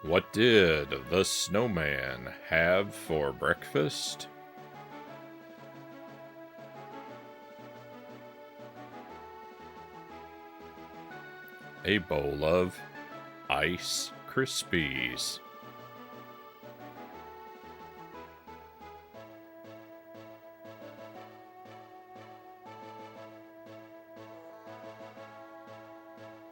What did the snowman have for breakfast? A bowl of Ice Krispies.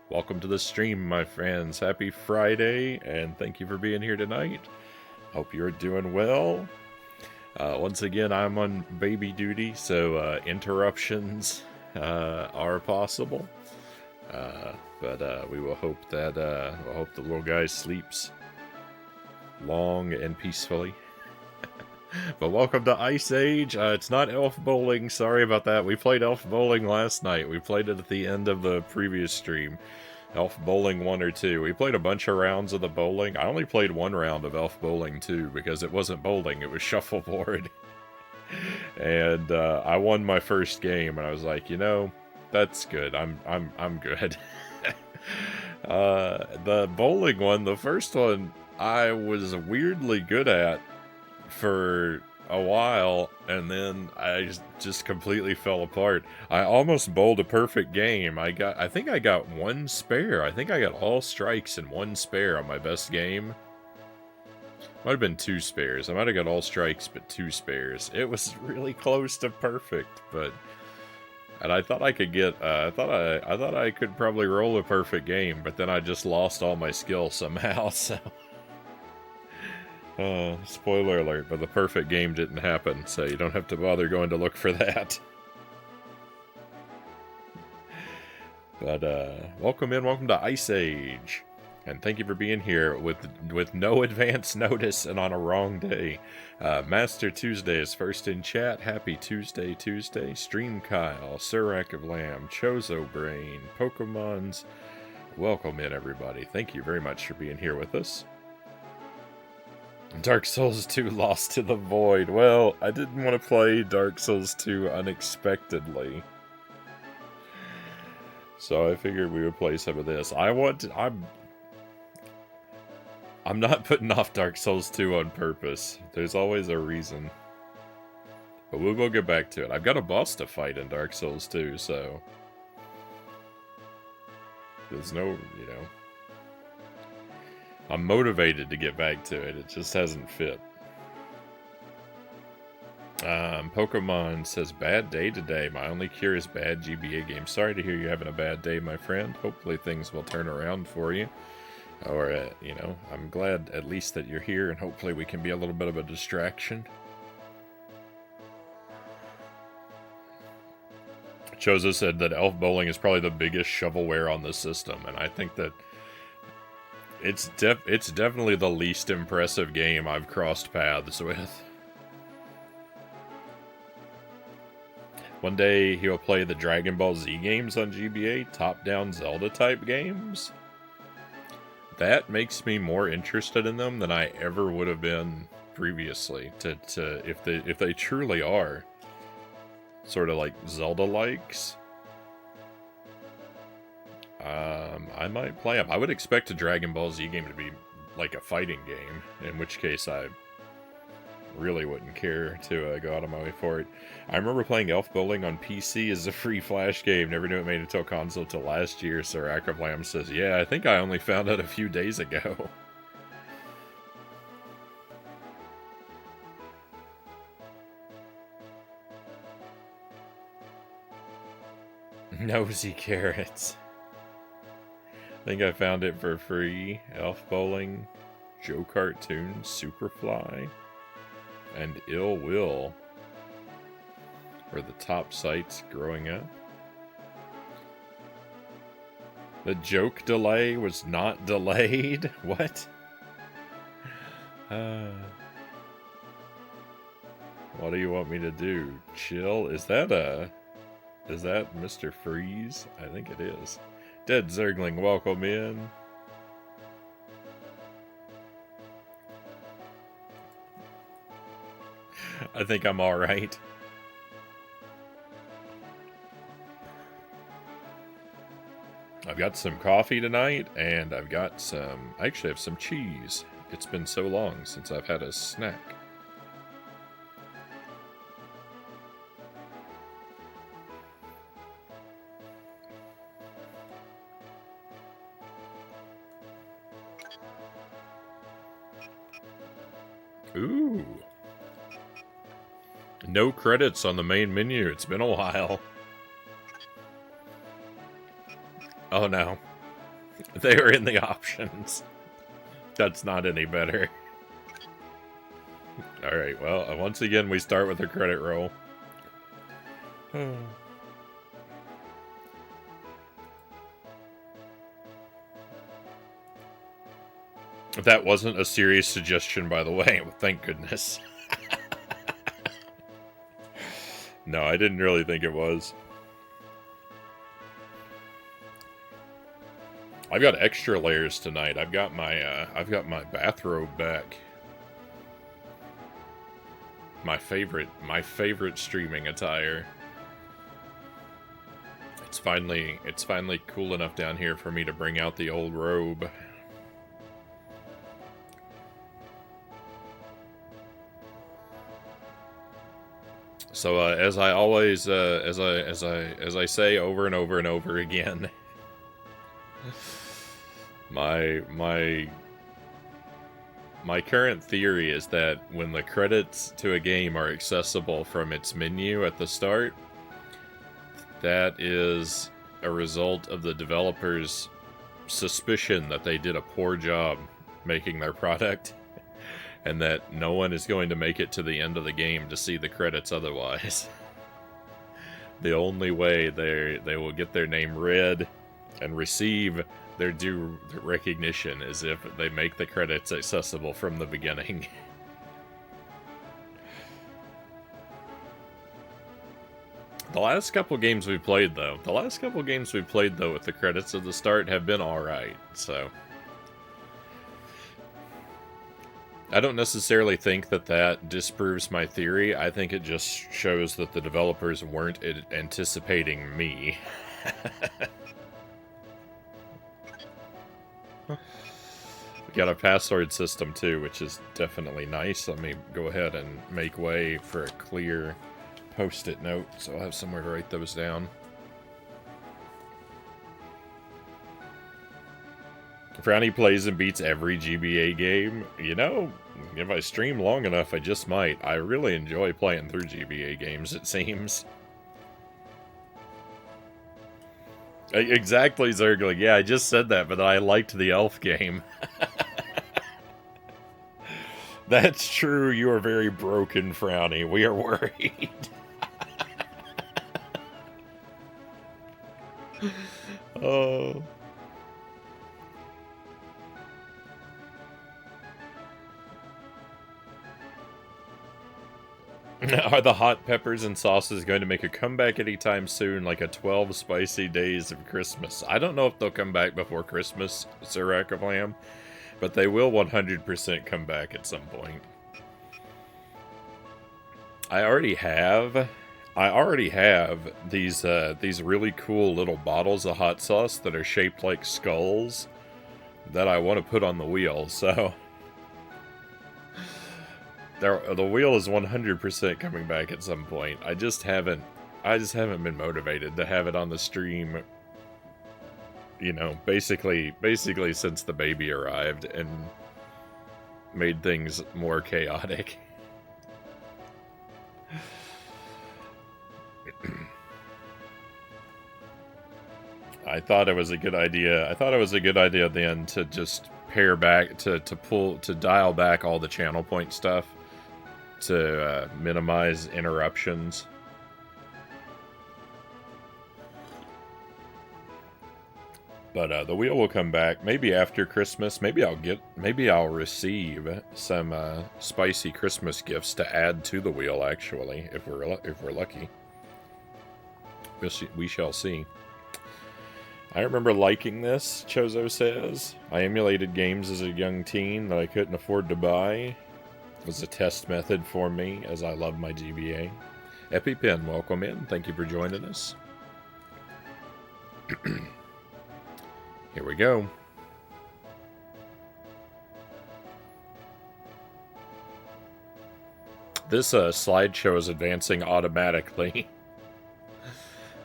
Welcome to the stream, my friends. Happy Friday, and thank you for being here tonight. Hope you're doing well. Once again, I'm on baby duty, so interruptions are possible. But we will hope that the little guy sleeps long and peacefully. But welcome to Ice Age. It's not Elf Bowling. Sorry about that. We played Elf Bowling last night. We played it at the end of the previous stream. Elf Bowling 1 or 2. We played a bunch of rounds of the bowling. I only played one round of Elf Bowling 2 because it wasn't bowling. It was shuffleboard. And I won my first game, and I was like, you know, that's good. I'm good. The bowling one, the first one, I was weirdly good at for a while, and then I just completely fell apart. I almost bowled a perfect game. I think I got one spare. I think I got all strikes and one spare on my best game. Might have been 2 spares. I might have got all strikes but 2 spares. It was really close to perfect, but and I thought I could get I thought I could probably roll a perfect game, but then I just lost all my skill somehow, so spoiler alert, but the perfect game didn't happen, so you don't have to bother going to look for that. But welcome to Ice Age, and thank you for being here with no advance notice and on a wrong day. Master Tuesday is first in chat. Happy Tuesday. Stream Kyle, Surak of Lamb, Chozo Brain, Pokemons. Welcome in, everybody. Thank you very much for being here with us. Dark Souls 2 Lost to the Void. Well, I didn't want to play Dark Souls 2 unexpectedly, so I figured we would play some of this. I'm not putting off Dark Souls 2 on purpose. There's always a reason. But we will get back to it. I've got a boss to fight in Dark Souls 2, so there's no, you know, I'm motivated to get back to it. It just hasn't fit. Pokemon says, bad day today. My only cure is bad GBA game. Sorry to hear you're having a bad day, my friend. Hopefully things will turn around for you. Or, you know, I'm glad at least that you're here, and hopefully we can be a little bit of a distraction. Chozo said that Elf Bowling is probably the biggest shovelware on the system, and I think that it's definitely the least impressive game I've crossed paths with. One day he'll play the Dragon Ball Z games on GBA, top-down Zelda-type games. That makes me more interested in them than I ever would have been previously. If they truly are sort of like Zelda-likes, I might play them. I would expect a Dragon Ball Z game to be like a fighting game, in which case I really wouldn't care to go out of my way for it. I remember playing Elf Bowling on PC as a free Flash game. Never knew it made it to a console till last year. Sir of Lamb says, yeah, I think I only found out a few days ago. Nosy carrots. I think I found it for free. Elf Bowling, Joe Cartoon, Superfly, and Ill Will were the top sites growing up. The joke delay was not delayed? What? What do you want me to do? Chill? Is that Mr. Freeze? I think it is. Dead Zergling, welcome in. I think I'm alright. I've got some coffee tonight, and I've got some... I actually have some cheese. It's been so long since I've had a snack. Ooh. No credits on the main menu. It's been a while. Oh no. They are in the options. That's not any better. Alright, well, once again, we start with a credit roll. That wasn't a serious suggestion, by the way. Thank goodness. No, I didn't really think it was. I've got extra layers tonight. I've got my bathrobe back. My favorite streaming attire. It's finally cool enough down here for me to bring out the old robe. So as I always as I say over and over and over again, my current theory is that when the credits to a game are accessible from its menu at the start, that is a result of the developer's suspicion that they did a poor job making their product, and that no one is going to make it to the end of the game to see the credits otherwise. The only way they will get their name read and receive their due recognition is if they make the credits accessible from the beginning. The last couple games we've played, though, with the credits at the start have been alright, so... I don't necessarily think that disproves my theory. I think it just shows that the developers weren't anticipating me. We got a password system too, which is definitely nice. Let me go ahead and make way for a clear post-it note, so I'll have somewhere to write those down. Frownie plays and beats every GBA game. You know, if I stream long enough, I just might. I really enjoy playing through GBA games, it seems. Exactly, Zergling. Yeah, I just said that, but I liked the elf game. That's true. You are very broken, Frownie. We are worried. Oh... Are the hot peppers and sauces going to make a comeback anytime soon, like a 12 spicy days of Christmas? I don't know if they'll come back before Christmas, Sir Rack of Lamb, but they will 100% come back at some point. I already have these really cool little bottles of hot sauce that are shaped like skulls that I want to put on the wheel, so... The wheel is 100% coming back at some point. I just haven't been motivated to have it on the stream. You know, basically since the baby arrived and made things more chaotic. I thought it was a good idea. Then to just pare back to dial back all the channel point stuff. To minimize interruptions. But the wheel will come back maybe after Christmas. Maybe I'll receive some spicy Christmas gifts to add to the wheel. Actually, if we're lucky, we shall see. I remember liking this. Chozo says I emulated games as a young teen that I couldn't afford to buy. It was a test method for me, as I love my GBA. EpiPen, welcome in. Thank you for joining us. Here we go. This slideshow is advancing automatically.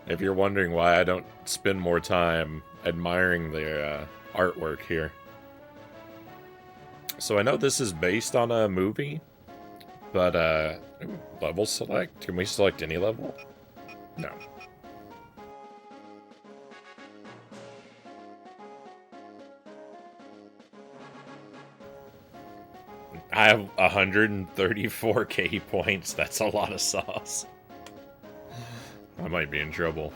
If you're wondering why I don't spend more time admiring the artwork here. So I know this is based on a movie, but level select? Can we select any level? No. I have 134k points. That's a lot of sauce. I might be in trouble.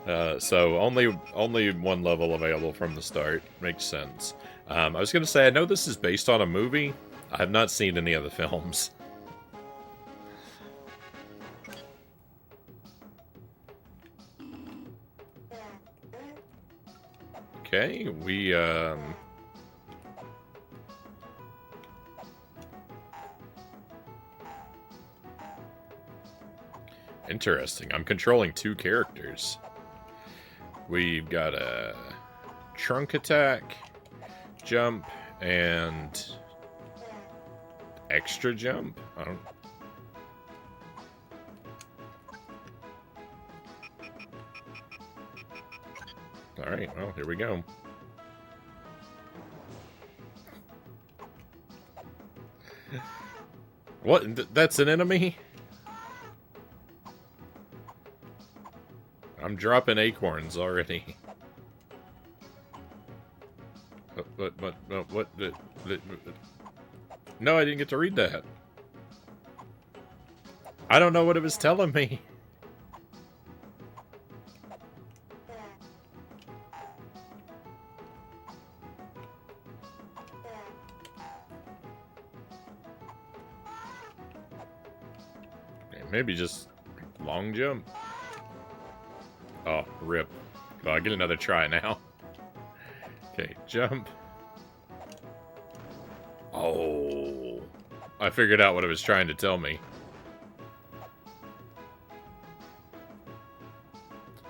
So only one level available from the start. Makes sense. I was going to say, I know this is based on a movie. I have not seen any of the films. Okay, we, interesting. I'm controlling 2 characters. We've got a trunk attack, jump, and extra jump. I don't... Alright, well, here we go. What? That's an enemy? I'm dropping acorns already. What? No, I didn't get to read that. I don't know what it was telling me. Maybe just long jump. Oh, rip. Well, I get another try now. Okay, jump. Oh. I figured out what it was trying to tell me.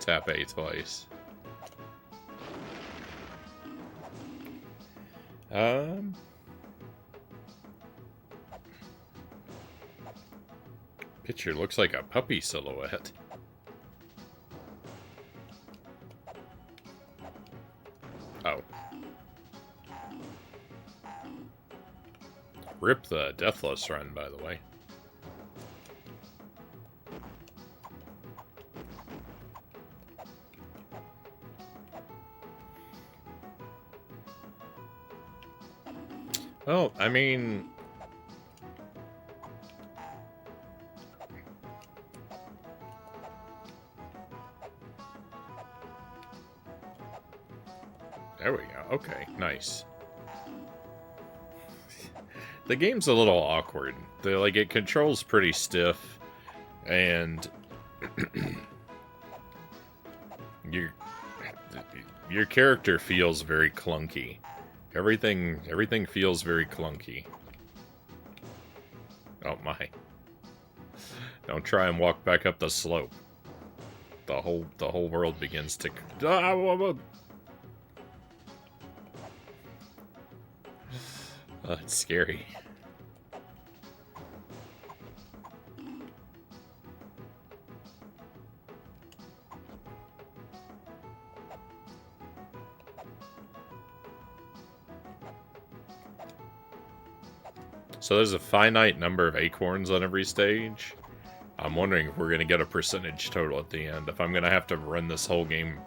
Tap A twice. Picture looks like a puppy silhouette. Oh. Rip the Deathless run, by the way. Well, I mean... There we go. Okay, nice. The game's a little awkward. It controls pretty stiff, and your character feels very clunky. Everything feels very clunky. Oh my. Don't try and walk back up the slope. The whole world begins to... it's scary. So there's a finite number of acorns on every stage. I'm wondering if we're going to get a percentage total at the end. If I'm going to have to run this whole game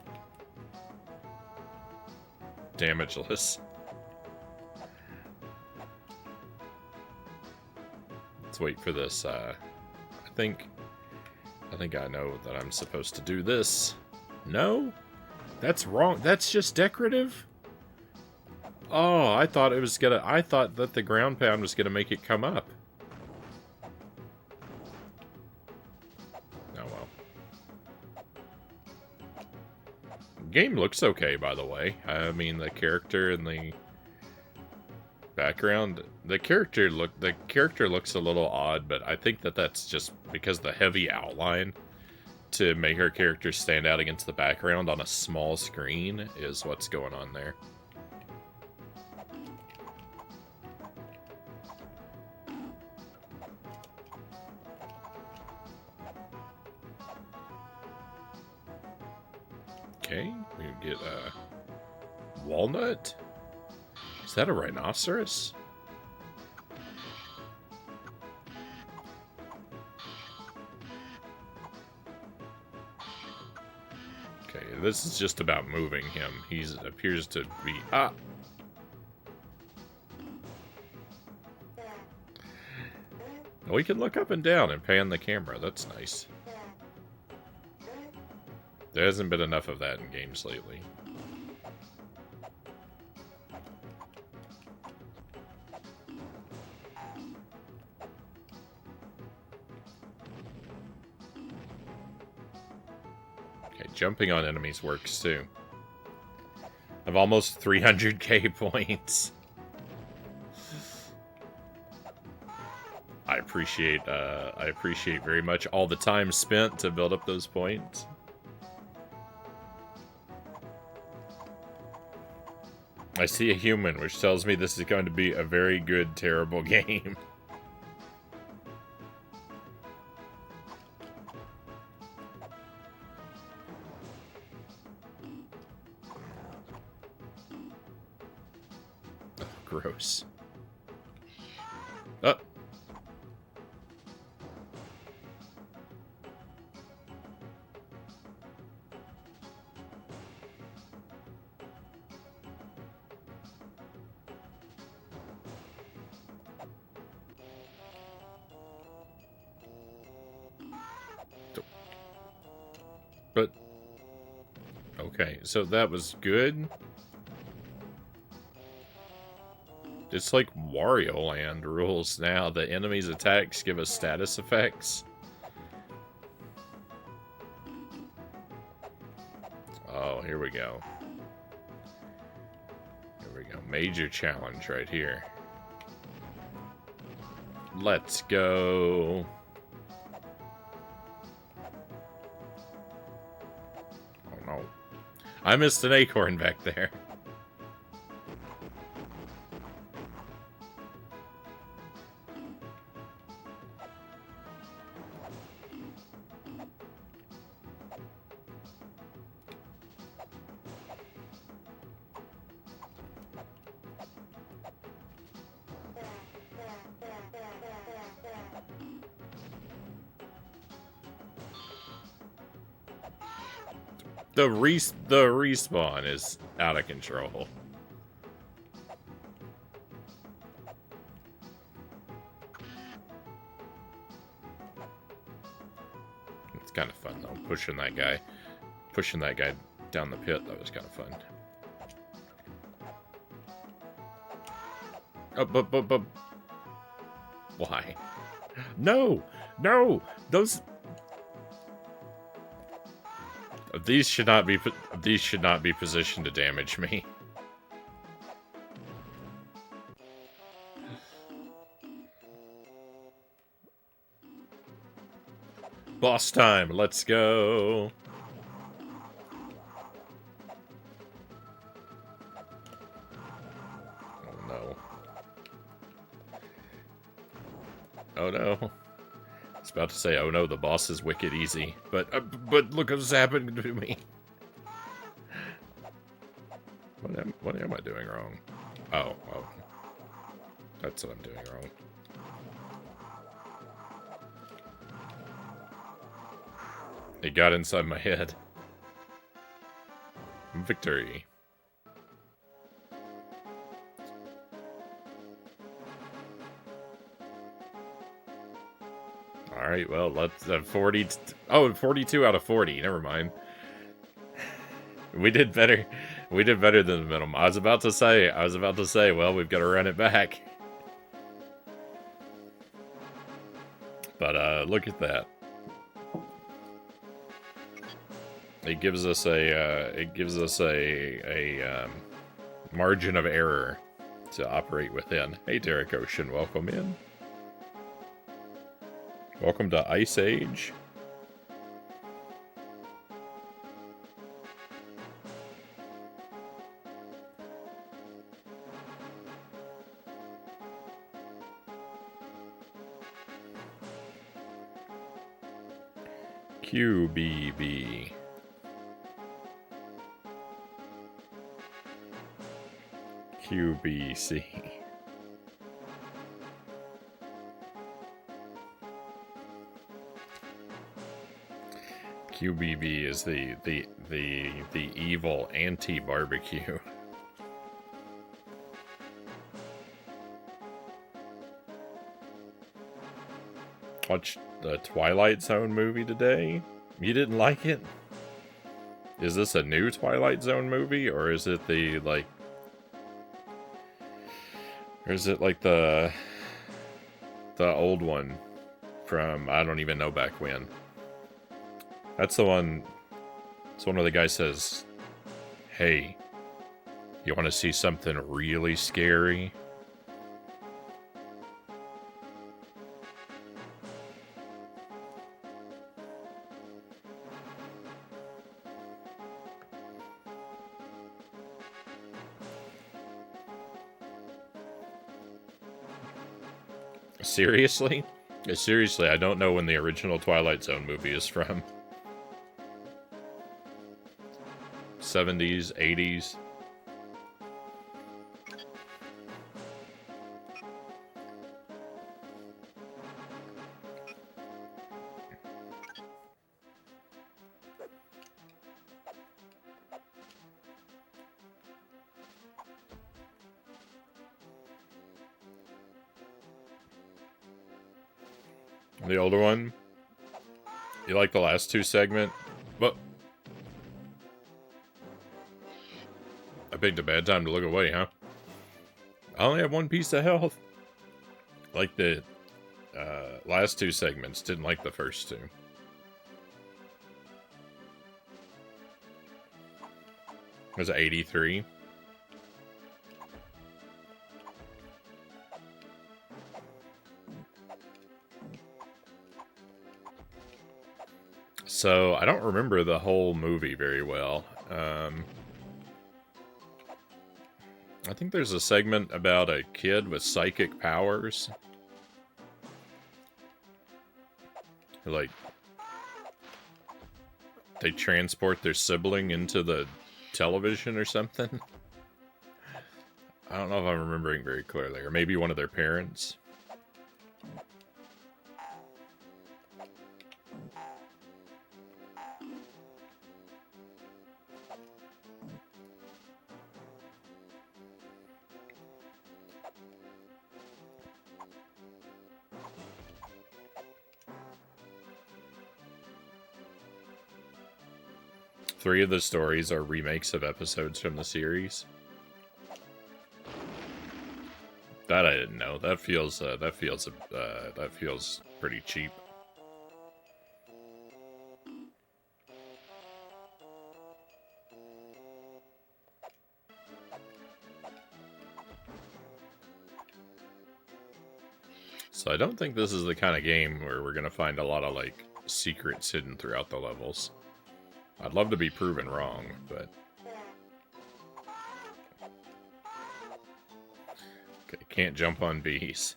damageless. Let's wait for this. I think I know that I'm supposed to do this. No? That's wrong. That's just decorative? Oh, I thought that the ground pound was gonna make it come up. Oh well. Game looks okay, by the way. I mean, the character and the background, the character looks a little odd, but I think that's just because the heavy outline. to make our characters stand out against the background on a small screen is what's going on there. Okay, we get a walnut. Is that a rhinoceros? Okay, this is just about moving him. He appears to be... Ah! We can look up and down and pan the camera. That's nice. There hasn't been enough of that in games lately. Okay, jumping on enemies works too. I've almost 300k points. I appreciate very much all the time spent to build up those points. I see a human, which tells me this is going to be a very good, terrible game. Oh, gross. Oh. But, okay, so that was good. It's like Wario Land rules now. The enemy's attacks give us status effects. Oh, here we go. Here we go. Major challenge right here. Let's go. I missed an acorn back there. The respawn is out of control. It's kind of fun though, pushing that guy down the pit. That was kind of fun. Oh, but why? No, those. These should not be positioned to damage me. Boss time, let's go. Oh no. Oh no. I was about to say, oh no, the boss is wicked easy, but look what's happened to me. What am I doing wrong? Oh, that's what I'm doing wrong. It got inside my head. Victory. Alright, well, let's 40... Oh, 42 out of 40. Never mind. We did better. We did better than the minimum. I was about to say, well, we've got to run it back. But, look at that. It gives us a margin of error to operate within. Hey, Derek Ocean, welcome in. Welcome to Ice Age. QBB. QBC. QBB is the evil anti-barbecue. Watched the Twilight Zone movie today. You didn't like it? Is this a new Twilight Zone movie, or is it the like? Or is it like the old one from I don't even know back when? That's the one. It's one where the guy says, "Hey, you want to see something really scary?" Seriously? Seriously, I don't know when the original Twilight Zone movie is from. 70s, 80s. The older one? You like the last two segment? But I picked a bad time to look away, huh? I only have one piece of health. Like the last two segments. Didn't like the first two. It was 83. So, I don't remember the whole movie very well. I think there's a segment about a kid with psychic powers. Like, they transport their sibling into the television or something. I don't know if I'm remembering very clearly. Or maybe one of their parents. Three of the stories are remakes of episodes from the series. That I didn't know. That feels pretty cheap. So I don't think this is the kind of game where we're gonna find a lot of like secrets hidden throughout the levels. I'd love to be proven wrong, but... Okay, can't jump on bees.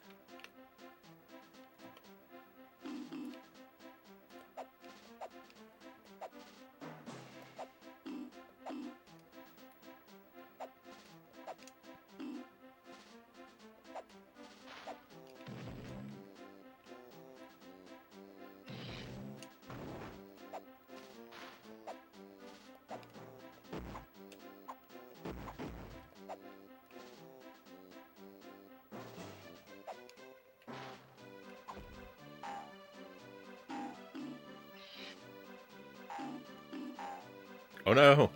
Oh no!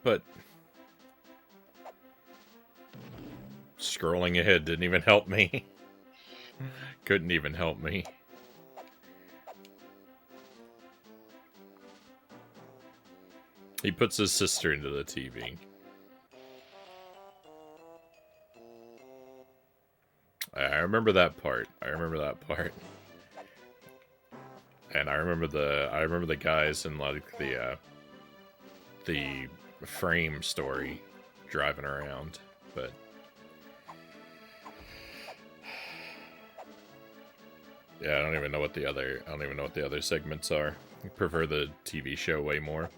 But... Scrolling ahead didn't even help me. Couldn't even help me. He puts his sister into the TV. I remember that part. I remember that part. And I remember the guys in like the frame story driving around, but yeah, I don't even know what the other segments are. I prefer the TV show way more.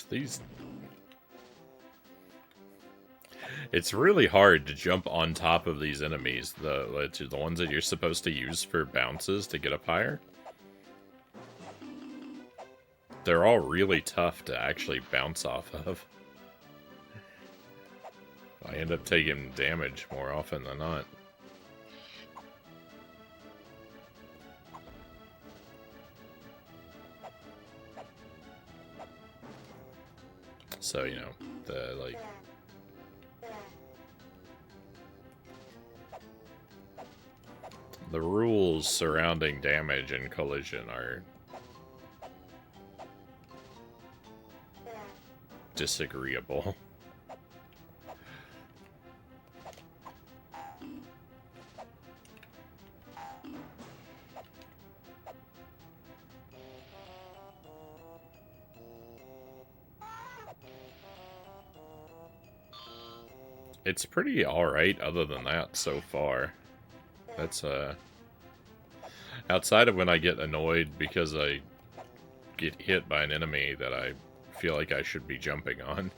These... It's really hard to jump on top of these enemies, the ones that you're supposed to use for bounces to get up higher. They're all really tough to actually bounce off of. I end up taking damage more often than not. So, you know, the rules surrounding damage and collision are disagreeable. It's pretty alright other than that so far. That's, outside of when I get annoyed because I get hit by an enemy that I feel like I should be jumping on.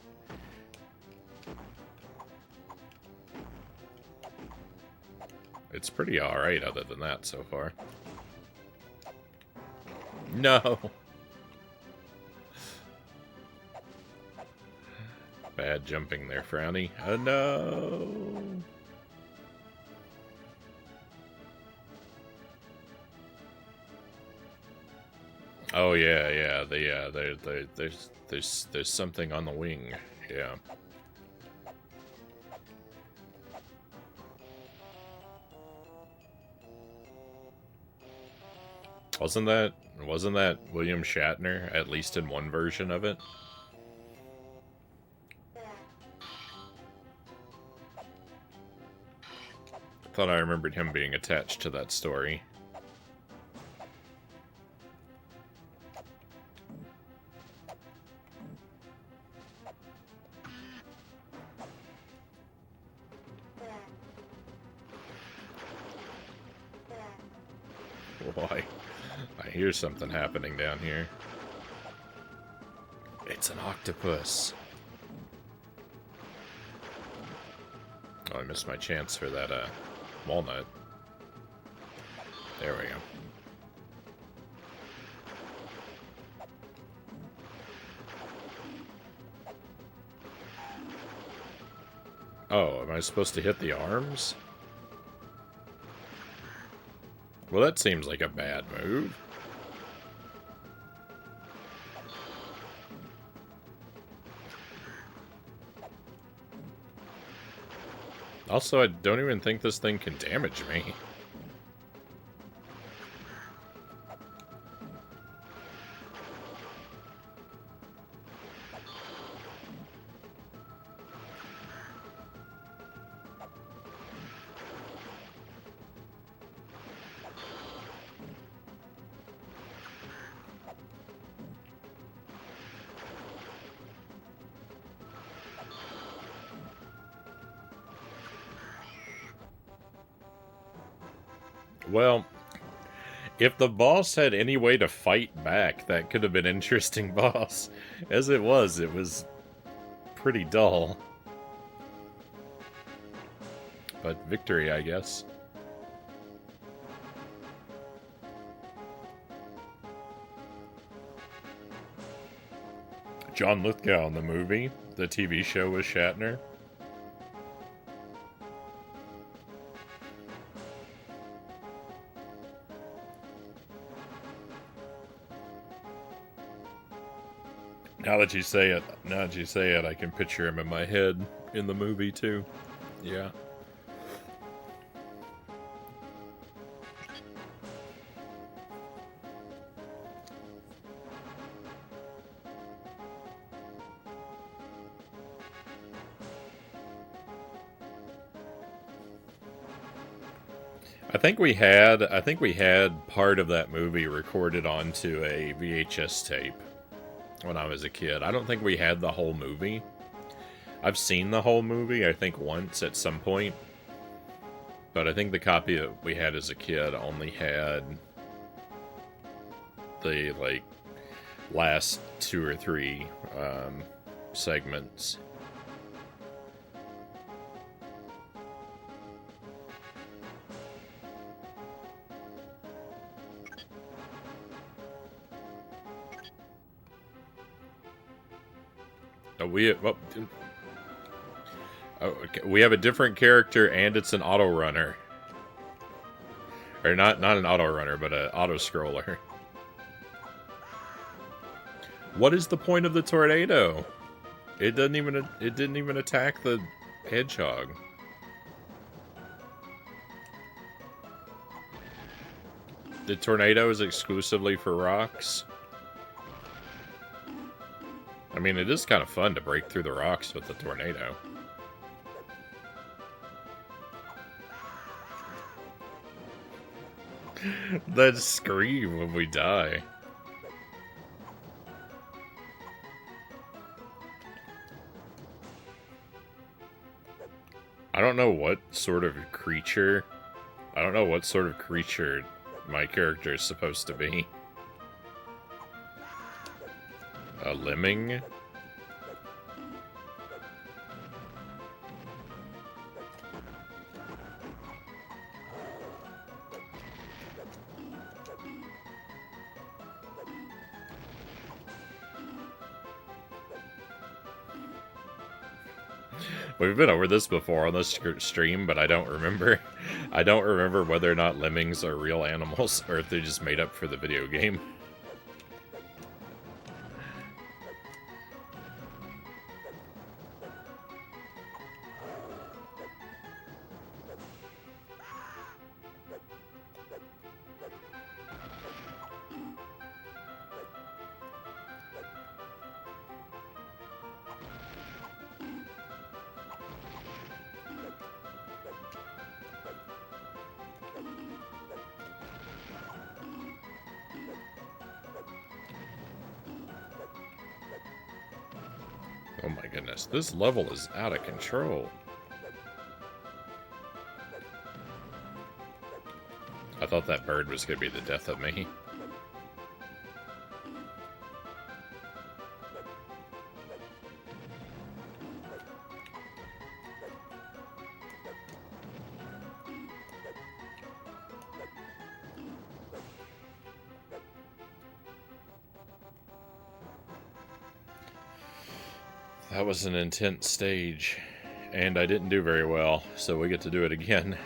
It's pretty alright other than that so far. No! Bad jumping there, Frownie. Oh, no! Oh yeah. There's something on the wing. Yeah. Wasn't that William Shatner, at least in one version of it? Thought I remembered him being attached to that story. Boy, I hear something happening down here. It's an octopus. Oh, I missed my chance for that, walnut. There we go. Oh, am I supposed to hit the arms? Well, that seems like a bad move. Also, I don't even think this thing can damage me. Well, if the boss had any way to fight back, that could have been an interesting boss. As it was pretty dull. but victory, I guess. John Lithgow in the movie. The TV show was Shatner. Now that you say it, I can picture him in my head in the movie too. Yeah. I think we had part of that movie recorded onto a VHS tape when I was a kid. I don't think we had the whole movie. I've seen the whole movie, I think once at some point. But I think the copy that we had as a kid only had the, like, last 2 or 3 segments. We have a different character, and it's an auto runner, or not an auto runner, but an auto scroller. What is the point of the tornado? It didn't even attack the hedgehog. The tornado is exclusively for rocks. I mean, it is kind of fun to break through the rocks with the tornado. That scream when we die. I don't know what sort of creature my character is supposed to be. A lemming? We've been over this before on this stream, but I don't remember. I don't remember whether or not lemmings are real animals or if they're just made up for the video game. Oh my goodness, this level is out of control. I thought that bird was going to be the death of me. That was an intense stage, and I didn't do very well, so we get to do it again.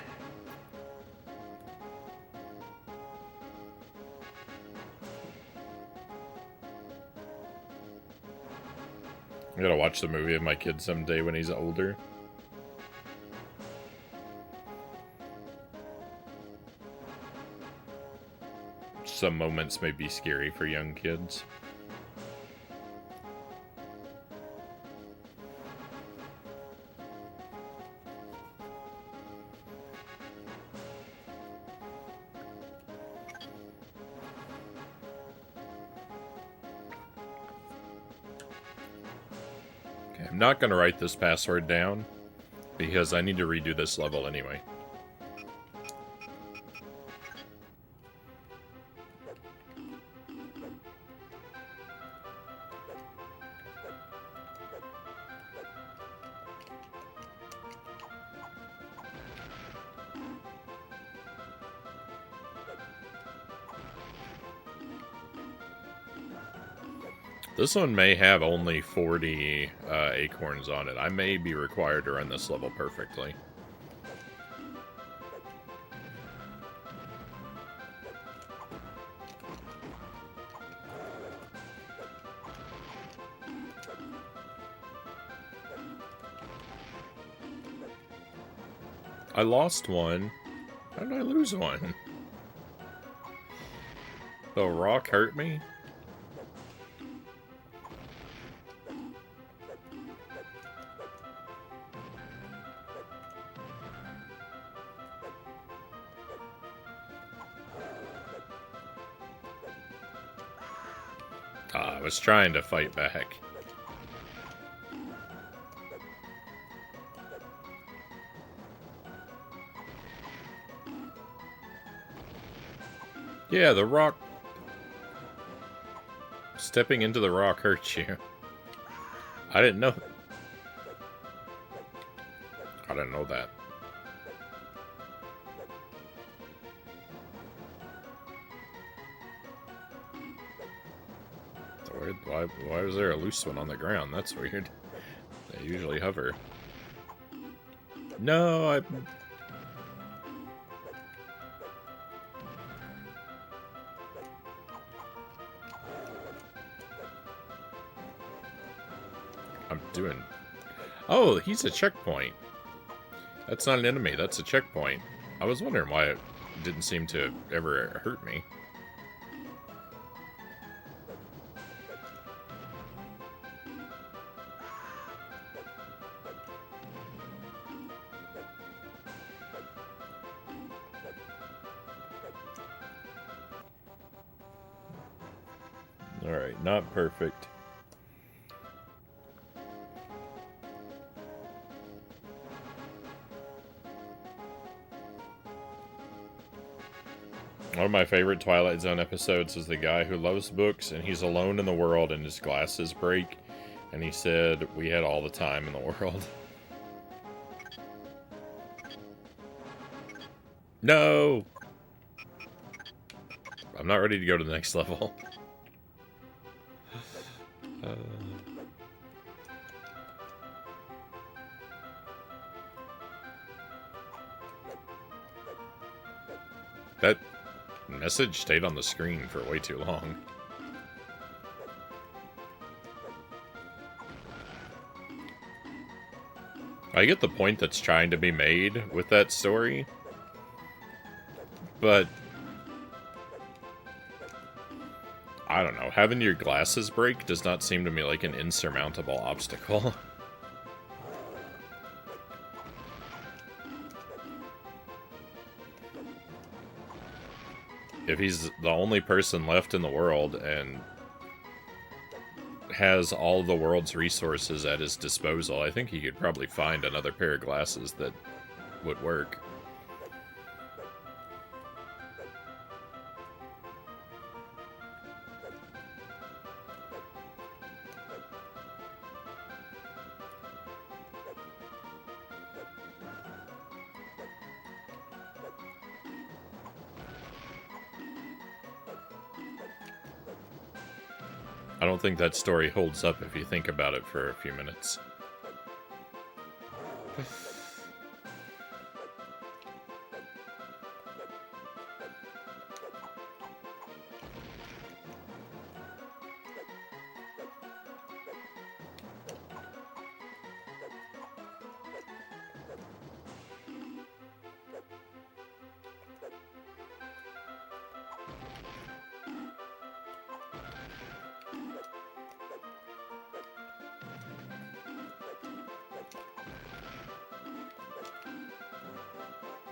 I gotta watch the movie of my kid someday when he's older. Some moments may be scary for young kids. I'm not going to write this password down, because I need to redo this level anyway. This one may have only 40 acorns on it. I may be required to run this level perfectly. I lost one. How did I lose one? The rock hurt me? I was trying to fight back. Yeah, the rock... Stepping into the rock hurts you. I didn't know... I didn't know that. Why was there a loose one on the ground? That's weird. They usually hover. No, I'm doing... Oh, he's a checkpoint. That's not an enemy, that's a checkpoint. I was wondering why it didn't seem to ever hurt me. Alright, not perfect. One of my favorite Twilight Zone episodes is the guy who loves books and he's alone in the world and his glasses break. And he said, we had all the time in the world. No! I'm not ready to go to the next level. That message stayed on the screen for way too long. I get the point that's trying to be made with that story, but I don't know, having your glasses break does not seem to me like an insurmountable obstacle. If he's the only person left in the world and has all the world's resources at his disposal, I think he could probably find another pair of glasses that would work. I don't think that story holds up if you think about it for a few minutes.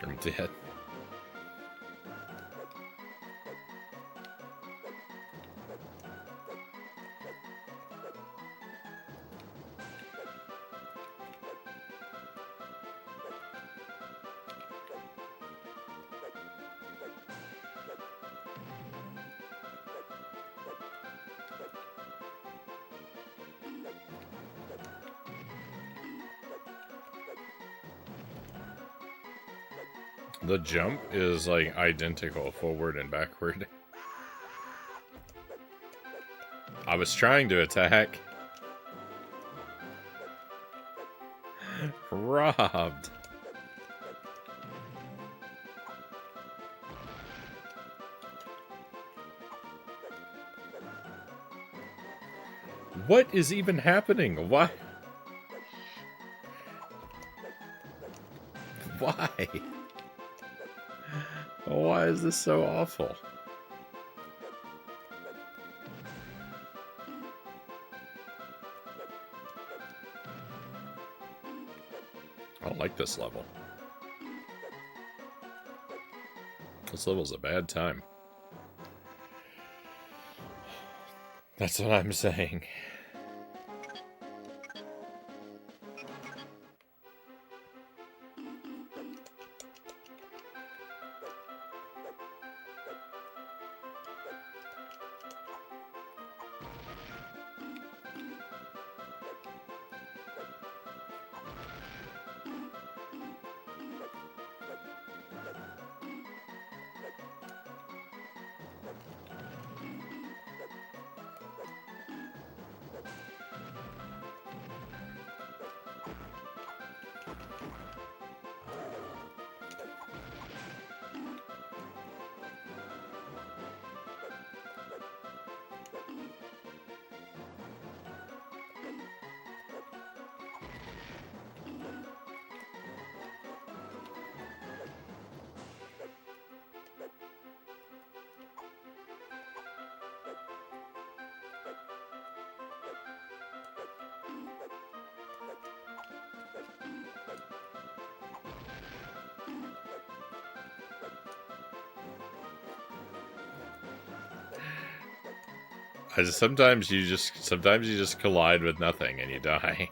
I'm dead. The jump is, like, identical forward and backward. I was trying to attack. Robbed. What is even happening? Why? Why? Why is this so awful? I don't like this level. This level's a bad time. That's what I'm saying. Sometimes you just collide with nothing and you die.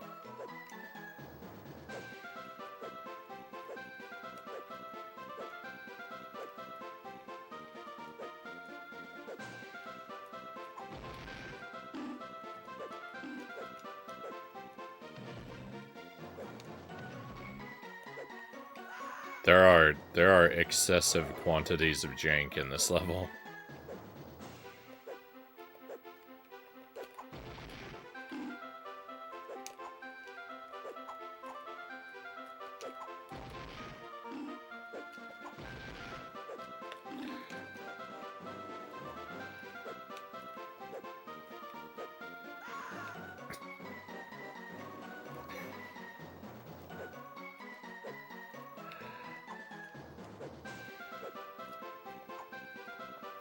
There are excessive quantities of jank in this level.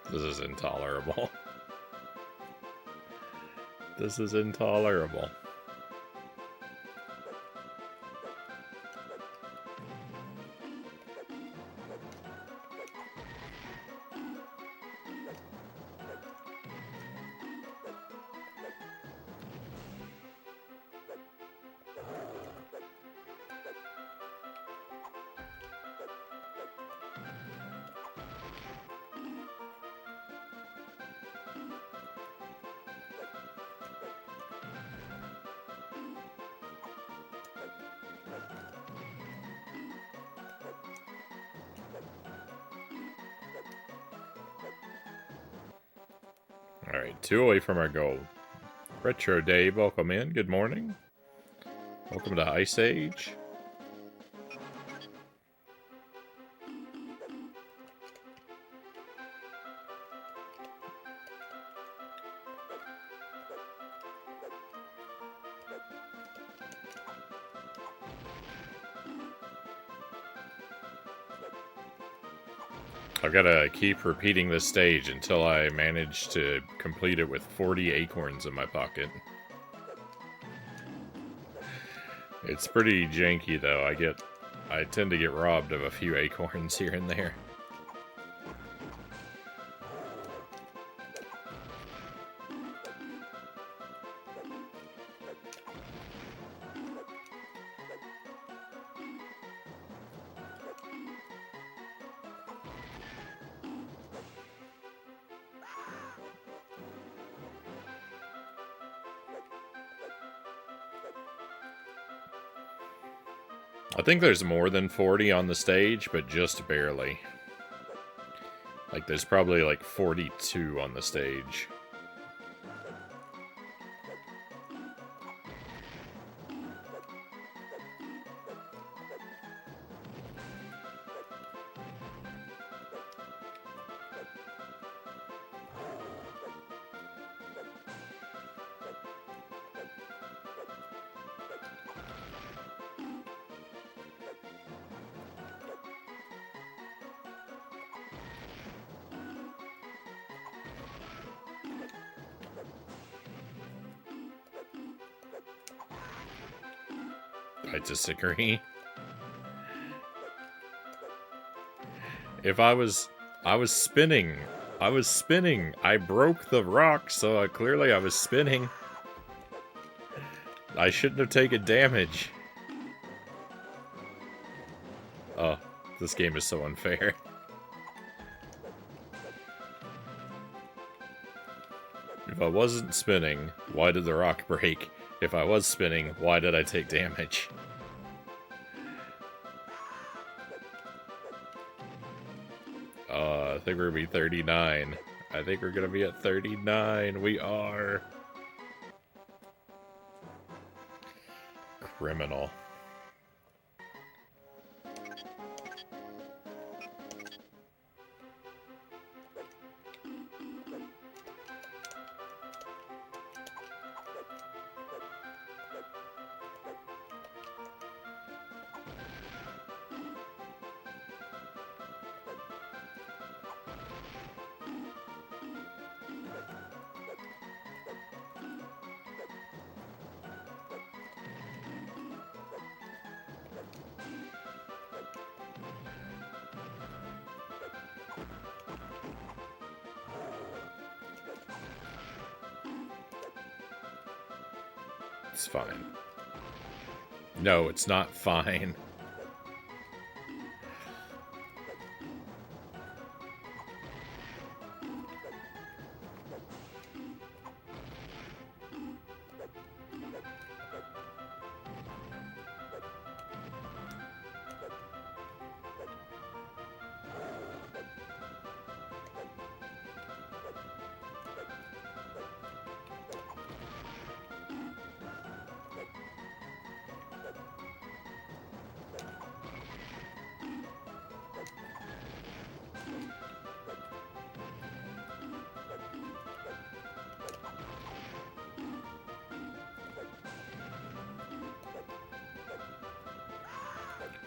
This is intolerable. This is intolerable. Alright, 2 away from our goal. Retro Dave, welcome in. Good morning. Welcome to Ice Age. I've got to keep repeating this stage until I manage to complete it with 40 acorns in my pocket. It's pretty janky though. I tend to get robbed of a few acorns here and there. I think there's more than 40 on the stage, but just barely. Like, there's probably like 42 on the stage. I disagree. If I was spinning. I was spinning. I broke the rock, so clearly I was spinning. I shouldn't have taken damage. Oh, this game is so unfair. If I wasn't spinning, why did the rock break? If I was spinning, why did I take damage? I think we're gonna be 39. I think we're gonna be at 39. We are. Criminal. It's fine. No, it's not fine.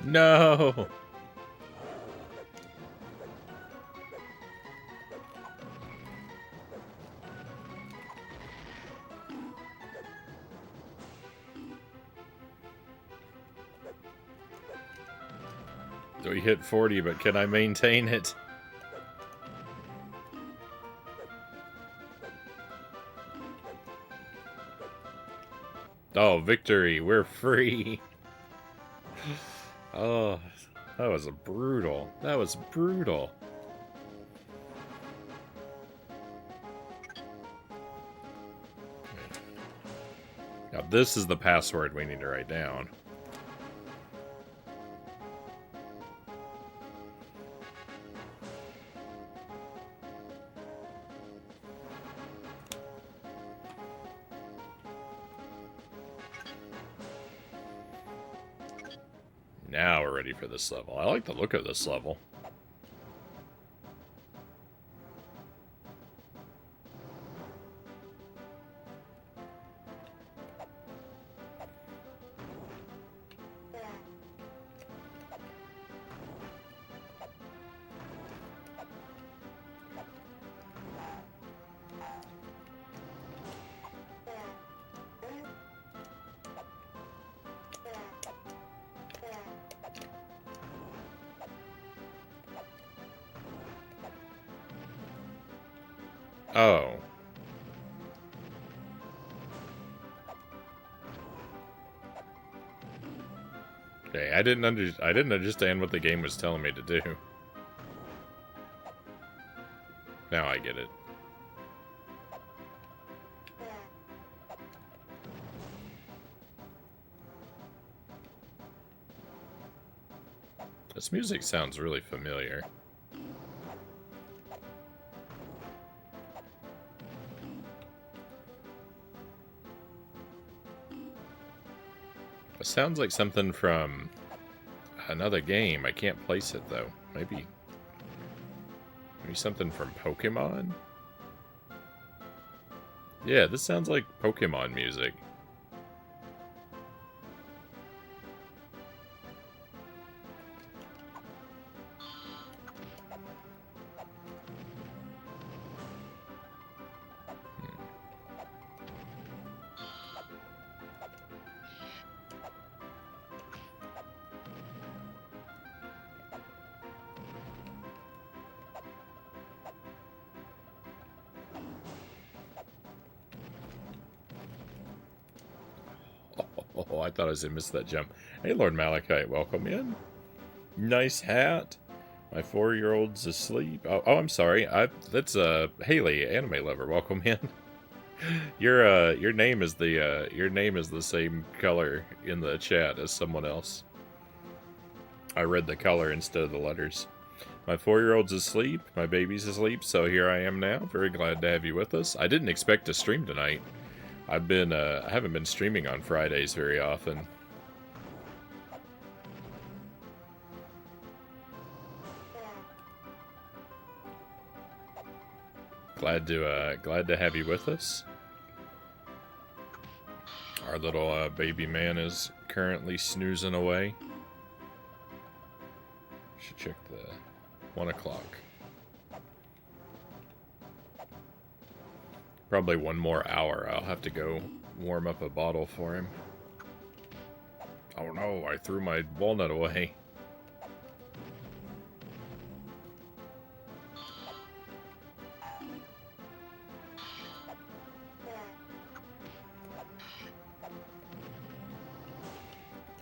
No! We hit 40, but can I maintain it? Oh, victory! We're free! Oh, that was brutal. That was brutal. Now this is the password we need to write down. Now we're ready for this level. I like the look of this level. Oh. Okay, I didn't understand what the game was telling me to do. Now I get it. This music sounds really familiar. It sounds like something from another game. I can't place it though. Maybe something from Pokemon? Yeah, this sounds like Pokemon music. Oh, I thought I missed that jump. Hey, Lord Malachite, welcome in. Nice hat. My 4-year-old's asleep. Oh, I'm sorry. That's Haley, anime lover. Welcome in. Your name is the same color in the chat as someone else. I read the color instead of the letters. My 4-year-old's asleep. My baby's asleep. So here I am now. Very glad to have you with us. I didn't expect to stream tonight. I haven't been streaming on Fridays very often. Glad to have you with us. Our little baby man is currently snoozing away. Should check the 1 o'clock. Probably one more hour. I'll have to go warm up a bottle for him. Oh no, I threw my walnut away.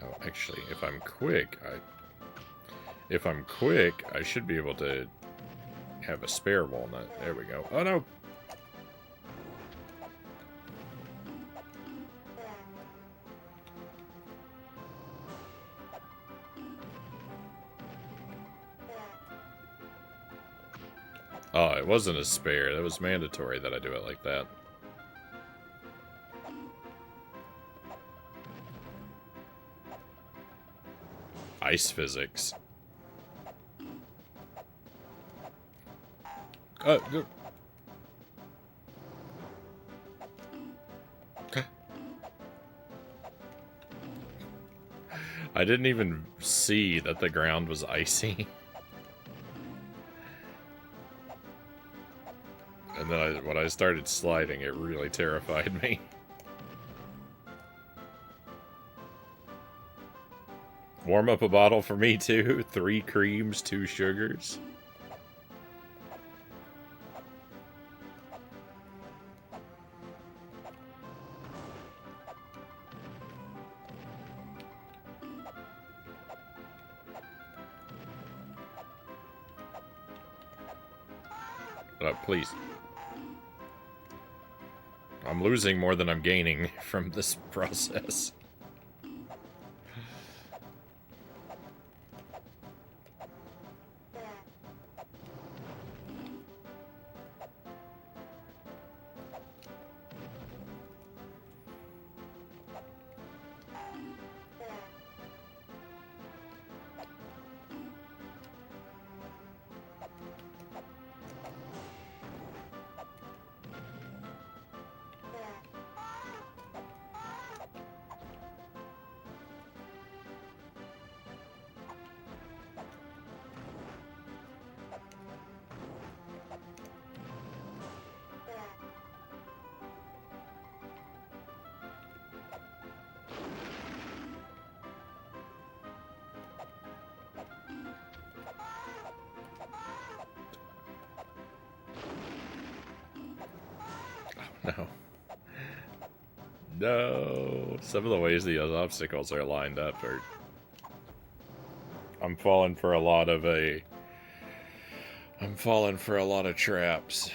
Oh, actually, if I'm quick, I should be able to have a spare walnut. There we go. Oh no! Oh, it wasn't a spare. That was mandatory that I do it like that. Ice physics. Okay. I didn't even see that the ground was icy. And then when I started sliding, it really terrified me. Warm up a bottle for me too. 3 creams, 2 sugars. Please. I'm losing more than I'm gaining from this process. No. No. Some of the ways these obstacles are lined up are... I'm falling for a lot of traps.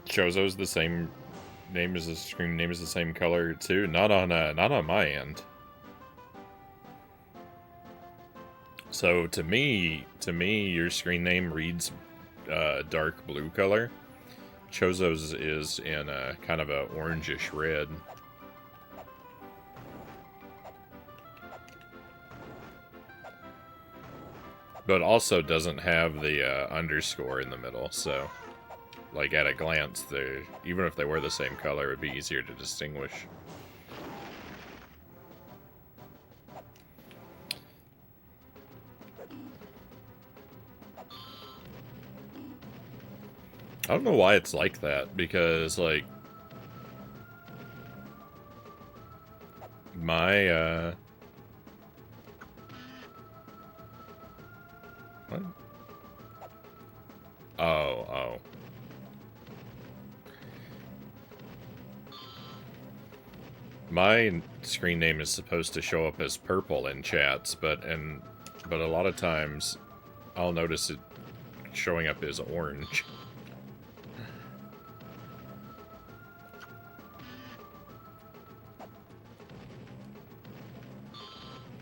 Chozo's the same name as the screen name is the same color too. Not on my end. So to me, your screen name reads dark blue color. Chozo's is in a kind of a orangish red. But also doesn't have the underscore in the middle, so like at a glance, even if they were the same color, it would be easier to distinguish. I don't know why it's like that, because, like, my, what? Oh. My screen name is supposed to show up as purple in chats, but a lot of times I'll notice it showing up as orange.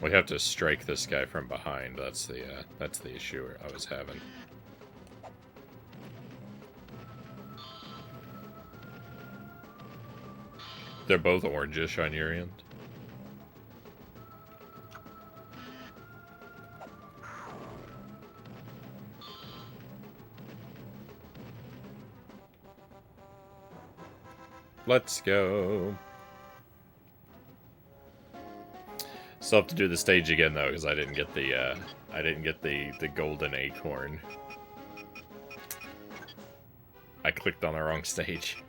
We have to strike this guy from behind. That's the issue I was having. They're both orangish on your end. Let's go. Still have to do the stage again though, because I didn't get the golden acorn. I clicked on the wrong stage.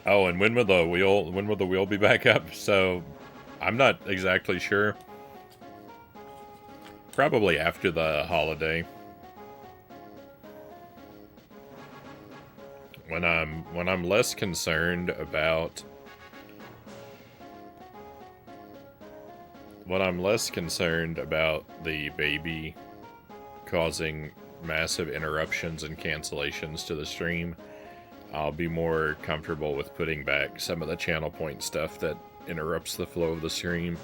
Oh, and when will the wheel be back up? So, I'm not exactly sure. Probably after the holiday. When I'm less concerned about the baby causing massive interruptions and cancellations to the stream, I'll be more comfortable with putting back some of the channel point stuff that interrupts the flow of the stream.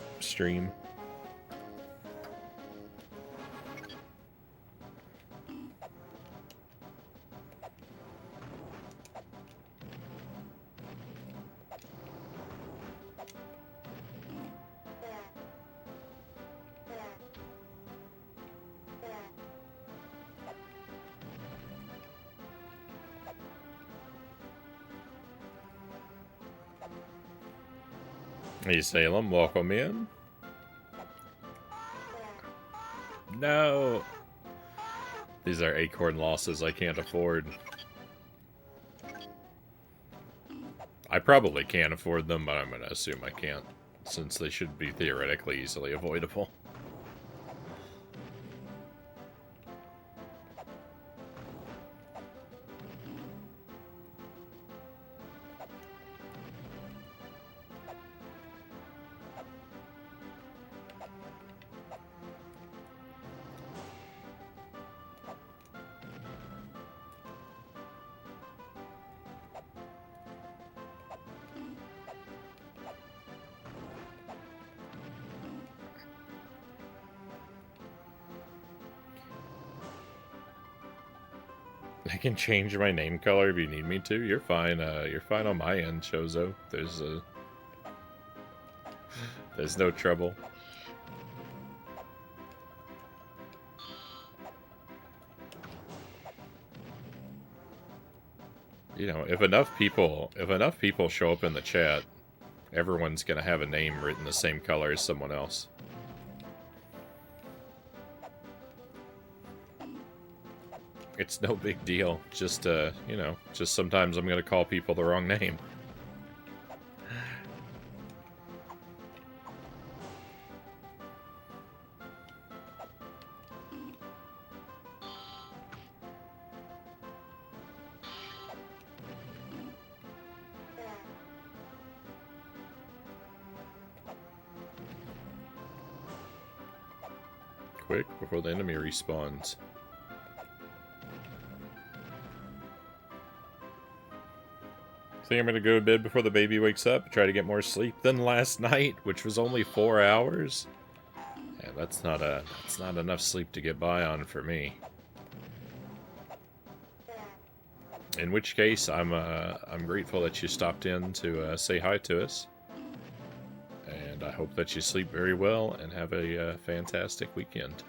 Hey Salem, welcome in. No! These are acorn losses I can't afford. I probably can afford them, but I'm gonna assume I can't, since they should be theoretically easily avoidable. I can change my name color if you need me to. You're fine. You're fine on my end, Chozo. There's no trouble. You know, if enough people show up in the chat, everyone's gonna have a name written the same color as someone else. It's no big deal. Just, you know, just sometimes I'm gonna call people the wrong name. Quick, before the enemy respawns. I think I'm gonna go to bed before the baby wakes up, try to get more sleep than last night, which was only 4 hours. Yeah, that's not enough sleep to get by on for me. In which case, I'm grateful that you stopped in to say hi to us, and I hope that you sleep very well and have a fantastic weekend.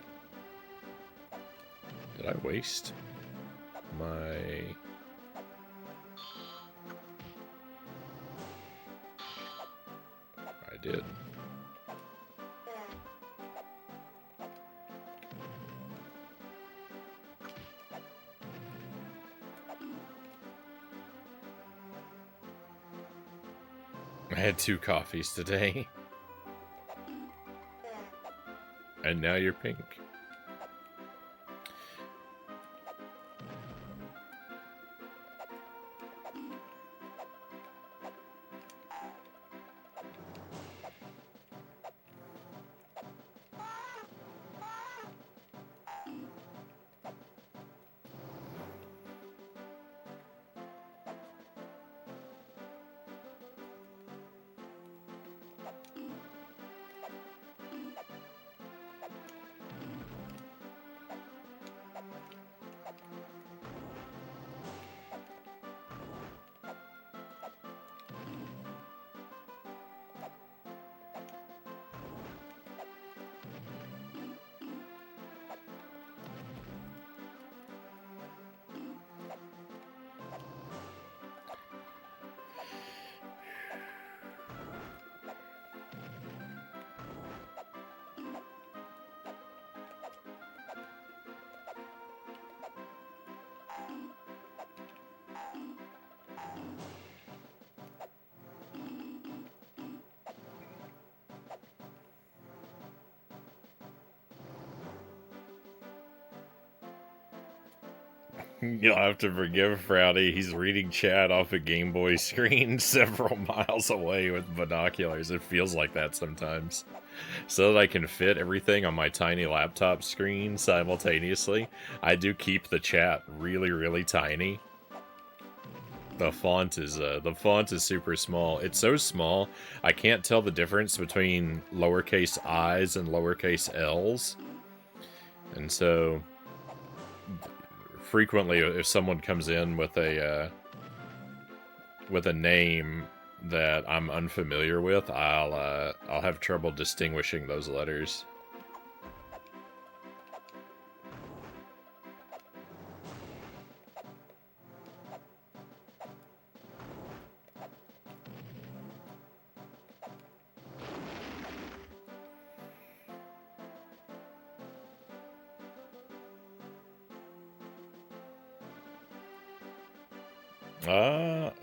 Did I waste my? I did. I had 2 coffees today. And now you're pink. You'll have to forgive Frownie. He's reading chat off a Game Boy screen several miles away with binoculars. It feels like that sometimes. So that I can fit everything on my tiny laptop screen simultaneously, I do keep the chat really, really tiny. The font is super small. It's so small, I can't tell the difference between lowercase i's and lowercase l's. And so frequently, if someone comes in with a name that I'm unfamiliar with, I'll have trouble distinguishing those letters.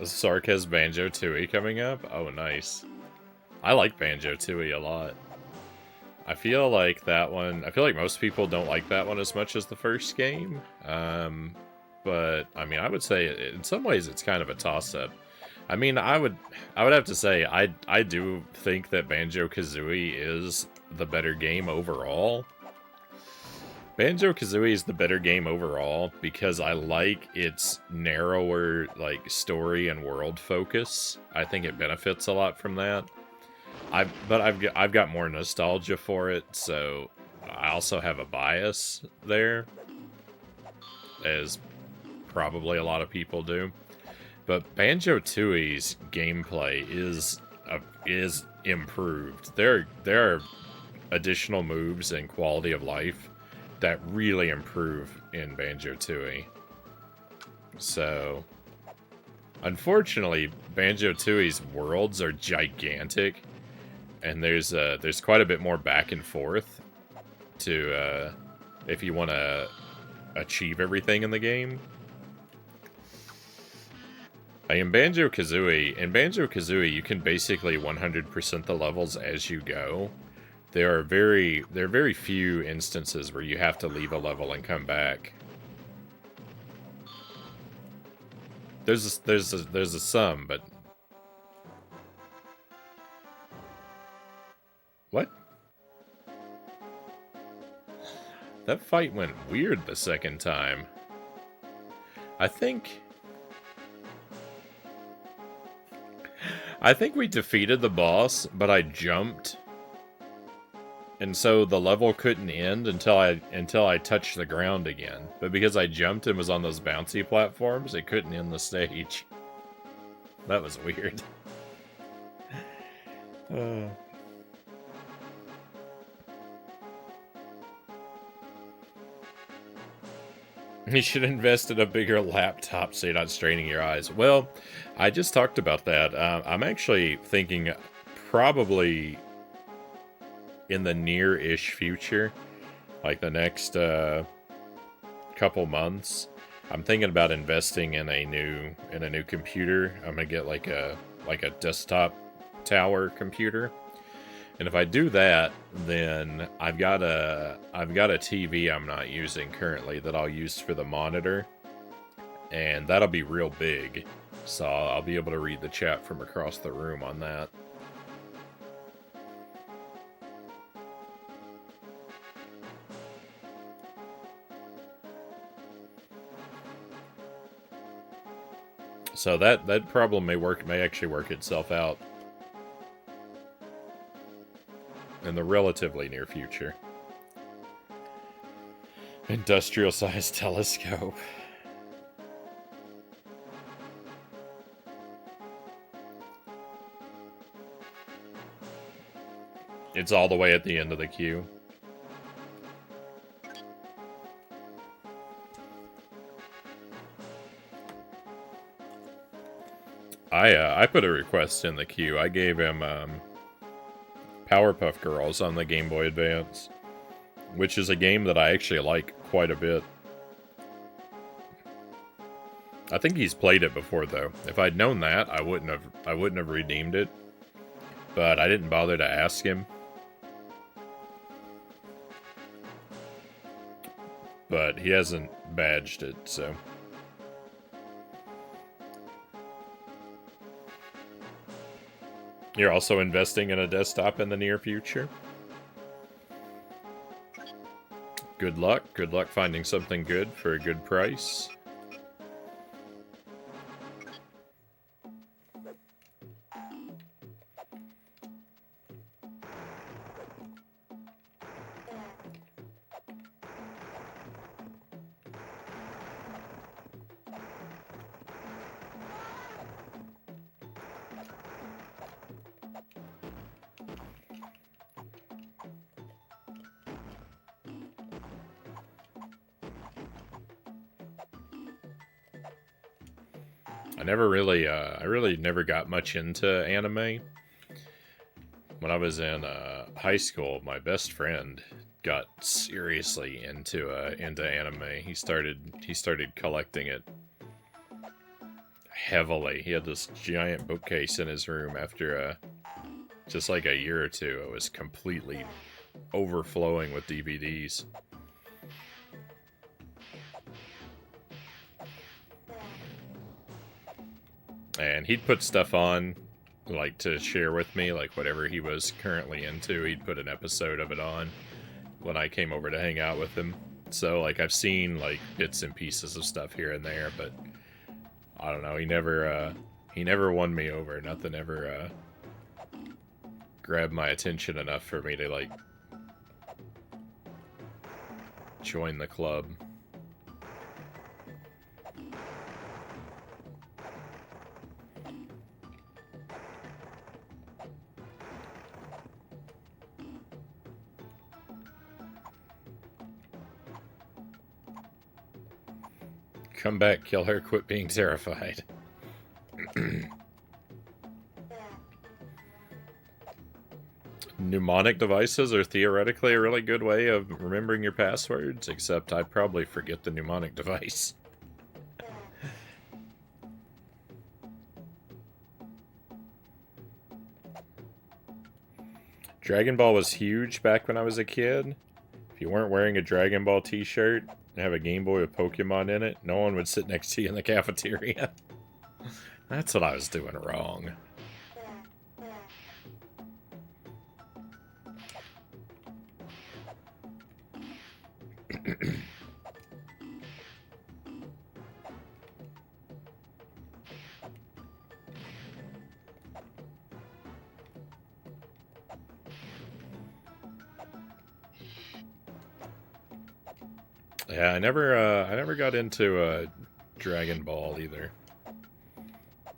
Sark has Banjo-Tooie coming up? Oh, nice. I like Banjo-Tooie a lot. I feel like that one... I feel like most people don't like that one as much as the first game. But, I mean, I would say in some ways it's kind of a toss-up. I mean, I would have to say, I do think that Banjo-Kazooie is the better game overall. Banjo-Kazooie is the better game overall because I like its narrower, like, story and world focus. I think it benefits a lot from that. But I've got more nostalgia for it, so I also have a bias there, as probably a lot of people do. But Banjo-Tooie's gameplay is improved. There are additional moves and quality of life that really improve in Banjo-Tooie. So, unfortunately, Banjo-Tooie's worlds are gigantic, and there's quite a bit more back and forth to if you want to achieve everything in the game. In Banjo-Kazooie, you can basically 100% the levels as you go. There are very few instances where you have to leave a level and come back. There's a sum, but what? That fight went weird the second time. I think we defeated the boss, but I jumped. And so the level couldn't end until I touched the ground again. But because I jumped and was on those bouncy platforms, it couldn't end the stage. That was weird. You should invest in a bigger laptop so you're not straining your eyes. Well, I just talked about that. I'm actually thinking probably in the near-ish future, like the next couple months, I'm thinking about investing in a new computer. I'm gonna get like a desktop tower computer. And if I do that, then I've got a TV I'm not using currently that I'll use for the monitor, and that'll be real big, so I'll be able to read the chat from across the room on that. So that problem may actually work itself out in the relatively near future. Industrial-sized telescope. It's all the way at the end of the queue. I put a request in the queue. I gave him Powerpuff Girls on the Game Boy Advance, which is a game that I actually like quite a bit. I think he's played it before, though. If I'd known that, I wouldn't have redeemed it. But I didn't bother to ask him. But he hasn't badged it, so. You're also investing in a desktop in the near future? Good luck. Good luck finding something good for a good price. I really never got much into anime. When I was in high school, my best friend got seriously into anime. He started collecting it heavily. He had this giant bookcase in his room. After just like a year or two, it was completely overflowing with DVDs. And he'd put stuff on, like, to share with me, like, whatever he was currently into, he'd put an episode of it on when I came over to hang out with him. So, like, I've seen, like, bits and pieces of stuff here and there, but I don't know, he never won me over. Nothing ever grabbed my attention enough for me to, like, join the club. Come back, kill her, quit being terrified. Mnemonic devices are theoretically a really good way of remembering your passwords, except I'd probably forget the mnemonic device. Dragon Ball was huge back when I was a kid. If you weren't wearing a Dragon Ball t-shirt and have a Game Boy with Pokemon in it, no one would sit next to you in the cafeteria. That's what I was doing wrong. Yeah, I never got into Dragon Ball either.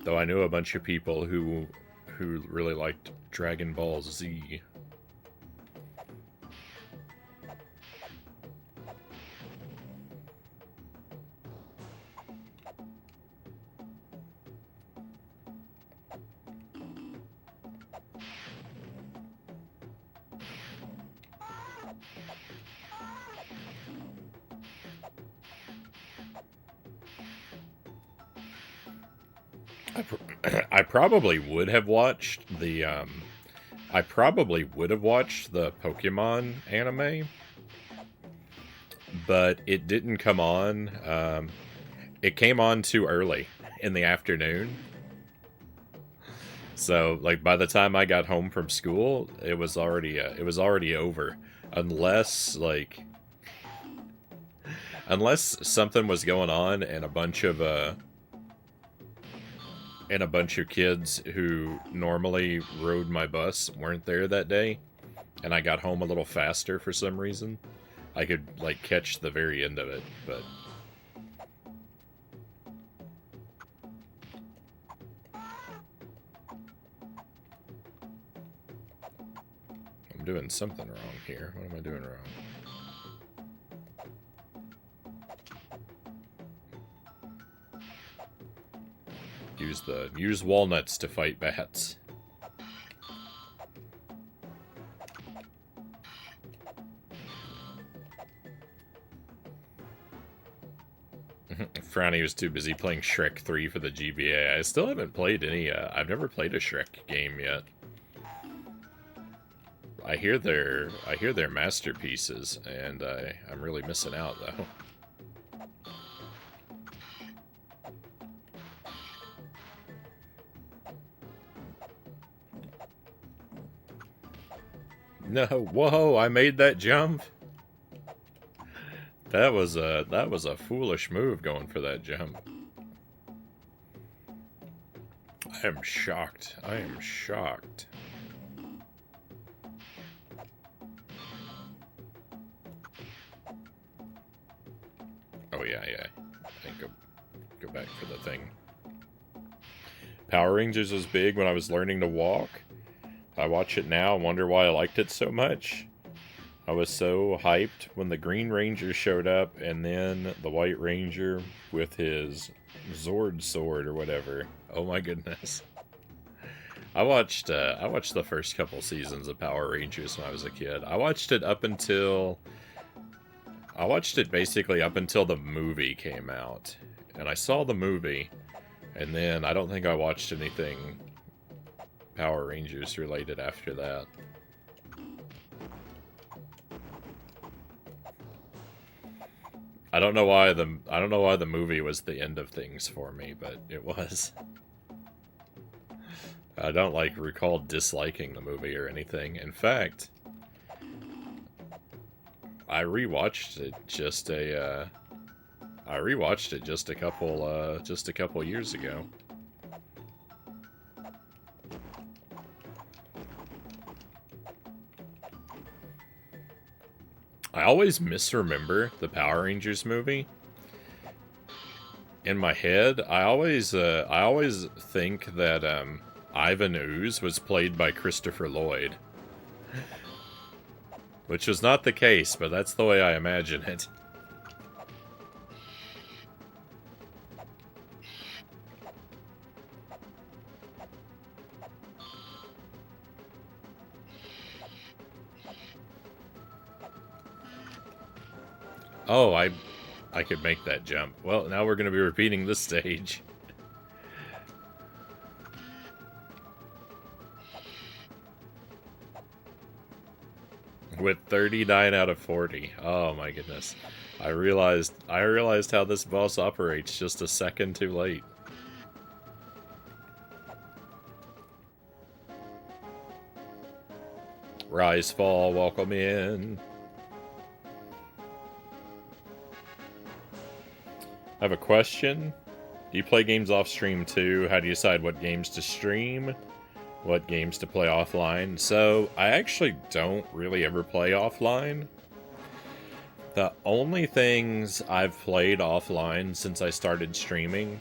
Though I knew a bunch of people who really liked Dragon Ball Z. I probably would have watched the I probably would have watched the Pokemon anime, but it didn't come on. It came on too early in the afternoon. So, like, by the time I got home from school, it was already over. Unless, like, unless something was going on and a bunch of kids who normally rode my bus weren't there that day, and I got home a little faster for some reason, I could, like, catch the very end of it, but... I'm doing something wrong here. What am I doing wrong? Use walnuts to fight bats. Frownie was too busy playing Shrek 3 for the GBA. I still haven't played any, I've never played a Shrek game yet. I hear they're masterpieces, and I'm really missing out, though. No, whoa, I made that jump. That was a foolish move going for that jump. I am shocked. I am shocked. Oh yeah. I think go back for the thing. Power Rangers was big when I was learning to walk. I watch it now and wonder why I liked it so much. I was so hyped when the Green Ranger showed up, and then the White Ranger with his Zord sword or whatever. Oh my goodness. I watched the first couple seasons of Power Rangers when I was a kid. I watched it basically up until the movie came out. And I saw the movie, and then I don't think I watched anything Power Rangers related after that. I don't know why the movie was the end of things for me, but it was. I don't recall disliking the movie or anything. In fact, I rewatched it just a couple years ago. I always misremember the Power Rangers movie. In my head, I always think that Ivan Ooze was played by Christopher Lloyd. Which was not the case, but that's the way I imagine it. Oh, I could make that jump. Well, now we're going to be repeating this stage. With 39 out of 40. Oh my goodness. I realized how this boss operates just a second too late. Rise, fall, welcome in. I have a question. Do you play games off stream too? How do you decide what games to stream? What games to play offline? So, I actually don't really ever play offline. The only things I've played offline since I started streaming,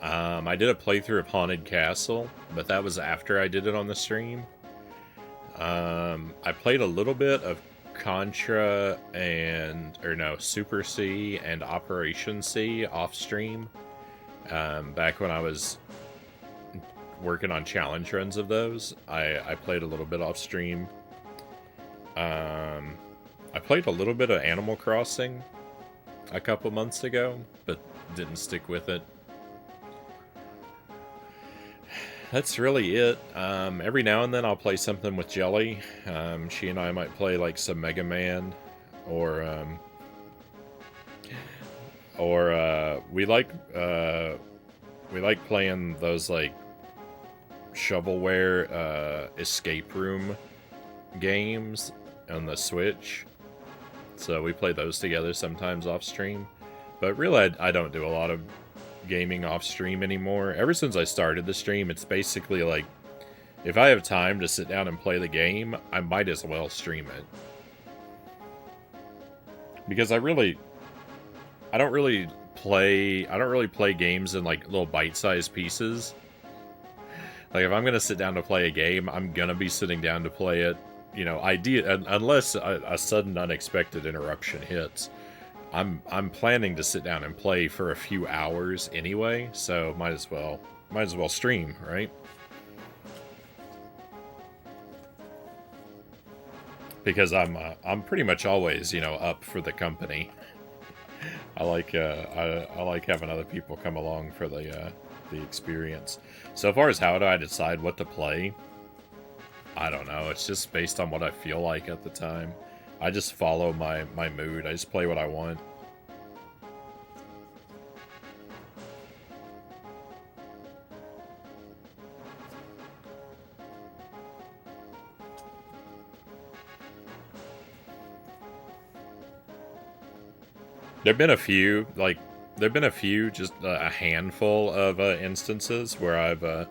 I did a playthrough of Haunted Castle, but that was after I did it on the stream. I played a little bit of Contra Super C and Operation C off stream, back when I was working on challenge runs of those. I played a little bit off stream. I played a little bit of Animal Crossing a couple months ago, but didn't stick with it. that's really it. Every now and then I'll play something with Jelly. She and I might play like some Mega Man, or we like playing those like shovelware escape room games on the Switch. So we play those together sometimes off stream. But really, I don't do a lot of gaming off stream anymore. Ever since I started the stream, it's basically like, if I have time to sit down and play the game, I might as well stream it. Because I don't really play games in like little bite-sized pieces. Like if I'm gonna sit down to play a game, I'm gonna be sitting down to play it, you know, unless a sudden unexpected interruption hits. I'm planning to sit down and play for a few hours anyway, so might as well stream, right? Because I'm pretty much always, you know, up for the company. I like having other people come along for the experience. So far as how do I decide what to play? I don't know. It's just based on what I feel like at the time. I just follow my mood. I just play what I want. There've been a few, just a handful of instances where I've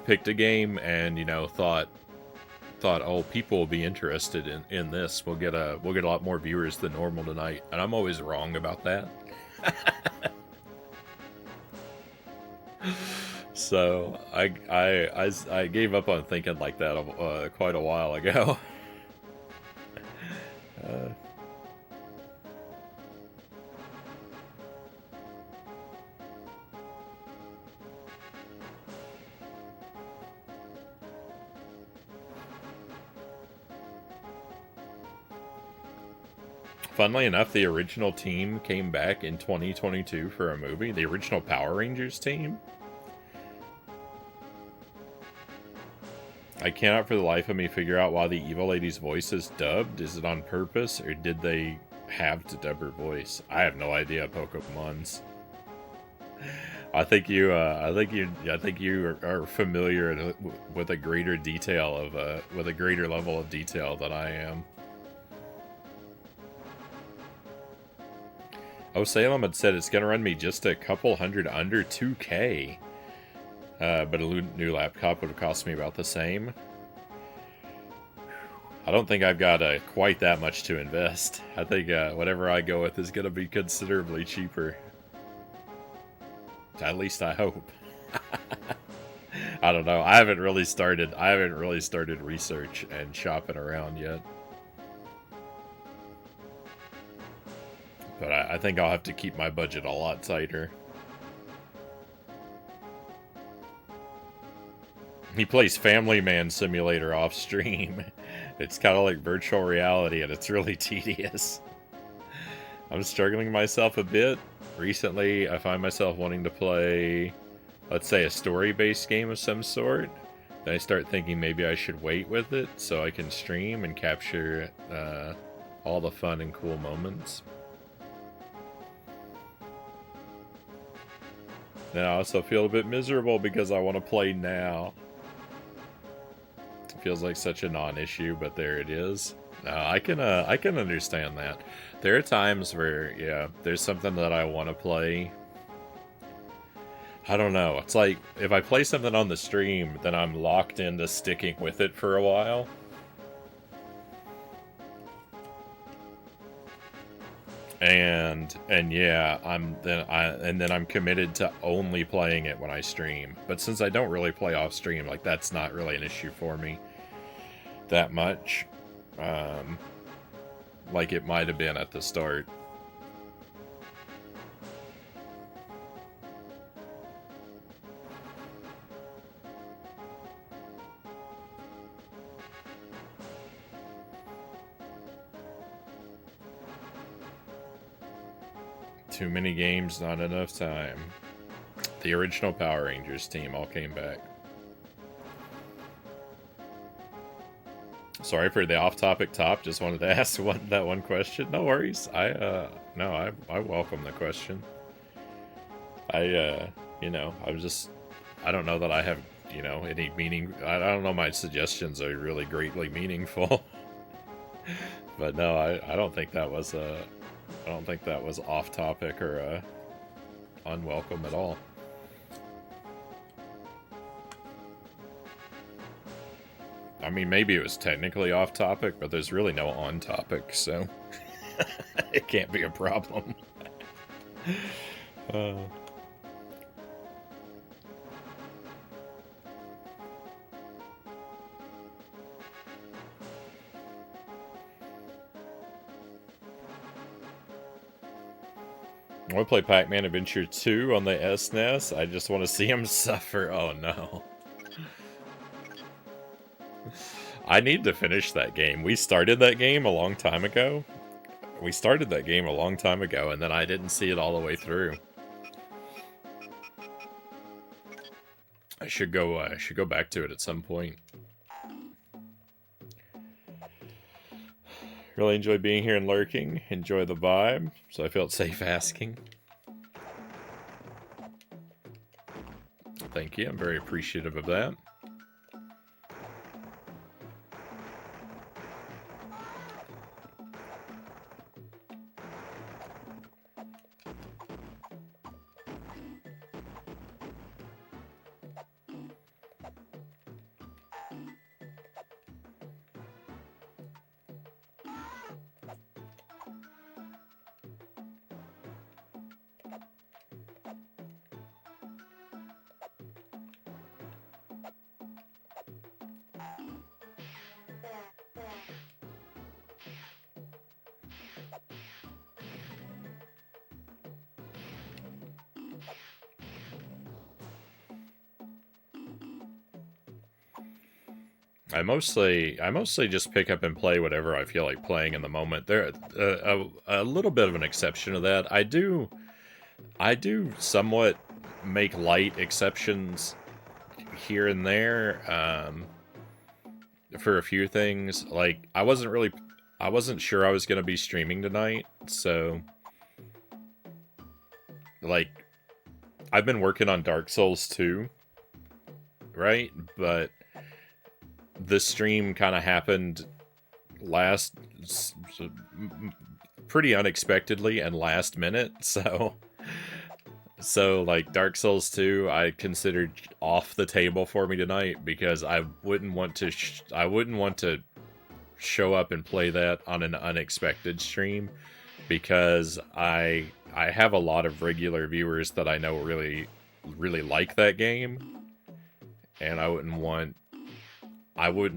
picked a game and, you know, thought, oh, people will be interested in this. We'll get a lot more viewers than normal tonight, and I'm always wrong about that. So I gave up on thinking like that quite a while ago. Funnily enough, the original team came back in 2022 for a movie. The original Power Rangers team. I cannot for the life of me figure out why the evil lady's voice is dubbed. Is it on purpose, or did they have to dub her voice? I have no idea, Pokemons. I think you are familiar with a greater detail of with a greater level of detail than I am. Oh, Salem had said it's gonna run me just a couple hundred under 2K. But a new laptop would have cost me about the same. I don't think I've got quite that much to invest. I think whatever I go with is going to be considerably cheaper. At least I hope. I don't know. I haven't really started research and shopping around yet. But I think I'll have to keep my budget a lot tighter. He plays Family Man Simulator off stream. It's kind of like virtual reality, and it's really tedious. I'm struggling myself a bit. Recently, I find myself wanting to play, let's say, a story-based game of some sort. Then I start thinking maybe I should wait with it so I can stream and capture all the fun and cool moments. Then I also feel a bit miserable because I want to play now. Feels like such a non-issue, but there it is. I can understand that. There are times where, yeah, there's something that I want to play. I don't know. It's like, if I play something on the stream, then I'm locked into sticking with it for a while. And yeah, then I'm committed to only playing it when I stream. But since I don't really play off stream, like, that's not really an issue for me that much, like it might have been at the start. Too many games, not enough time. The original Power Rangers team all came back. Sorry for the off-topic top. Just wanted to ask that one question. No worries. I welcome the question. You know, I don't know that I have, you know, any meaning. I don't know my suggestions are really greatly meaningful. But no, I don't think that was off topic or unwelcome at all. I mean, maybe it was technically off topic, but there's really no on topic, so it can't be a problem. I want to play Pac-Man Adventure 2 on the SNES. I just want to see him suffer. Oh no. I need to finish that game. We started that game a long time ago. And then I didn't see it all the way through. I should go back to it at some point. Really enjoy being here and lurking. Enjoy the vibe. So I felt safe asking. Thank you. I'm very appreciative of that. I mostly just pick up and play whatever I feel like playing in the moment. There, a little bit of an exception to that. I do somewhat make light exceptions here and there for a few things. Like I wasn't sure I was gonna be streaming tonight, so like I've been working on Dark Souls 2, right? But the stream kind of happened pretty unexpectedly and last minute, so like Dark Souls 2 I considered off the table for me tonight because I wouldn't want to show up and play that on an unexpected stream because I have a lot of regular viewers that I know really like that game, and I wouldn't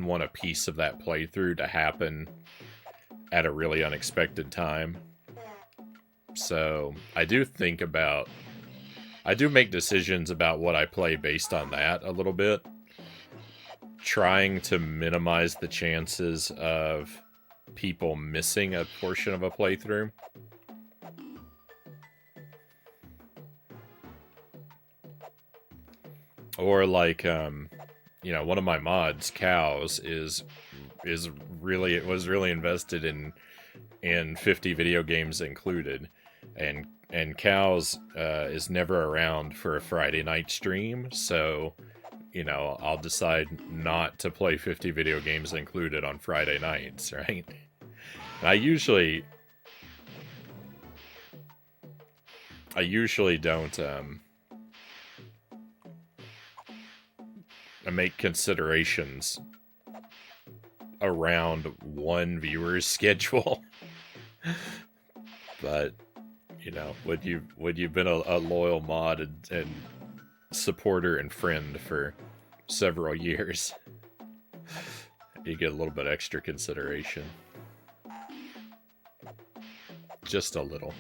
want a piece of that playthrough to happen at a really unexpected time. So I do make decisions about what I play based on that a little bit, trying to minimize the chances of people missing a portion of a playthrough. Or like, you know, one of my mods, Cows, was really invested in 50 video games included, and Cows is never around for a Friday night stream, so you know I'll decide not to play 50 video games included on Friday nights, right? And I usually don't make considerations around one viewer's schedule. But you know, would you've been a loyal mod and supporter and friend for several years, you get a little bit extra consideration. Just a little.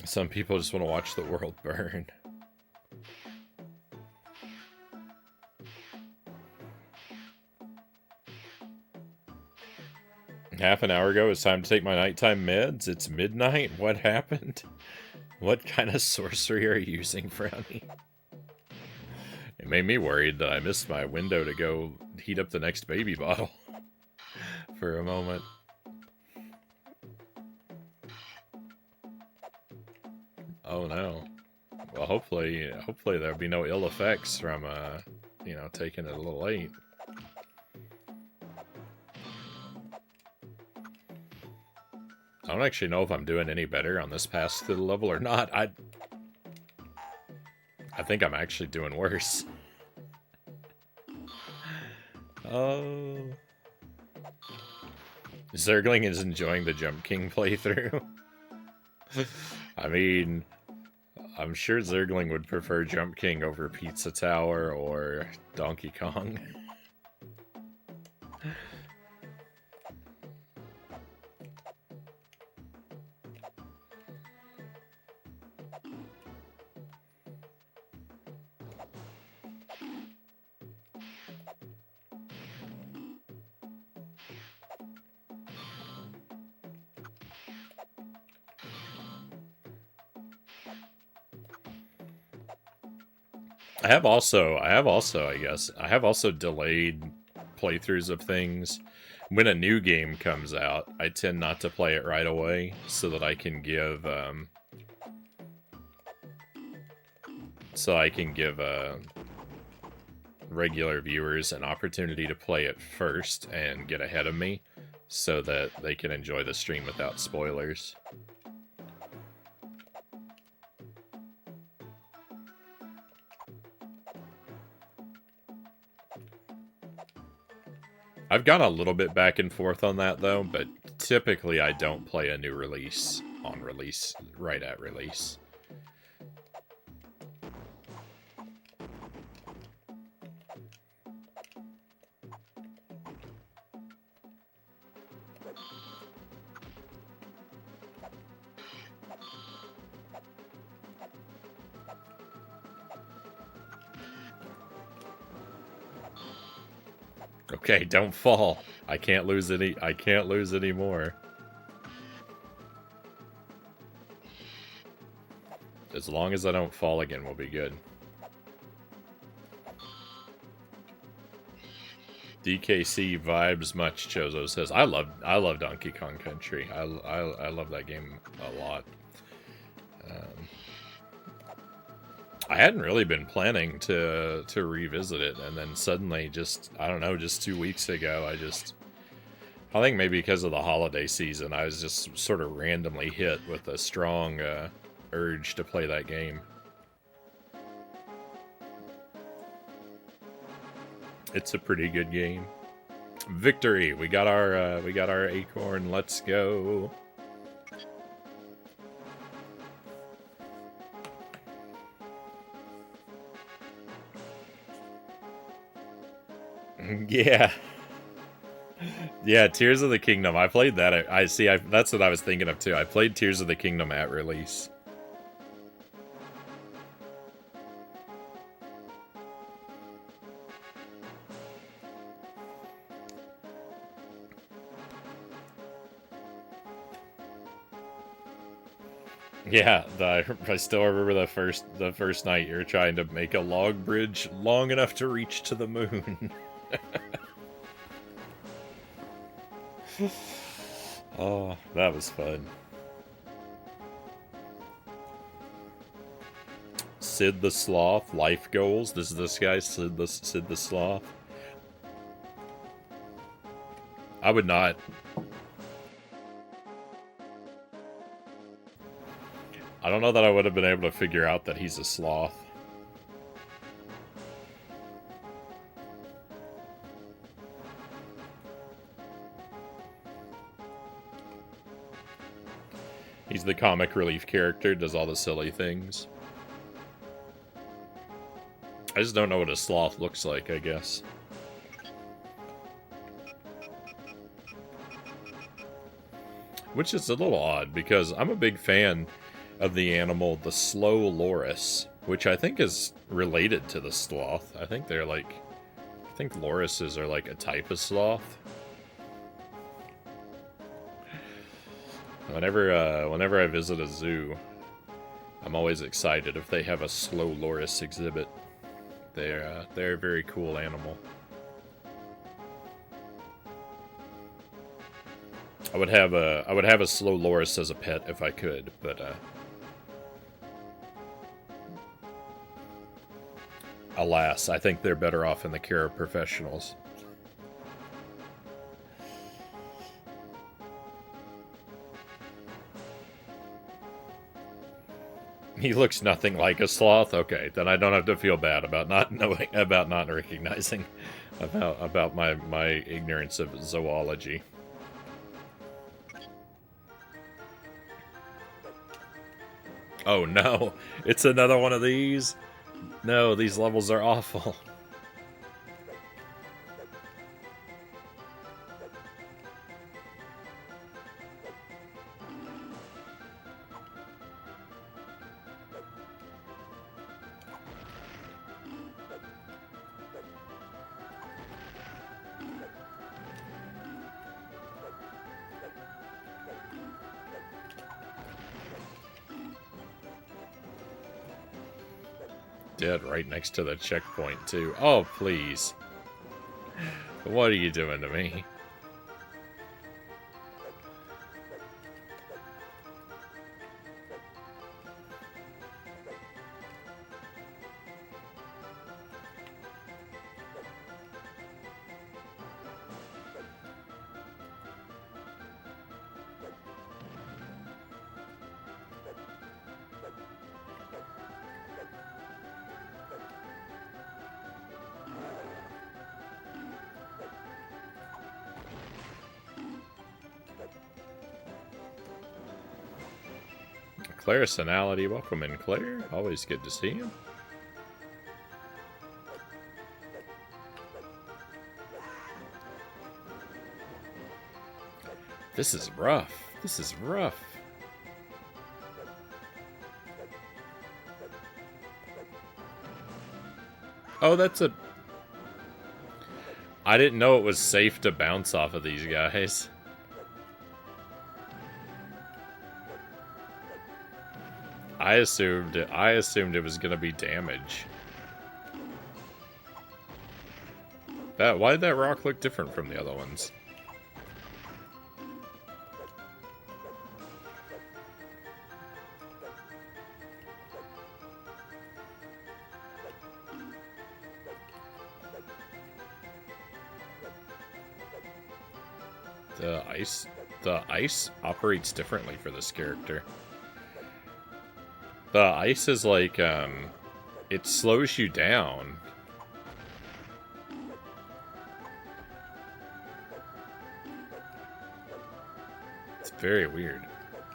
Some people just want to watch the world burn. Half an hour ago, it's time to take my nighttime meds. It's midnight. What happened? What kind of sorcery are you using, Frownie? It made me worried that I missed my window to go heat up the next baby bottle for a moment. Oh no. Well, hopefully there'll be no ill effects from, you know, taking it a little late. I don't actually know if I'm doing any better on this pass through the level or not. I think I'm actually doing worse. Oh. Zergling is enjoying the Jump King playthrough. I mean, I'm sure Zergling would prefer Jump King over Pizza Tower or Donkey Kong. I have also delayed playthroughs of things. When a new game comes out, I tend not to play it right away so that I can give regular viewers an opportunity to play it first and get ahead of me so that they can enjoy the stream without spoilers. I've gone a little bit back and forth on that, though, but typically I don't play a new release on release, right at release. Okay, don't fall. I can't lose any more. As long as I don't fall again, we'll be good. DKC vibes much, Chozo says. I love Donkey Kong Country. I love that game a lot. I hadn't really been planning to revisit it, and then suddenly, just 2 weeks ago, I think maybe because of the holiday season, I was just sort of randomly hit with a strong urge to play that game. It's a pretty good game. Victory! We got our acorn. Let's go. Yeah. Yeah, Tears of the Kingdom. I played that. That's what I was thinking of, too. I played Tears of the Kingdom at release. Yeah, I still remember the first night you were trying to make a log bridge long enough to reach to the moon. Oh, that was fun. Sid the Sloth, life goals. This guy, Sid the Sloth. I would not. I don't know that I would have been able to figure out that he's a sloth. He's the comic relief character, does all the silly things. I just don't know what a sloth looks like, I guess. Which is a little odd, because I'm a big fan of the animal, the slow loris, which I think is related to the sloth. I think lorises are like a type of sloth. Whenever I visit a zoo, I'm always excited if they have a slow loris exhibit. They're a very cool animal. I would have a slow loris as a pet if I could, but alas, I think they're better off in the care of professionals. He looks nothing like a sloth. Okay, then I don't have to feel bad about not knowing, about not recognizing, about my ignorance of zoology. Oh no, it's another one of these. No, these levels are awful. Dead right next to the checkpoint, too. Oh, please. What are you doing to me? Claricinality, welcome in, Claire. Always good to see you. This is rough. This is rough. Oh, that's a... I didn't know it was safe to bounce off of these guys. I assumed it was gonna be damage. Why did that rock look different from the other ones? The ice operates differently for this character. The ice is like, it slows you down. It's very weird.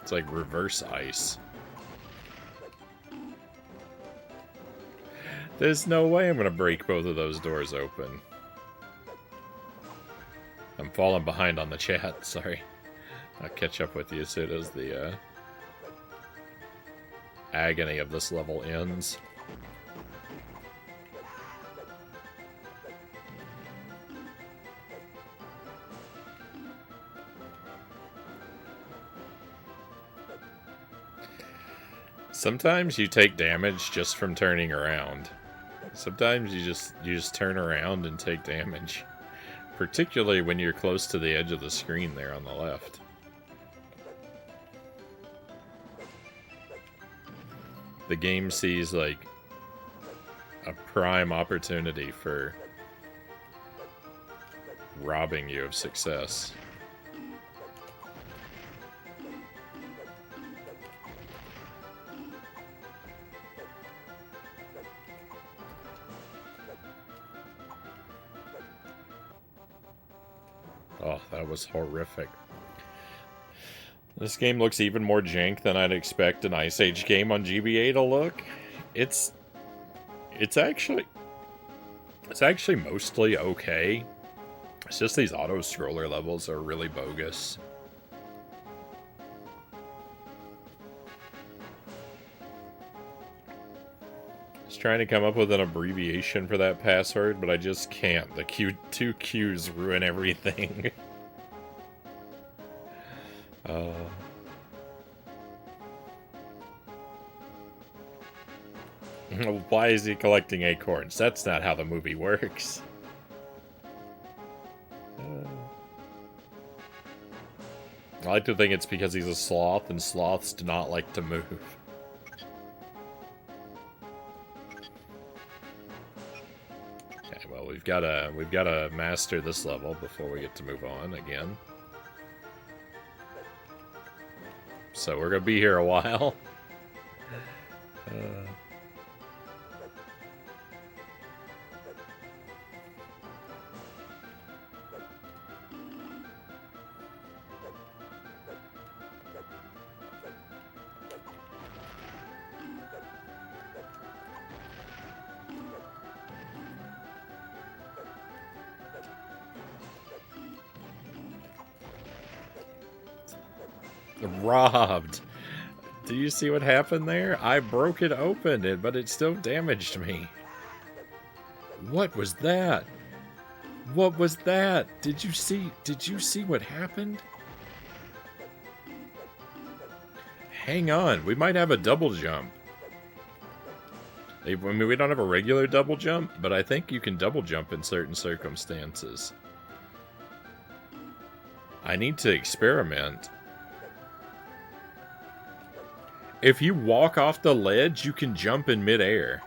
It's like reverse ice. There's no way I'm gonna break both of those doors open. I'm falling behind on the chat, sorry. I'll catch up with you as soon as the, agony of this level ends. Sometimes you take damage just from turning around. Sometimes you just turn around and take damage. Particularly when you're close to the edge of the screen there on the left. The game sees, like, a prime opportunity for robbing you of success. Oh, that was horrific. This game looks even more jank than I'd expect an Ice Age game on GBA to look. It's actually mostly okay. It's just these auto-scroller levels are really bogus. Just trying to come up with an abbreviation for that password, but I just can't. The two Q's ruin everything. Why is he collecting acorns? That's not how the movie works. I like to think it's because he's a sloth, and sloths do not like to move. Okay, well we've gotta master this level before we get to move on again. So we're gonna be here a while. Robbed. Do you see what happened there? I broke it open, but it still damaged me. What was that? What was that? Did you see what happened? Hang on, we might have a double jump. I mean, we don't have a regular double jump, but I think you can double jump in certain circumstances. I need to experiment. If you walk off the ledge, you can jump in midair.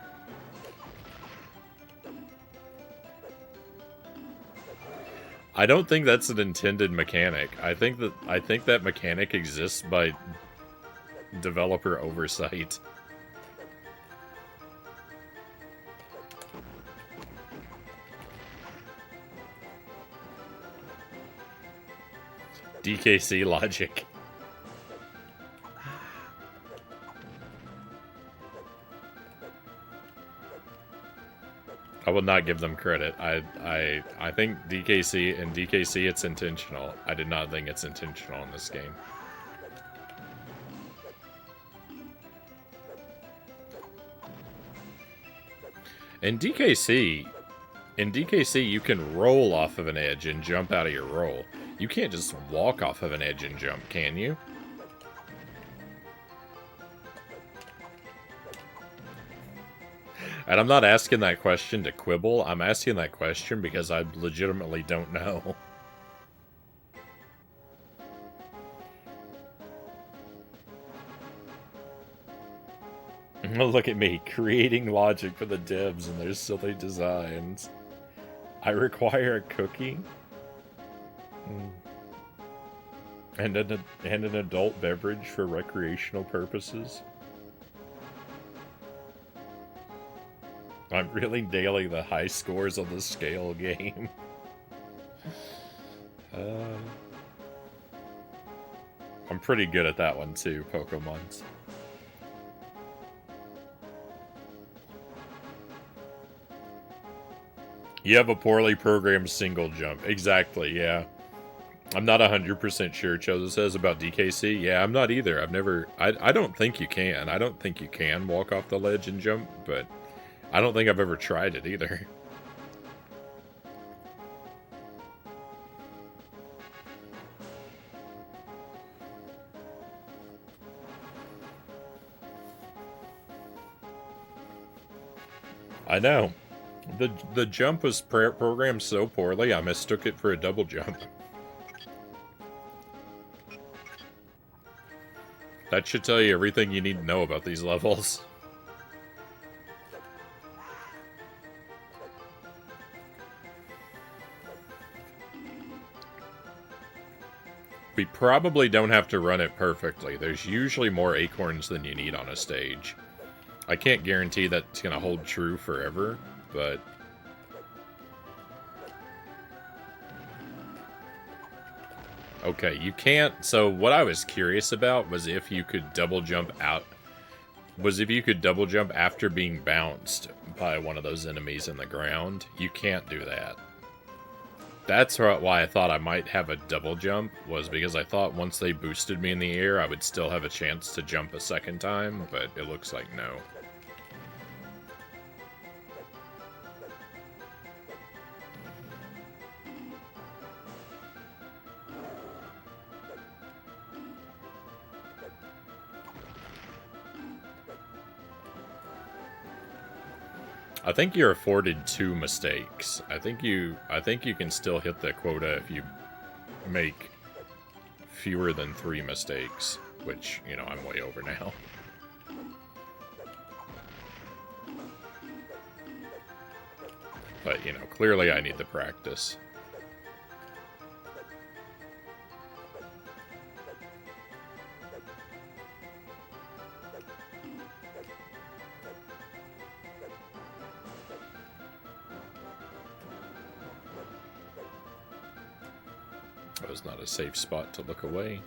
I don't think that's an intended mechanic. I think that mechanic exists by developer oversight. DKC logic. I will not give them credit. I think DKC it's intentional. I did not think it's intentional in this game. In DKC you can roll off of an edge and jump out of your roll. You can't just walk off of an edge and jump, can you? And I'm not asking that question to quibble. I'm asking that question because I legitimately don't know. Look at me, creating logic for the devs and their silly designs. I require a cookie? And an adult beverage for recreational purposes? I'm really nailing the high scores on the scale game. I'm pretty good at that one too, Pokemons. You have a poorly programmed single jump. Exactly, yeah. I'm not 100% sure, Chozo says, about DKC. Yeah, I'm not either. I don't think you can. I don't think you can walk off the ledge and jump, but I don't think I've ever tried it either. I know. The jump was programmed so poorly, I mistook it for a double jump. That should tell you everything you need to know about these levels. We probably don't have to run it perfectly. There's usually more acorns than you need on a stage. I can't guarantee that's going to hold true forever, but... Okay, you can't... So what I was curious about was if you could double jump out... Was if you could double jump after being bounced by one of those enemies in the ground. You can't do that. That's why I thought I might have a double jump, was because I thought once they boosted me in the air, I would still have a chance to jump a second time, but it looks like no. I think you're afforded 2 mistakes. I think you can still hit the quota if you make fewer than 3 mistakes, which, you know, I'm way over now. But, you know, clearly I need the practice. That was not a safe spot to look away.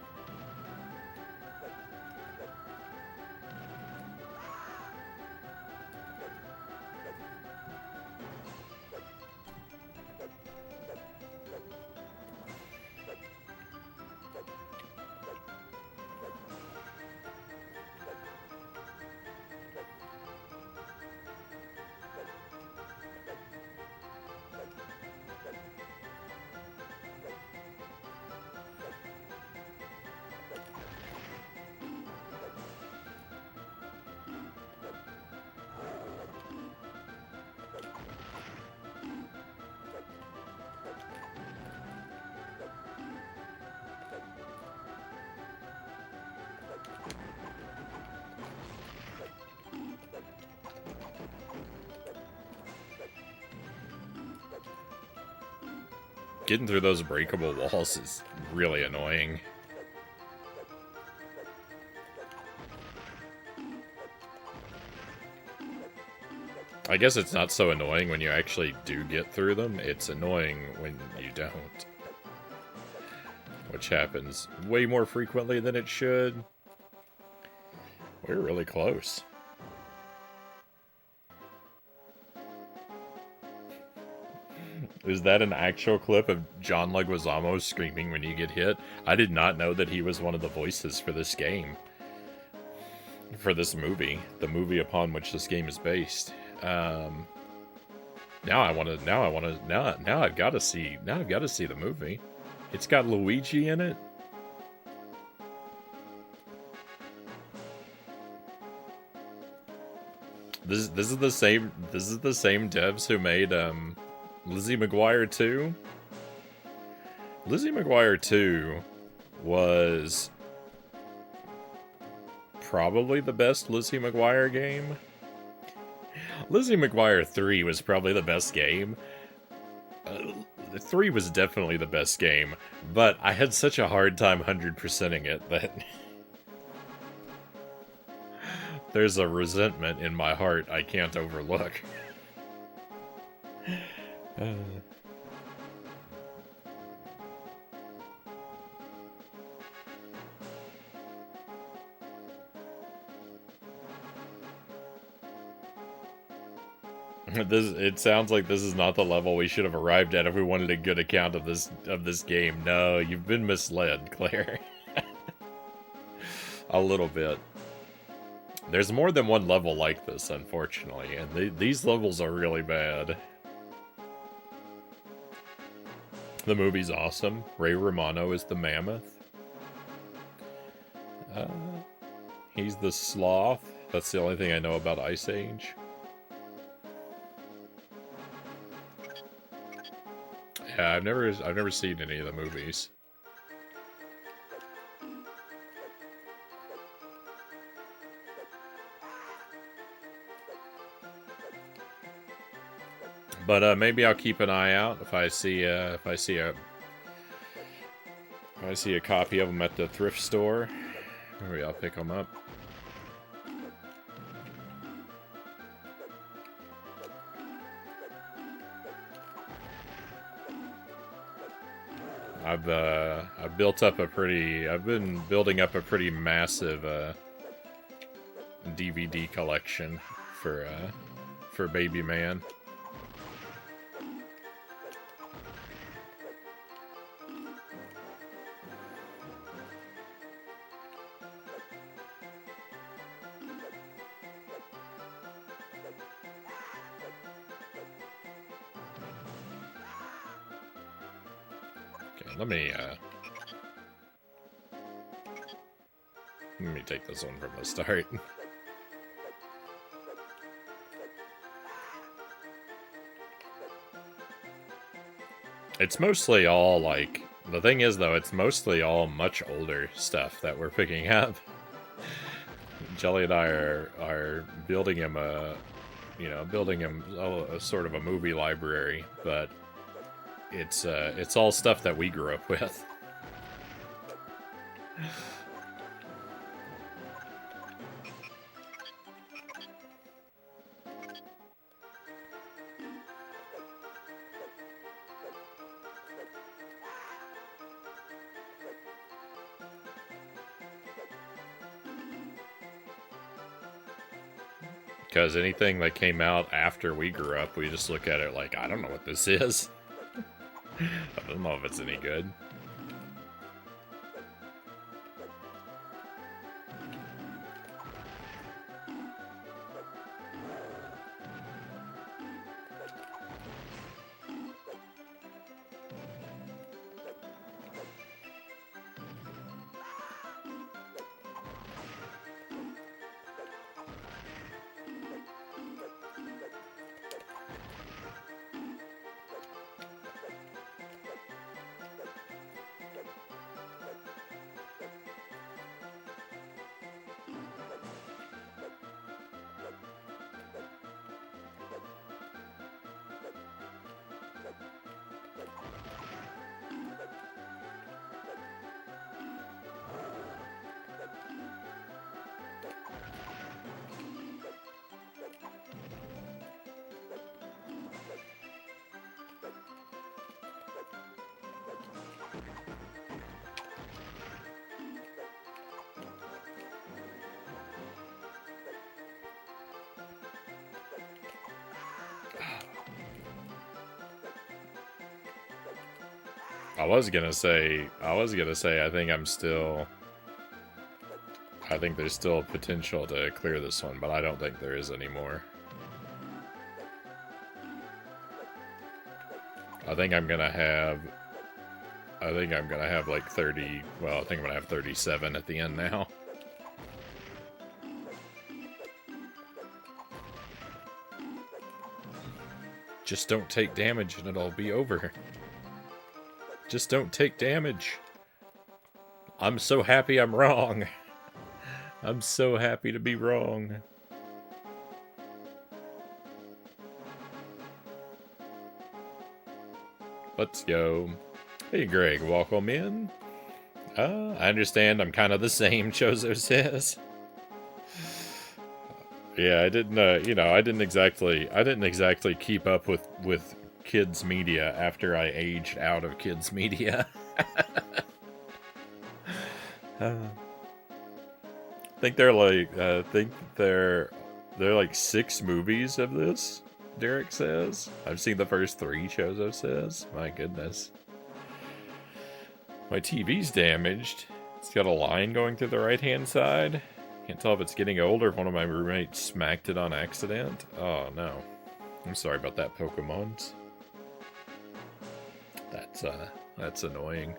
Getting through those breakable walls is really annoying. I guess it's not so annoying when you actually do get through them. It's annoying when you don't. Which happens way more frequently than it should. We're really close. Is that an actual clip of John Leguizamo screaming when you get hit? I did not know that he was one of the voices for this game. For this movie. The movie upon which this game is based. Now I've got to see the movie. It's got Luigi in it. This is the same devs who made Lizzie McGuire 2. Lizzie McGuire 2 was probably the best Lizzie McGuire game. Lizzie McGuire 3 was probably the best game. 3 was definitely the best game, but I had such a hard time 100%ing it that there's a resentment in my heart I can't overlook. It sounds like this is not the level we should have arrived at if we wanted a good account of this game. No, you've been misled, Claire. A little bit. There's more than one level like this, unfortunately, and these levels are really bad. The movie's awesome. Ray Romano is the mammoth. He's the sloth. That's the only thing I know about Ice Age. Yeah, I've never seen any of the movies. But maybe I'll keep an eye out if I see a copy of them at the thrift store. Maybe I'll pick them up. I've been building up a pretty massive DVD collection for Baby Man. Let me take this one from the start. It's mostly all, like... The thing is, though, it's mostly all much older stuff that we're picking up. Jelly and I are building him a... You know, building him a sort of a movie library, but... It's all stuff that we grew up with. Because anything that came out after we grew up, we just look at it like, I don't know what this is. I don't know if it's any good. I was gonna say, I think there's still potential to clear this one, but I don't think there is anymore. I think I'm gonna have like 30, well, I think I'm gonna have 37 at the end now. Just don't take damage and it'll be over. Just don't take damage. I'm so happy I'm wrong. I'm so happy to be wrong. Let's go. Hey, Greg, welcome in. I understand I'm kind of the same, Chozo says. Yeah, I didn't, you know, I didn't exactly keep up with kids media after I aged out of kids media. I think they're like 6 movies of this, Derek says. I've seen the first 3, Chozo says. My goodness. My TV's damaged. It's got a line going through the right-hand side. Can't tell if it's getting old or if one of my roommates smacked it on accident. Oh, no. I'm sorry about that, Pokemons. That's annoying.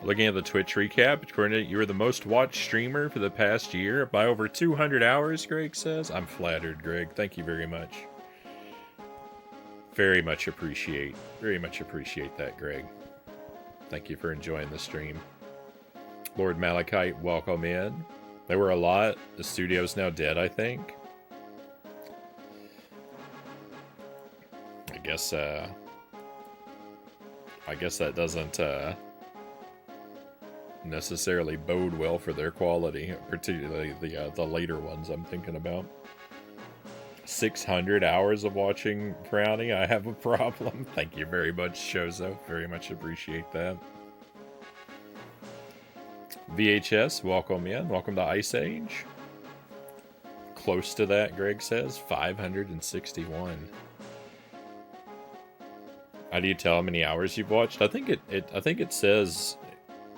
Looking at the Twitch recap, according to you were the most watched streamer for the past year by over 200 hours, Greg says. I'm flattered, Greg. Thank you very much. Very much appreciate that, Greg. Thank you for enjoying the stream. Lord Malachite, welcome in. There were a lot. The studio's now dead, I think. I guess that doesn't necessarily bode well for their quality, particularly the later ones I'm thinking about. 600 hours of watching Frownie, I have a problem. Thank you very much, Shozo. Very much appreciate that. VHS, welcome in. Welcome to Ice Age. Close to that, Greg says. 561. How do you tell how many hours you've watched? I think it says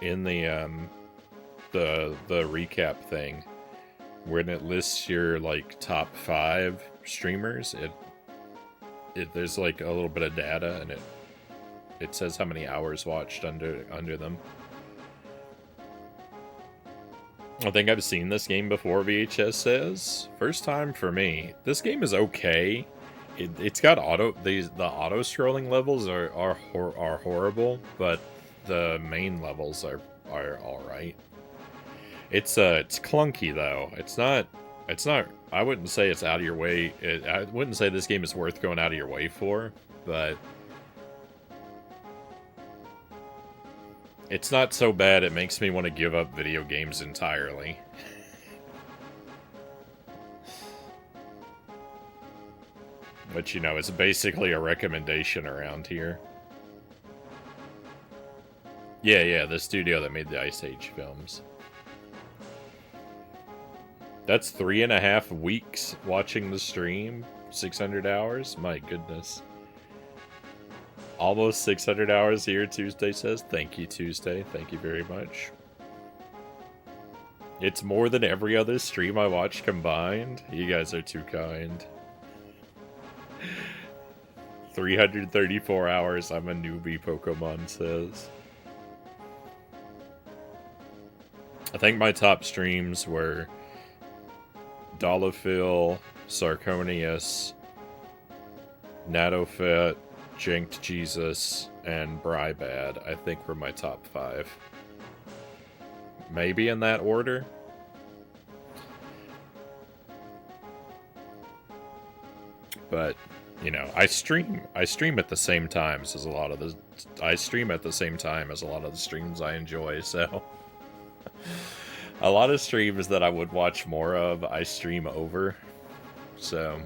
in the recap thing when it lists your like top 5 streamers. There's like a little bit of data and it says how many hours watched under them. I think I've seen this game before, VHS says. First time for me. This game is okay. It's got the auto scrolling levels are horrible, but the main levels are all right. It's clunky though. It's not. I wouldn't say it's out of your way. I wouldn't say this game is worth going out of your way for, but it's not so bad it makes me want to give up video games entirely. But, you know, it's basically a recommendation around here. Yeah, the studio that made the Ice Age films. That's 3.5 weeks watching the stream. 600 hours? My goodness. Almost 600 hours here, Tuesday says. Thank you, Tuesday. Thank you very much. It's more than every other stream I watch combined. You guys are too kind. 334 hours. I'm a newbie, Pokemon says. I think my top streams were Dolafil, Sarconius, Nadofet, Janked Jesus, and Brybad, I think were my top 5. Maybe in that order. But, you know, I stream at the same times as a lot of the streams I enjoy, so a lot of streams that I would watch more of, I stream over. So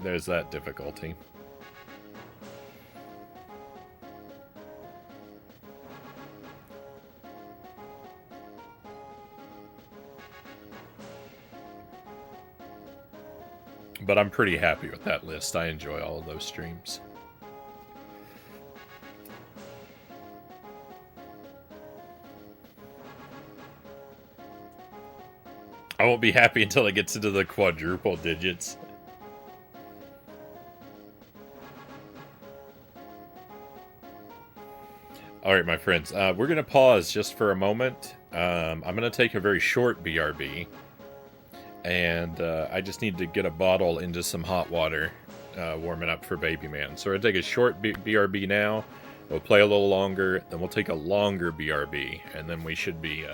there's that difficulty. But I'm pretty happy with that list. I enjoy all of those streams. I won't be happy until it gets into the quadruple digits. Alright, my friends. We're going to pause just for a moment. I'm going to take a very short BRB. And I just need to get a bottle into some hot water, warming up for Baby Man. So we're going to take a short BRB now. We'll play a little longer. Then we'll take a longer BRB. And then we should be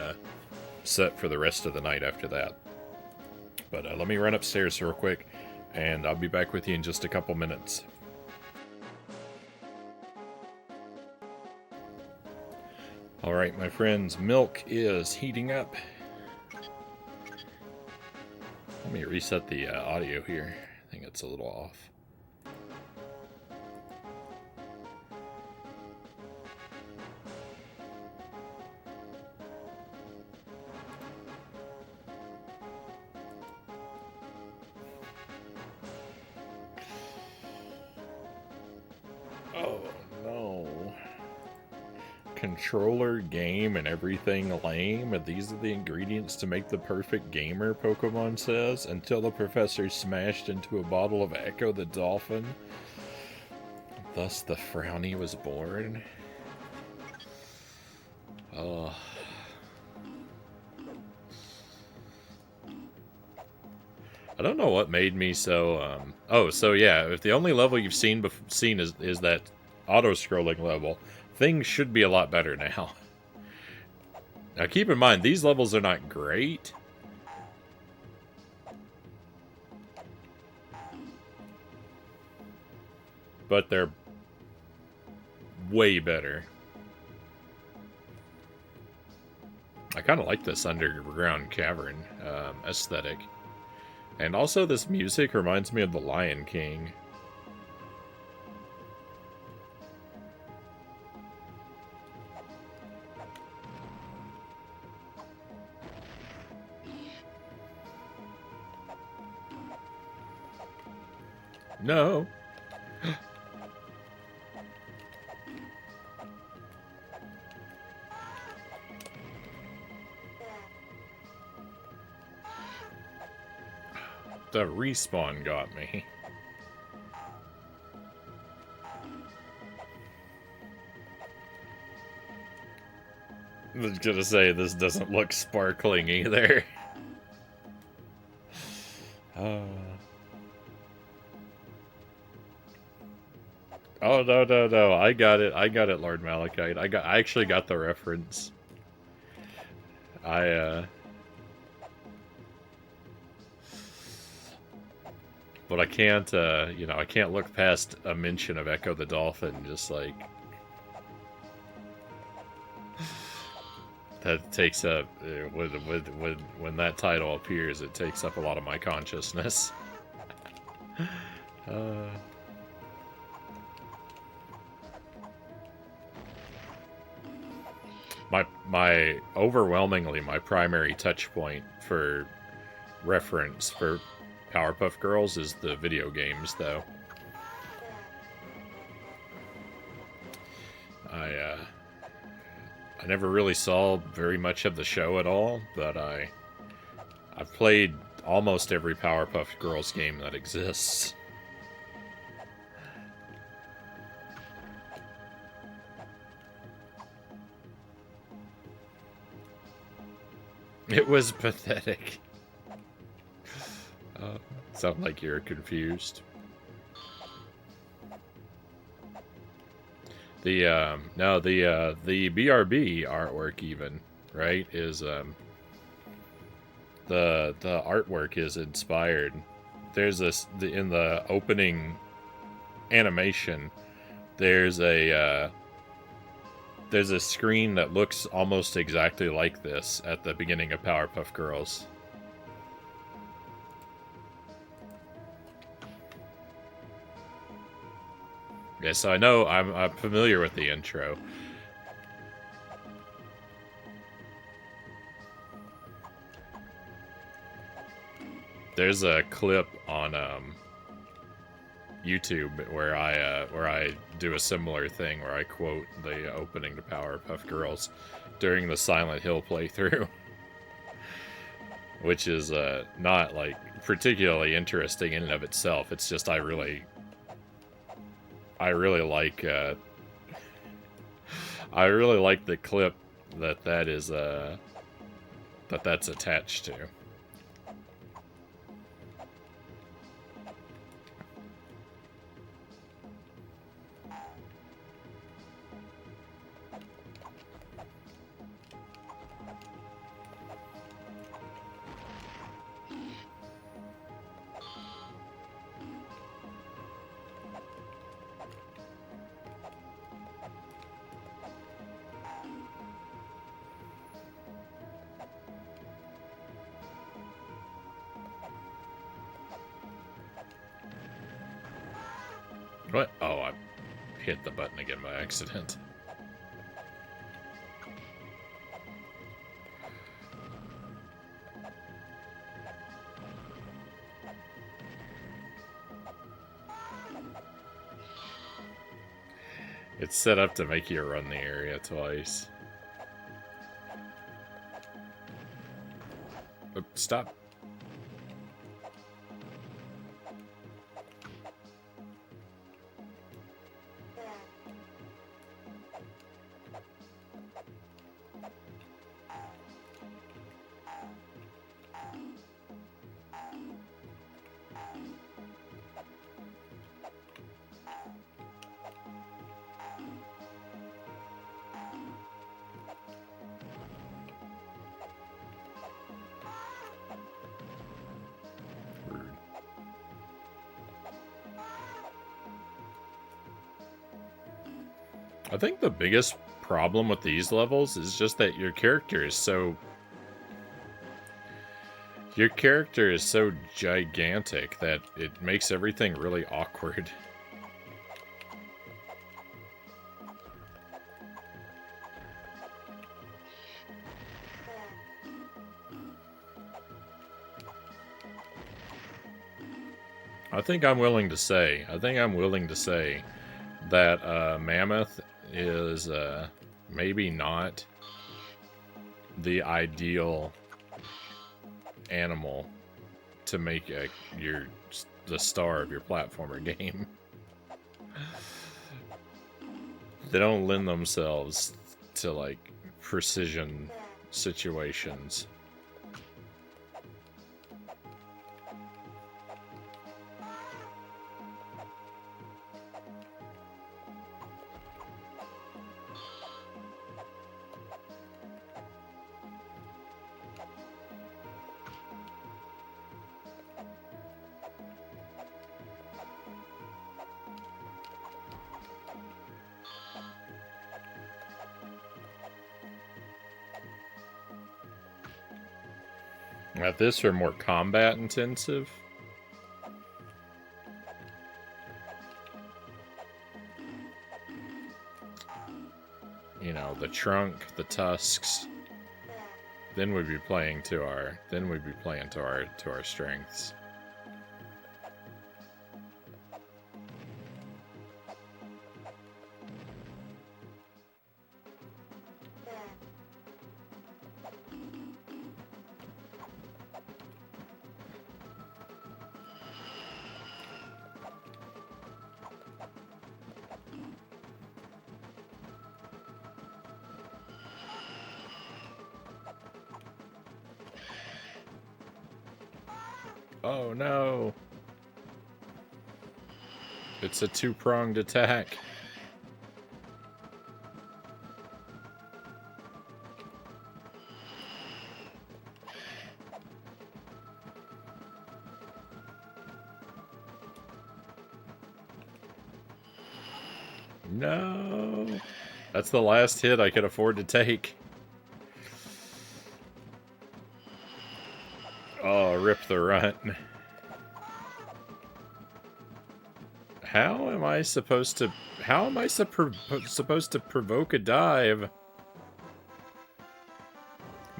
set for the rest of the night after that. But let me run upstairs real quick. And I'll be back with you in just a couple minutes. Alright, my friends. Milk is heating up. Let me reset the audio here. I think it's a little off. Oh no. Controller, game, and everything lame, and these are the ingredients to make the perfect gamer, Pokemon says, until the professor smashed into a bottle of Echo the Dolphin. Thus the Frownie was born. Oh. I don't know what made me so, oh, so yeah, if the only level you've seen is that auto-scrolling level, things should be a lot better now. Now keep in mind, these levels are not great. But they're way better. I kind of like this underground cavern aesthetic. And also this music reminds me of The Lion King. No. The respawn got me. I was gonna say, this doesn't look sparkling either. Oh no no no! I got it. I got it, Lord Malachite. I actually got the reference. But I can't. You know, I can't look past a mention of Echo the Dolphin. Just like that takes up when that title appears. It takes up a lot of my consciousness. uh, my overwhelmingly my primary touch point for reference for Powerpuff Girls is the video games, though. I never really saw very much of the show at all, but I've played almost every Powerpuff Girls game that exists. It was pathetic. Sound like you're confused. The no, the BRB artwork even, right, is the artwork is inspired. There's in the opening animation, there's a screen that looks almost exactly like this at the beginning of Powerpuff Girls. Yes, so I know I'm familiar with the intro. There's a clip on YouTube where I do a similar thing where I quote the opening to Powerpuff Girls during the Silent Hill playthrough, which is not like particularly interesting in and of itself. It's just I really like I really like the clip that is that's attached to. What? Oh, I hit the button again by accident. It's set up to make you run the area twice. Oh, stop. I think the biggest problem with these levels is just that your character is so... Your character is so gigantic that it makes everything really awkward. I think I'm willing to say that Mammoth is maybe not the ideal animal to make the star of your platformer game. They don't lend themselves to like precision situations. Now this are more combat intensive. You know, the trunk, the tusks. Then we'd be playing to our strengths. Oh no! It's a two-pronged attack. No! That's the last hit I could afford to take. Oh, rip the run. How am I supposed to provoke a dive?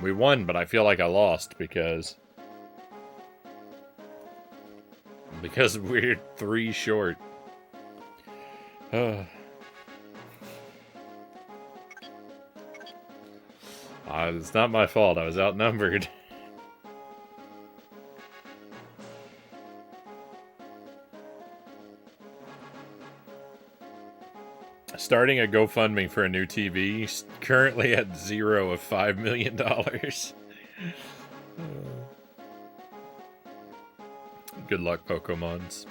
We won, but I feel like I lost because we're 3 short. It's not my fault. I was outnumbered. Starting a GoFundMe for a new TV, currently at 0 of $5 million. Good luck, Pokemons.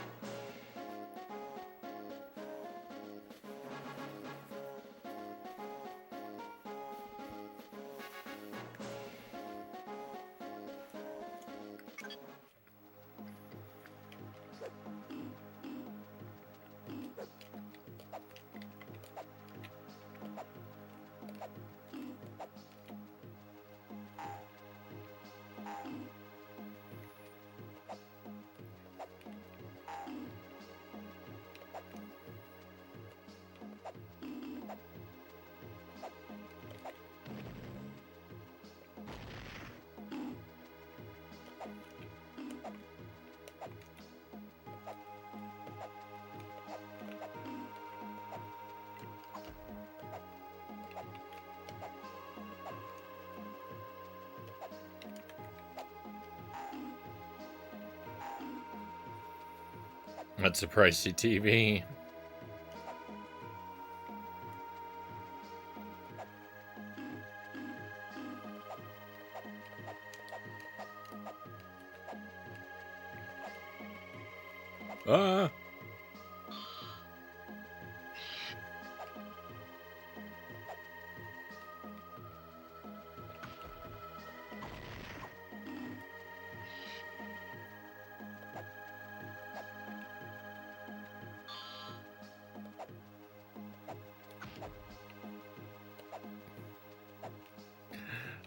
That's a pricey TV.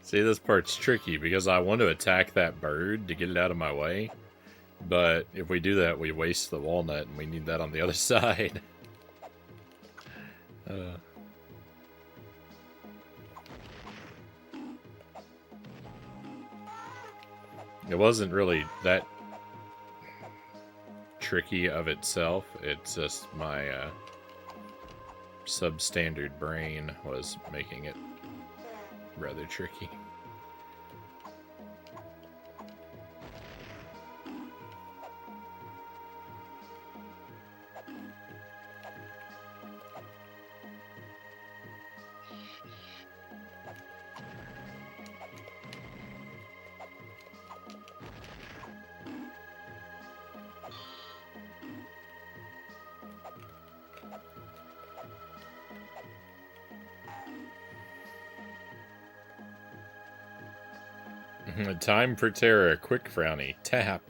See, this part's tricky because I want to attack that bird to get it out of my way. But if we do that, we waste the walnut, and we need that on the other side. It wasn't really that tricky of itself. It's just my substandard brain was making it rather tricky. Time for terror. Quick Frownie. Tap.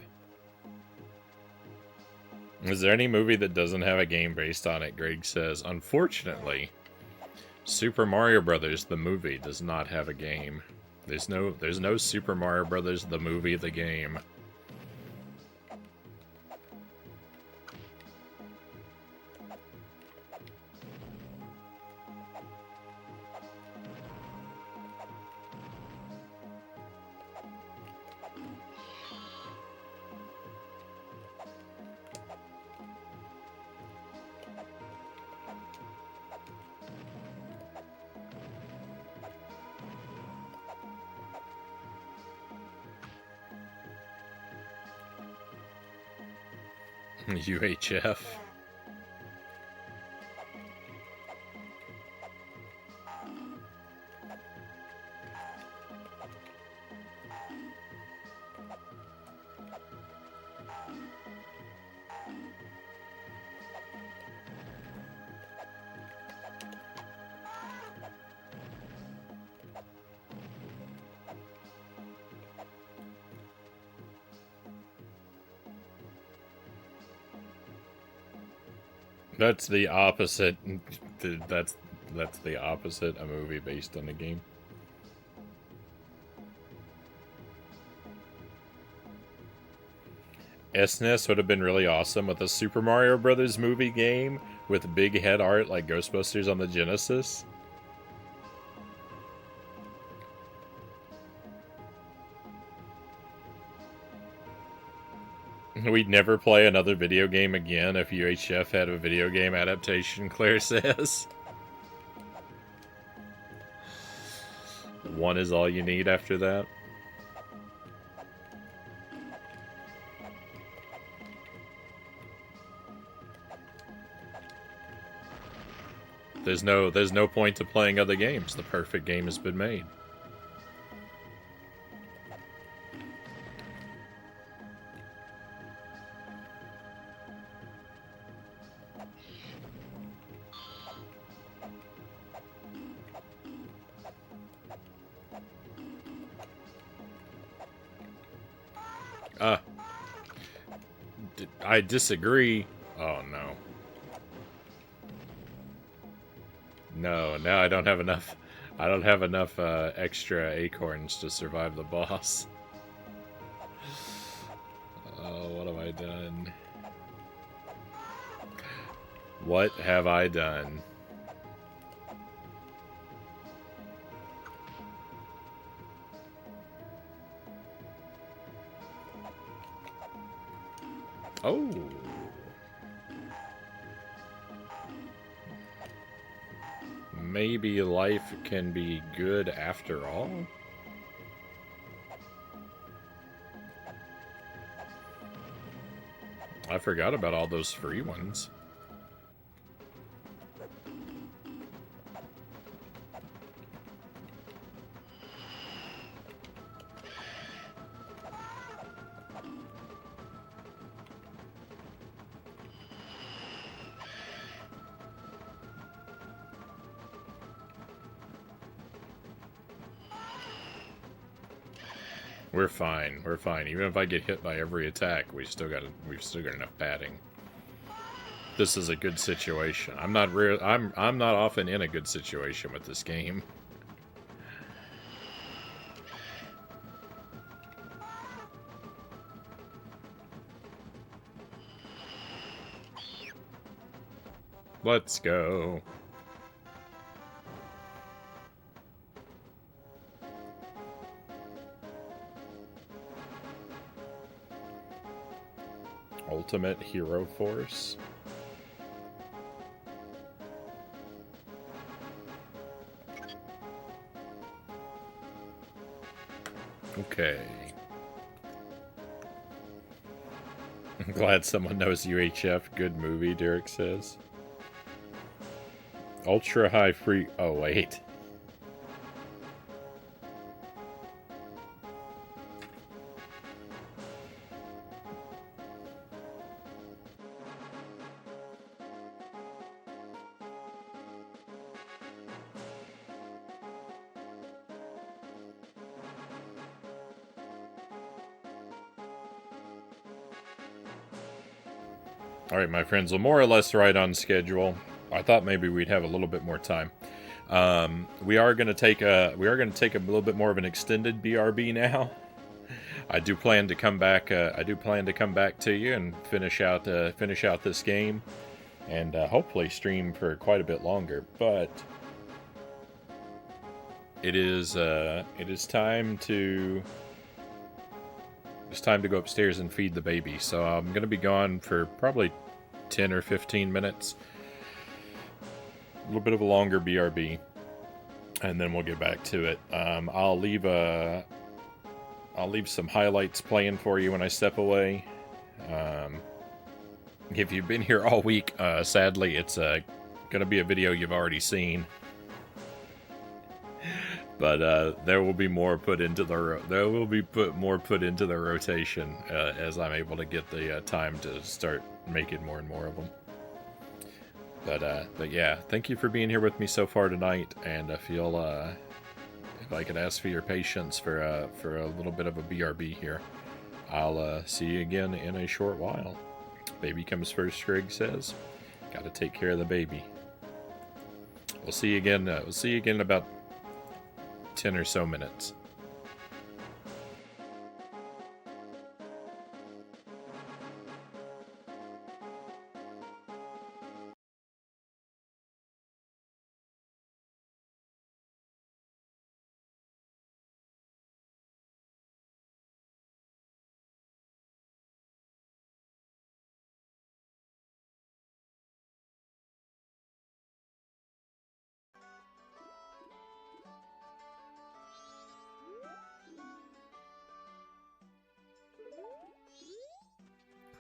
Is there any movie that doesn't have a game based on it? Greg says, unfortunately, Super Mario Brothers, the movie, does not have a game. There's no Super Mario Brothers the movie, the game. UHF. That's the opposite. That's the opposite. A movie based on a game. SNES would have been really awesome with a Super Mario Brothers movie game with big head art like Ghostbusters on the Genesis. We'd never play another video game again if UHF had a video game adaptation, Claire says. One is all you need after that. There's no point to playing other games. The perfect game has been made. I disagree. Oh no. No, now I don't have enough. I don't have enough extra acorns to survive the boss. Oh, what have I done? What have I done? Oh. Maybe life can be good after all? I forgot about all those free ones. We're fine. We're fine. Even if I get hit by every attack, we've still got enough padding. This is a good situation. I'm not often in a good situation with this game. Let's go. Ultimate Hero Force. Okay. I'm glad someone knows UHF. Good movie, Derek says. Ultra high free... Oh, wait. Alright, my friends, we're more or less right on schedule. I thought maybe we'd have a little bit more time. We are going to take a little bit more of an extended BRB now. I do plan to come back. I do plan to come back to you and finish out this game, and hopefully stream for quite a bit longer. But it is time to go upstairs and feed the baby. So I'm going to be gone for probably 10 or 15 minutes. A little bit of a longer BRB, and then we'll get back to it. I'll leave some highlights playing for you when I step away. If you've been here all week, sadly, it's going to be a video you've already seen. But there will be more put into the rotation as I'm able to get the time to start making more and more of them. But yeah, thank you for being here with me so far tonight, and I feel if I could ask for your patience for a little bit of a BRB here. I'll see you again in a short while. Baby comes first, Greg says. Got to take care of the baby. We'll see you again. We'll see you again in about 10 or so minutes.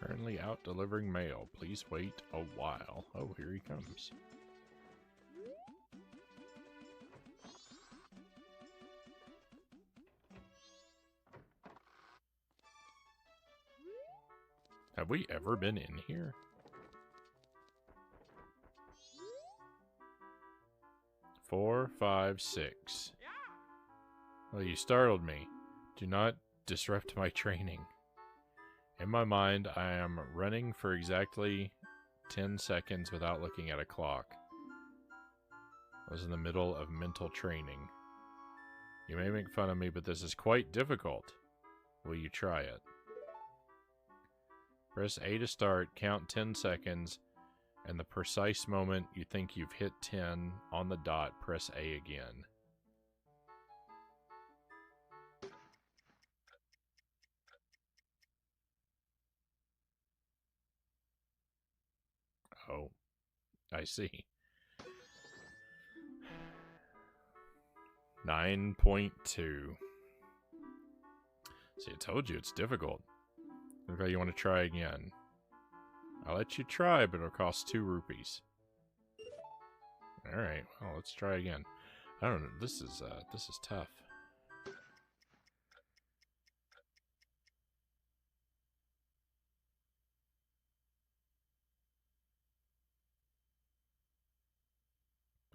Currently out delivering mail. Please wait a while. Oh, here he comes. Have we ever been in here? Four, 5, 6. Well, you startled me. Do not disrupt my training. In my mind, I am running for exactly 10 seconds without looking at a clock. I was in the middle of mental training. You may make fun of me, but this is quite difficult. Will you try it? Press A to start, count 10 seconds, and the precise moment you think you've hit 10 on the dot, press A again. Oh, I see. 9.2. See, I told you it's difficult. Okay, you want to try again? I'll let you try, but it'll cost 2 rupees. Alright, well, let's try again. I don't know, this is tough.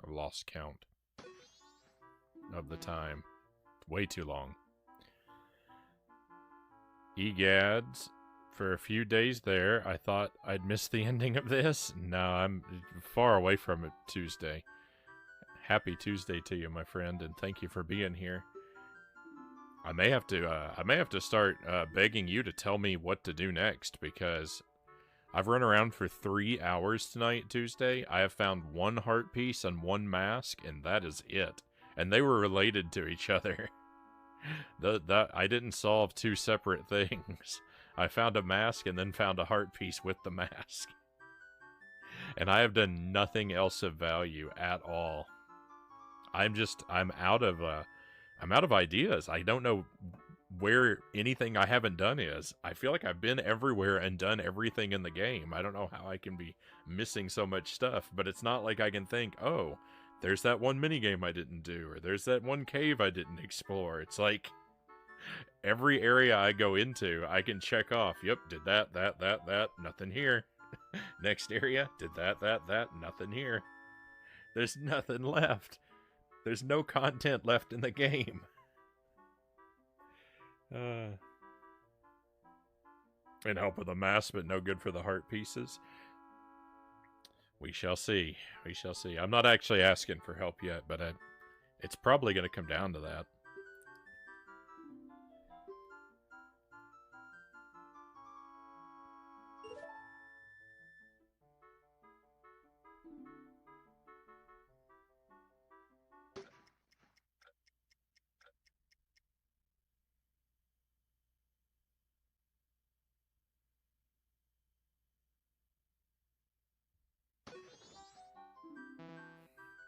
I've lost count of the time. Way too long. Egads, for a few days there, I thought I'd missed the ending of this. No, I'm far away from it Tuesday. Happy Tuesday to you, my friend, and thank you for being here. I may have to start begging you to tell me what to do next, because I've run around for 3 hours tonight, Tuesday. I have found 1 heart piece and 1 mask, and that is it. And they were related to each other. I didn't solve 2 separate things. I found a mask and then found a heart piece with the mask. And I have done nothing else of value at all. I'm out of ideas. I don't know where anything I haven't done is. I feel like I've been everywhere and done everything in the game. I don't know how I can be missing so much stuff, but it's not like I can think, oh, there's that one minigame I didn't do, or there's that one cave I didn't explore. It's like every area I go into, I can check off. Yep, did that, nothing here. Next area, did that, nothing here. There's nothing left. There's no content left in the game. And help with the mask, but no good for the heart pieces. We shall see. We shall see. I'm not actually asking for help yet, but it's probably going to come down to that.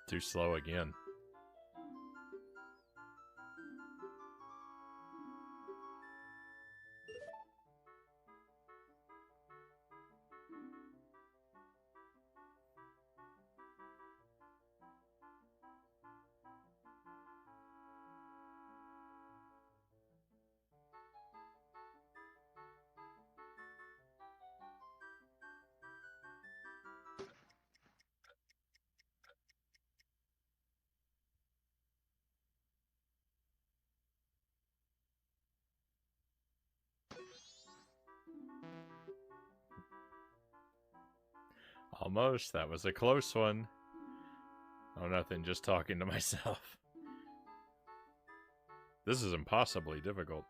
Too slow again. Almost. That was a close one. Oh, nothing. Just talking to myself. This is impossibly difficult.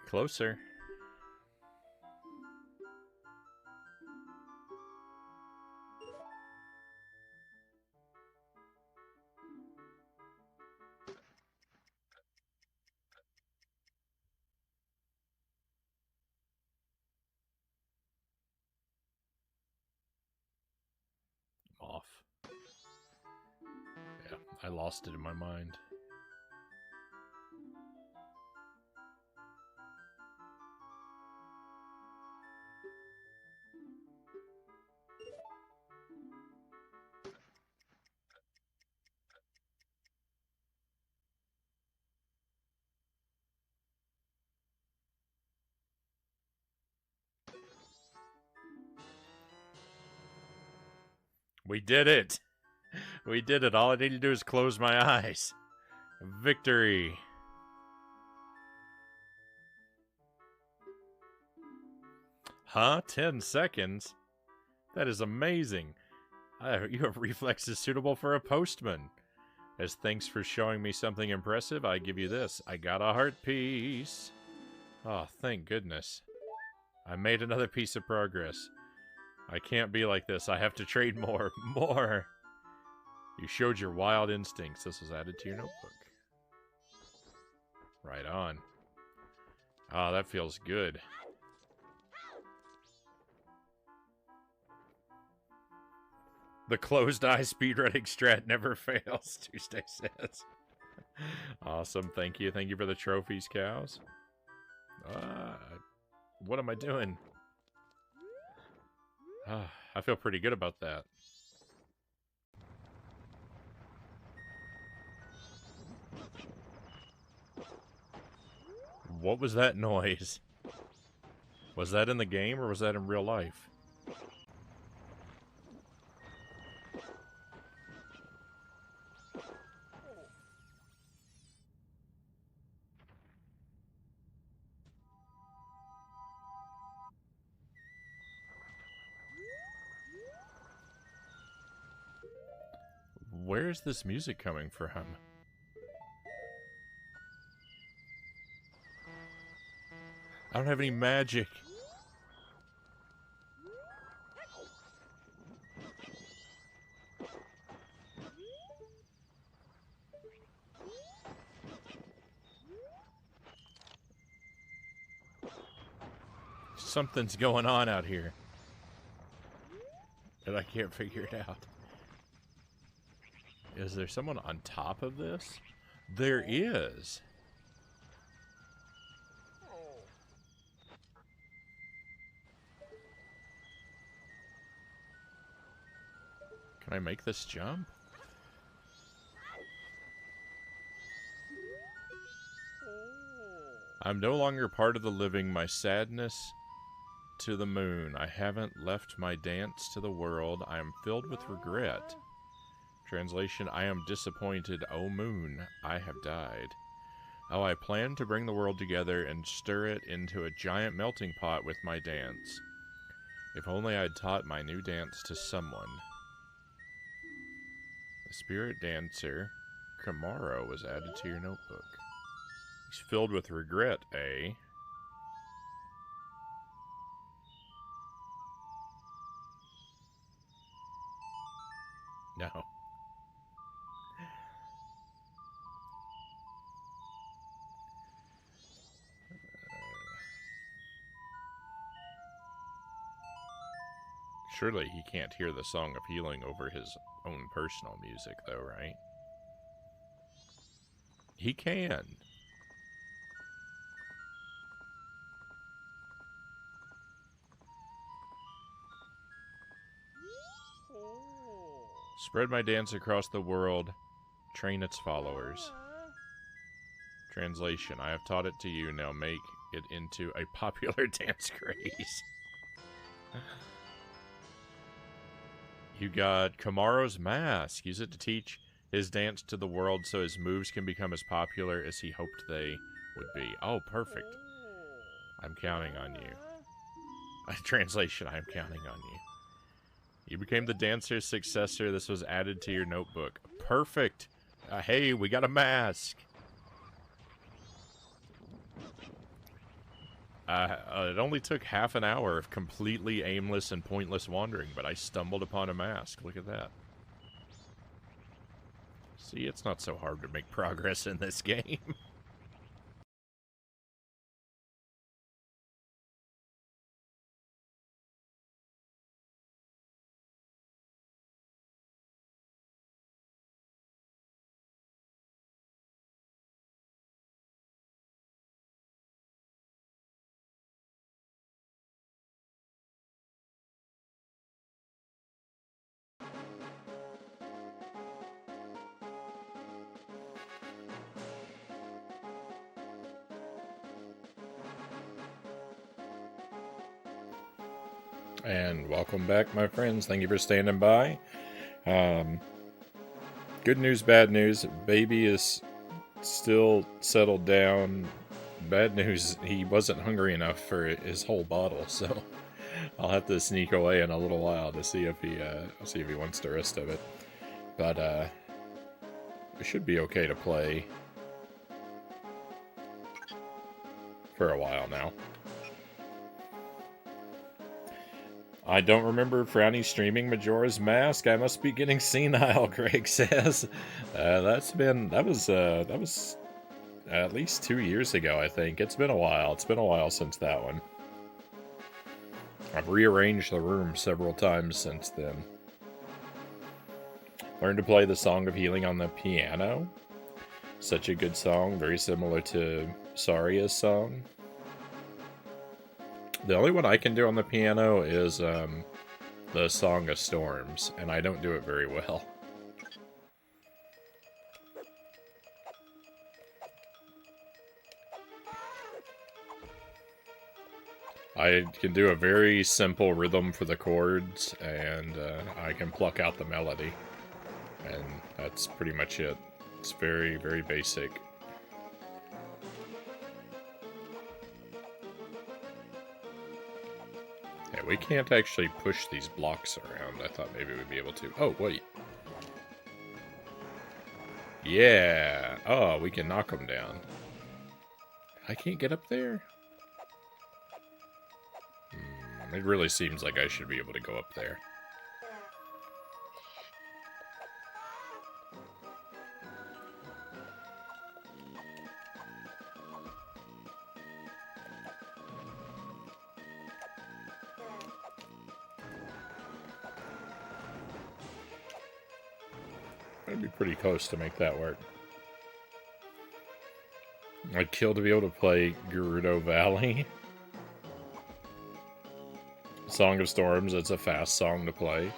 Closer. Off. Yeah, I lost it in my mind. We did it! We did it. All I need to do is close my eyes. Victory! Huh? 10 seconds? That is amazing. You have reflexes suitable for a postman. As thanks for showing me something impressive, I give you this. I got a heart piece. Oh, thank goodness. I made another piece of progress. I can't be like this. I have to trade more. More! You showed your wild instincts. This was added to your notebook. Right on. Ah, that feels good. The closed eye speedrunning strat never fails, Tuesday says. Awesome, thank you. Thank you for the trophies, cows. What am I doing? I feel pretty good about that. What was that noise? Was that in the game or was that in real life? Where is this music coming from? I don't have any magic. Something's going on out here. And I can't figure it out. Is there someone on top of this? There is. Can I make this jump? I'm no longer part of the living, my sadness to the moon. I haven't left my dance to the world. I am filled with regret. Translation, I am disappointed. Oh moon, I have died. Oh, I plan to bring the world together and stir it into a giant melting pot with my dance. If only I'd taught my new dance to someone. The spirit dancer, Kamaro, was added to your notebook. He's filled with regret, eh? No. Surely he can't hear the Song of Healing over his own personal music, though, right? He can. Spread my dance across the world. Train its followers. Translation, I have taught it to you, now make it into a popular dance craze. You got Kamaro's mask. Use it to teach his dance to the world so his moves can become as popular as he hoped they would be. Oh, perfect. I'm counting on you. Translation, I'm counting on you. You became the dancer's successor. This was added to your notebook. Perfect. Hey, we got a mask. It only took half an hour of completely aimless and pointless wandering, but I stumbled upon a mask. Look at that. See, it's not so hard to make progress in this game. And welcome back, my friends. Thank you for standing by. Good news, bad news. Baby is still settled down. Bad news, he wasn't hungry enough for his whole bottle, so I'll have to sneak away in a little while to see if he wants the rest of it. But it should be okay to play for a while now. I don't remember Frownie streaming Majora's Mask. I must be getting senile, Greg says. That was at least 2 years ago, I think. It's been a while. It's been a while since that one. I've rearranged the room several times since then. Learned to play the Song of Healing on the piano. Such a good song, very similar to Saria's song. The only one I can do on the piano is the Song of Storms, and I don't do it very well. I can do a very simple rhythm for the chords, and I can pluck out the melody. And that's pretty much it. It's very, very basic. Yeah, we can't actually push these blocks around. I thought maybe we'd be able to. Oh, wait. Yeah. Oh, we can knock them down. I can't get up there? It really seems like I should be able to go up there. I'd be pretty close to make that work. I'd kill to be able to play Gerudo Valley. Song of Storms, it's a fast song to play.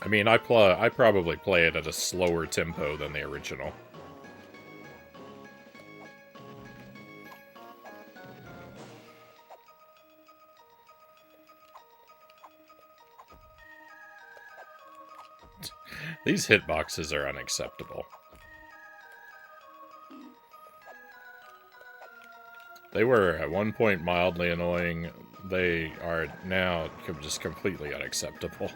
I mean, I probably play it at a slower tempo than the original. These hitboxes are unacceptable. They were at one point mildly annoying. They are now just completely unacceptable.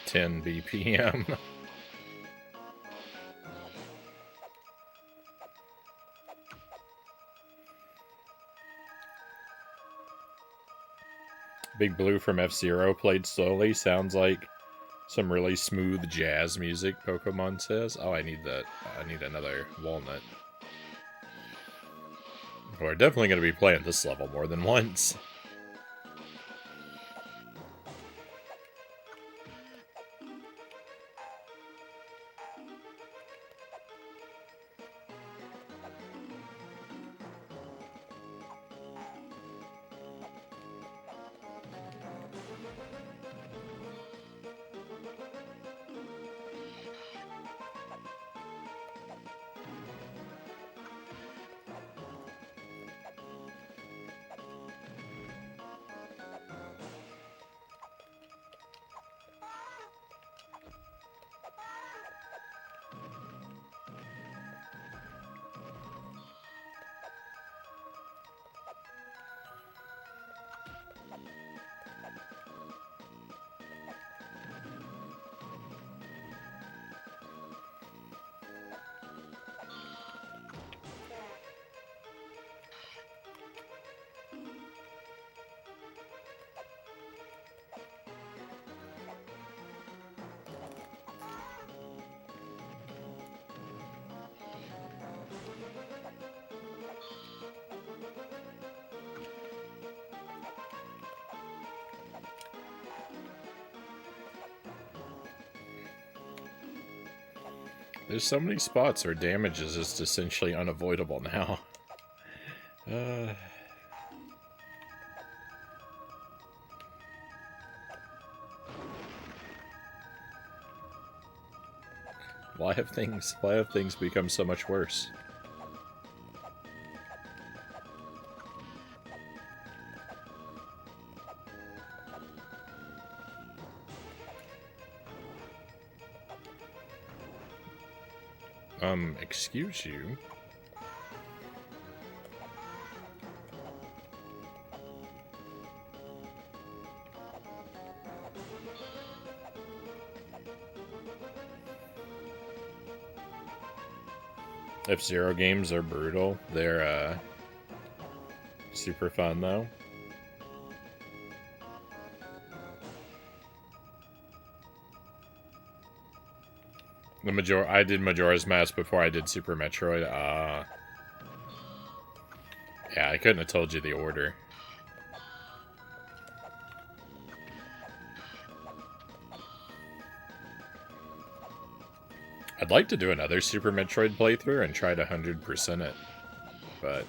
$10 BPM. Big Blue from F-Zero played slowly. Sounds like some really smooth jazz music, Pokemon says. Oh, I need that. I need another walnut. We're definitely going to be playing this level more than once. There's so many spots where damage is just essentially unavoidable now. Why have things become so much worse? Excuse you? F-Zero games are brutal. They're, super fun, though. I did Majora's Mask before I did Super Metroid. Yeah, I couldn't have told you the order. I'd like to do another Super Metroid playthrough and try to 100% it, but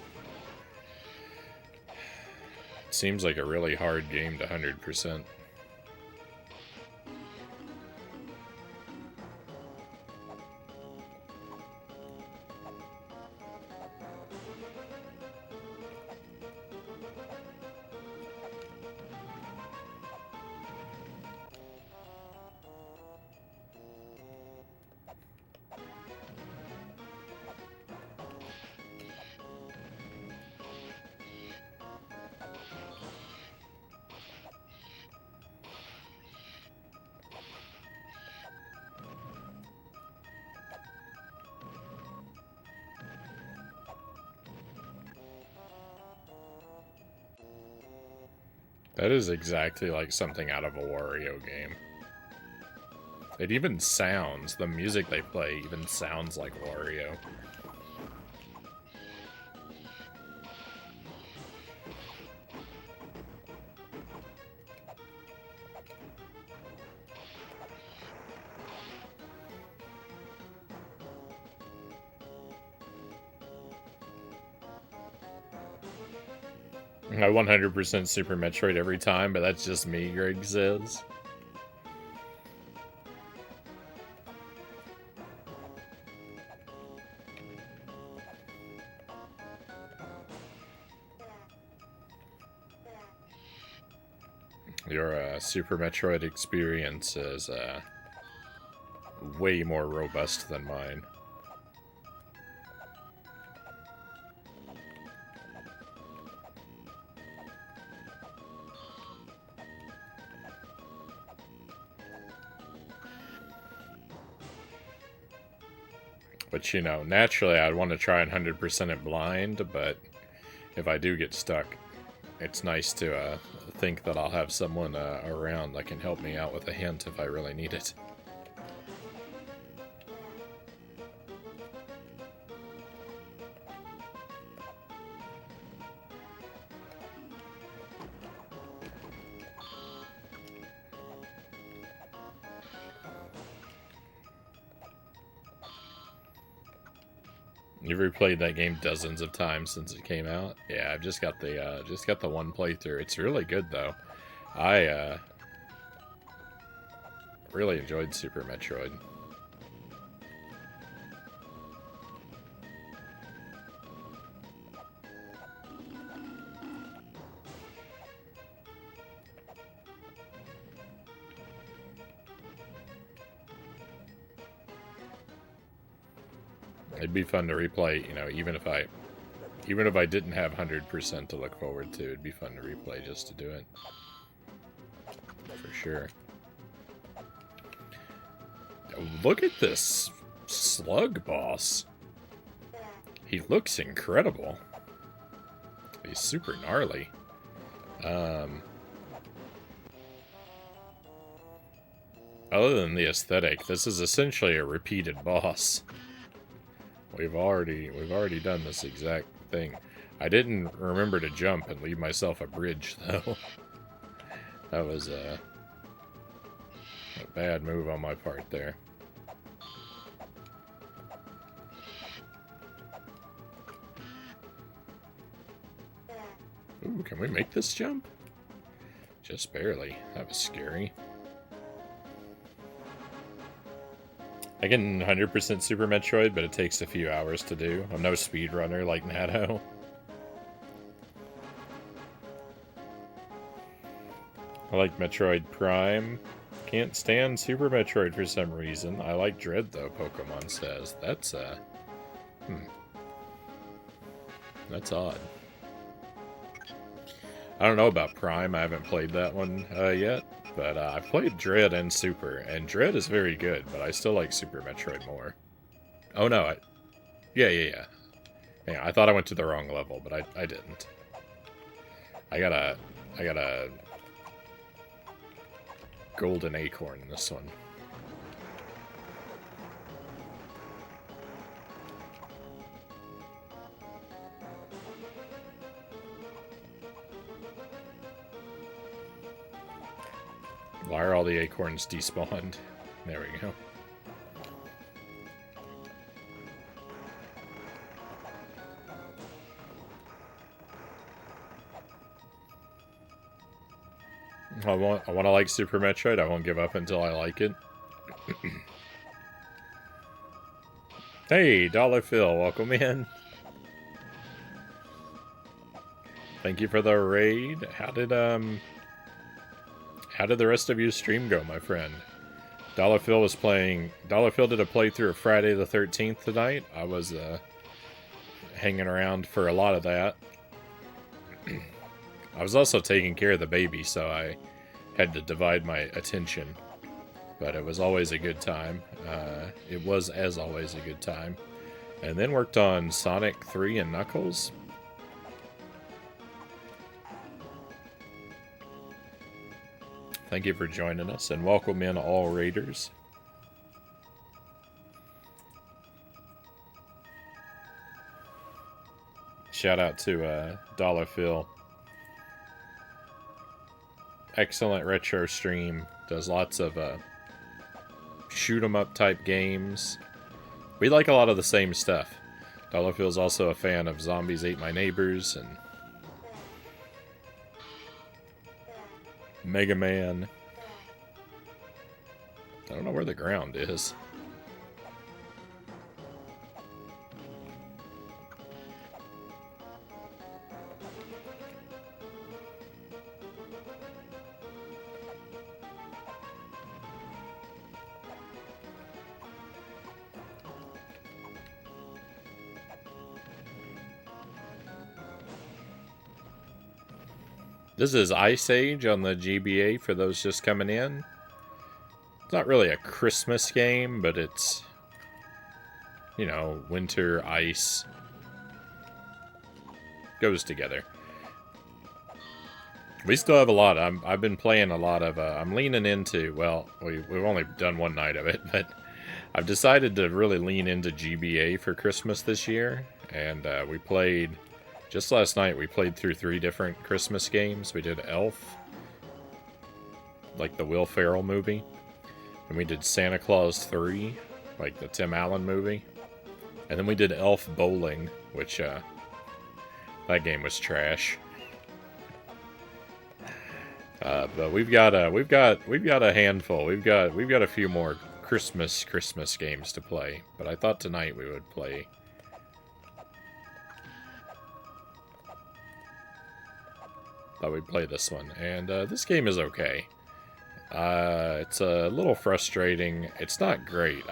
it seems like a really hard game to 100%. That is exactly like something out of a Wario game. It even sounds, the music they play even sounds like Wario. I 100% Super Metroid every time, but that's just me, Greg says. Your Super Metroid experience is way more robust than mine. But, you know, naturally I'd want to try and 100% it blind, but if I do get stuck, it's nice to think that I'll have someone around that can help me out with a hint if I really need it. You've replayed that game dozens of times since it came out. Yeah, I've just got the one playthrough. It's really good though. I really enjoyed Super Metroid. It'd be fun to replay, you know, even if I didn't have 100% to look forward to, it'd be fun to replay just to do it. For sure. Look at this slug boss. He looks incredible. He's super gnarly. Other than the aesthetic, this is essentially a repeated boss. We've already done this exact thing. I didn't remember to jump and leave myself a bridge, though. That was a bad move on my part there. Ooh, can we make this jump? Just barely. That was scary. I can 100% Super Metroid, but it takes a few hours to do. I'm no speedrunner like Natto. I like Metroid Prime. Can't stand Super Metroid for some reason. I like Dread, though, Pokemon says. That's, That's odd. I don't know about Prime. I haven't played that one yet. But I've played Dread and Super, and Dread is very good, but I still like Super Metroid more. Oh no, yeah. I thought I went to the wrong level, but I didn't. I got a golden acorn in this one. Why are all the acorns despawned? There we go. I want to like Super Metroid. I won't give up until I like it. Hey, Dollar Phil, welcome in. Thank you for the raid. How did the rest of your stream go, my friend? Dollar Phil did a playthrough of Friday the 13th tonight. I was hanging around for a lot of that. I was also taking care of the baby, so I had to divide my attention. But it was always a good time. It was, as always, a good time. And then worked on Sonic 3 and Knuckles. Thank you for joining us, and welcome in all raiders. Shout out to Dollar Phil. Excellent retro stream. Does lots of shoot 'em up type games. We like a lot of the same stuff. Dollar Phil's also a fan of Zombies Ate My Neighbors and Mega Man. I don't know where the ground is. This is Ice Age on the GBA for those just coming in. It's not really a Christmas game, but it's, you know, winter, ice. Goes together. We still have a lot. I've been playing a lot of, I'm leaning into, well, we've only done one night of it, but I've decided to really lean into GBA for Christmas this year. And we played, just last night, we played through 3 different Christmas games. We did Elf, like the Will Ferrell movie. And we did Santa Claus 3, like the Tim Allen movie. And then we did Elf Bowling, which, that game was trash. But we've got a handful. We've got a few more Christmas games to play. But I thought tonight we would play. Thought we'd play this one, and this game is okay. It's a little frustrating. It's not great.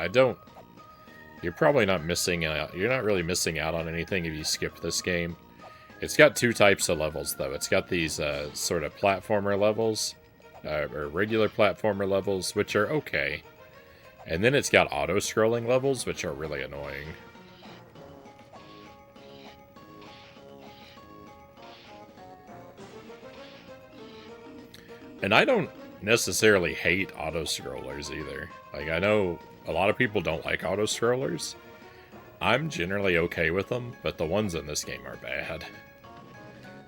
You're probably not missing out. You're not really missing out on anything if you skip this game. It's got 2 types of levels, though. It's got these sort of platformer levels, or regular platformer levels, which are okay. And then it's got auto-scrolling levels, which are really annoying. And I don't necessarily hate auto-scrollers either. Like, I know a lot of people don't like auto-scrollers. I'm generally okay with them, but the ones in this game are bad.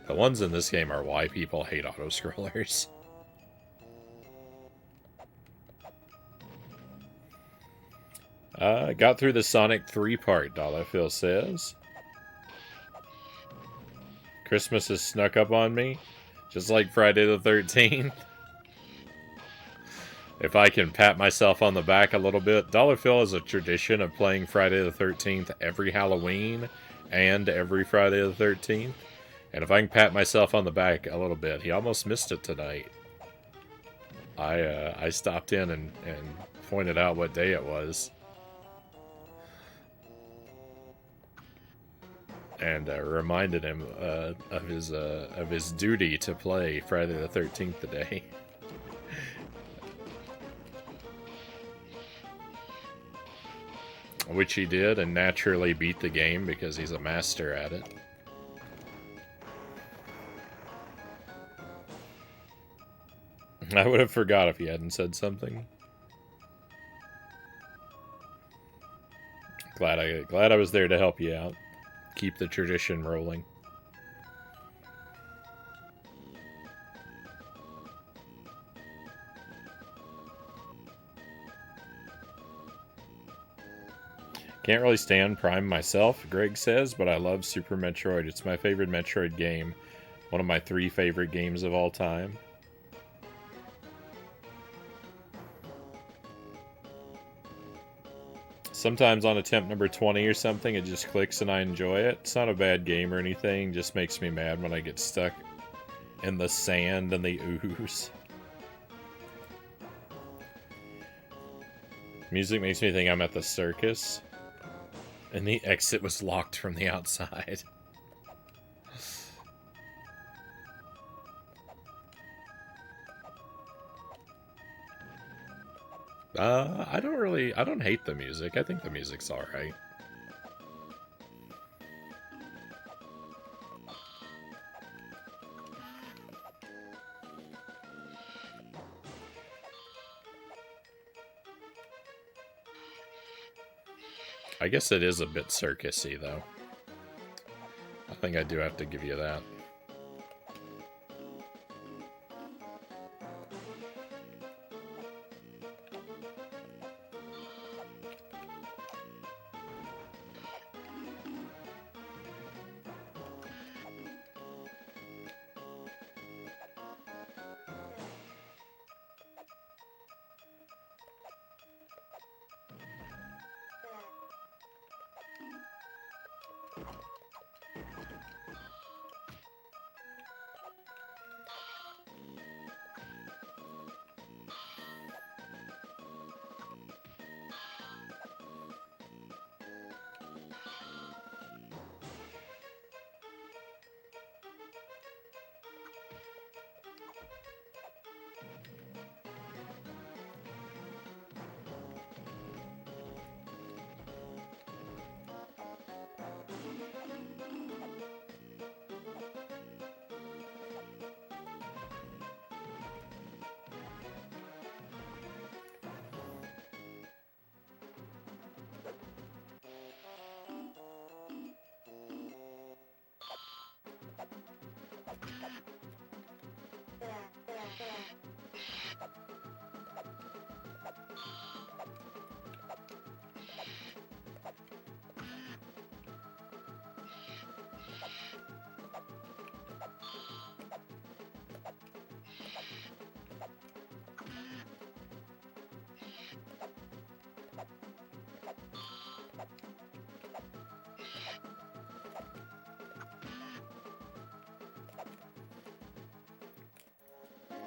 The ones in this game are why people hate auto-scrollers. Got through the Sonic 3 part, Dollar Phil says. Christmas has snuck up on me. Just like Friday the 13th. If I can pat myself on the back a little bit. Dollar Phil has a tradition of playing Friday the 13th every Halloween and every Friday the 13th. And if I can pat myself on the back a little bit, he almost missed it tonight. I stopped in and pointed out what day it was. And reminded him of his duty to play Friday the 13th today. Which he did, and naturally beat the game because he's a master at it. I would have forgot if he hadn't said something. Glad I was there to help you out. Keep the tradition rolling. Can't really stand Prime myself, Greg says, but I love Super Metroid. It's my favorite Metroid game. One of my 3 favorite games of all time. Sometimes on attempt number 20 or something, it just clicks and I enjoy it. It's not a bad game or anything, just makes me mad when I get stuck in the sand and the ooze. Music makes me think I'm at the circus. And the exit was locked from the outside. I don't hate the music. I think the music's alright. I guess it is a bit circusy, though. think I do have to give you that.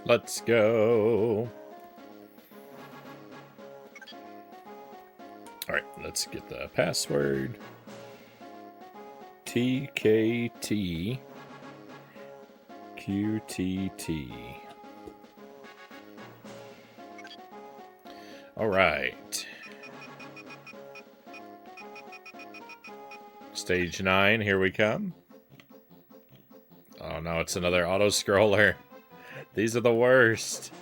Let's go. Alright, let's get the password. TKT QTT. Alright. Stage 9, here we come. Oh no, it's another auto-scroller. These are the worst.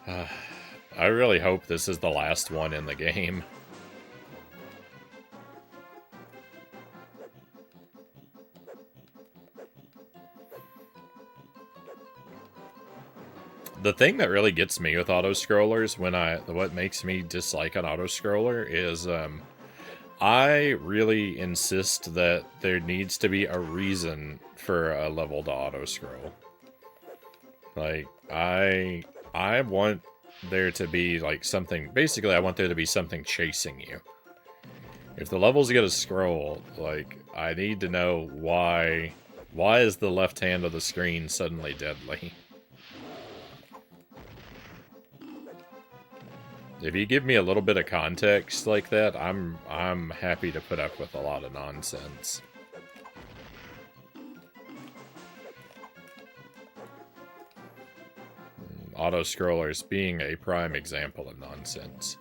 I really hope this is the last one in the game. The thing that really gets me with auto-scrollers, what makes me dislike an auto-scroller is, I really insist that there needs to be a reason for a level to auto-scroll. Like, I want there to be, like, something... Basically, I want there to be something chasing you. If the level's gonna scroll, like, I need to know why... Why is the left hand of the screen suddenly deadly? If you give me a little bit of context like that, I'm happy to put up with a lot of nonsense. Auto-scrollers being a prime example of nonsense.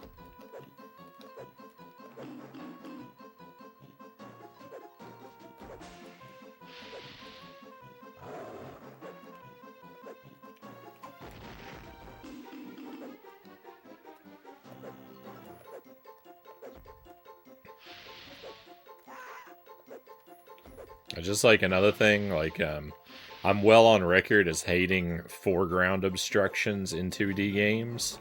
Just like another thing, like, I'm well on record as hating foreground obstructions in 2D games.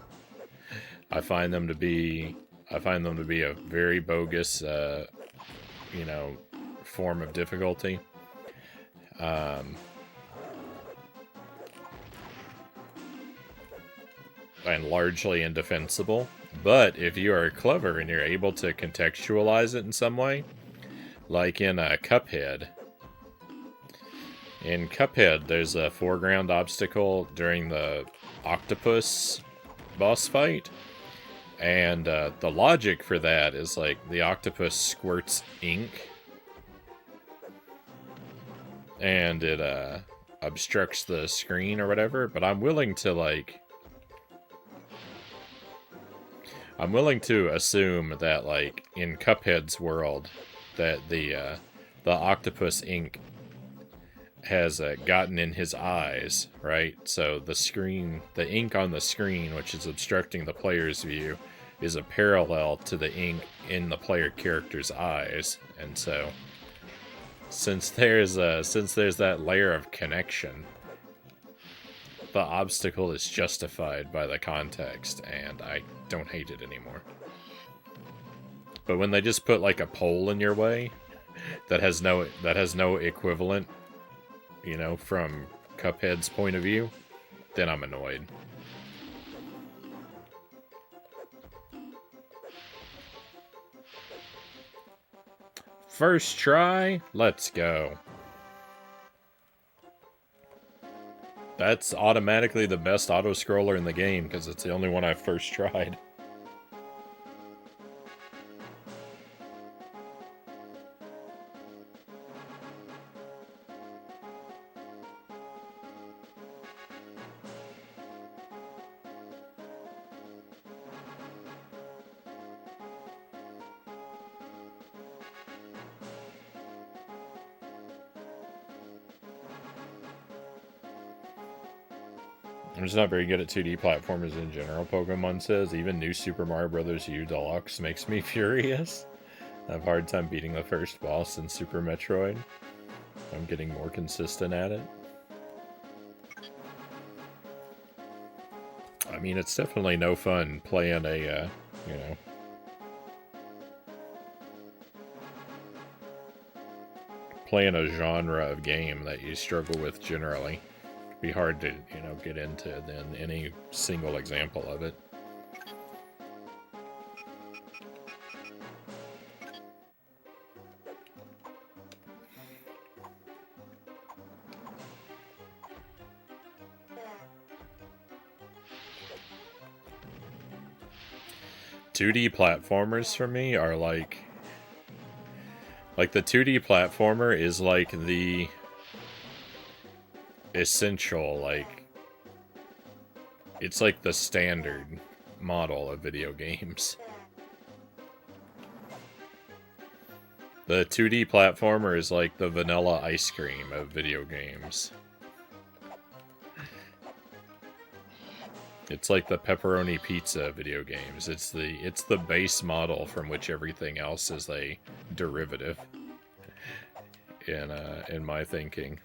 I find them to be a very bogus, you know, form of difficulty. And largely indefensible. But if you are clever and you're able to contextualize it in some way, like in Cuphead. In Cuphead, there's a foreground obstacle during the octopus boss fight. And the logic for that is, like, the octopus squirts ink. And it obstructs the screen or whatever. But I'm willing to, like... I'm willing to assume that, like, in Cuphead's world, that the octopus ink has gotten in his eyes, right? So the ink on the screen, which is obstructing the player's view, is a parallel to the ink in the player character's eyes. And so since there's that layer of connection, the obstacle is justified by the context, and I don't hate it anymore. But when they just put like a pole in your way that has no equivalent, you know, from Cuphead's point of view, then I'm annoyed. First try, let's go. That's automatically the best auto-scroller in the game, because it's the only one I've first tried. I'm just not very good at 2D platformers in general, Pokemon says. Even New Super Mario Bros. U Deluxe makes me furious. I have a hard time beating the first boss in Super Metroid. I'm getting more consistent at it. I mean, it's definitely no fun playing a, you know... playing a genre of game that you struggle with generally. Be hard to, you know, get into than any single example of it. "2D platformers for me are like the 2D platformer is like the essential, like, it's like the standard model of video games. The 2D platformer is like the vanilla ice cream of video games. It's like the pepperoni pizza of video games. It's the base model from which everything else is a derivative in my thinking.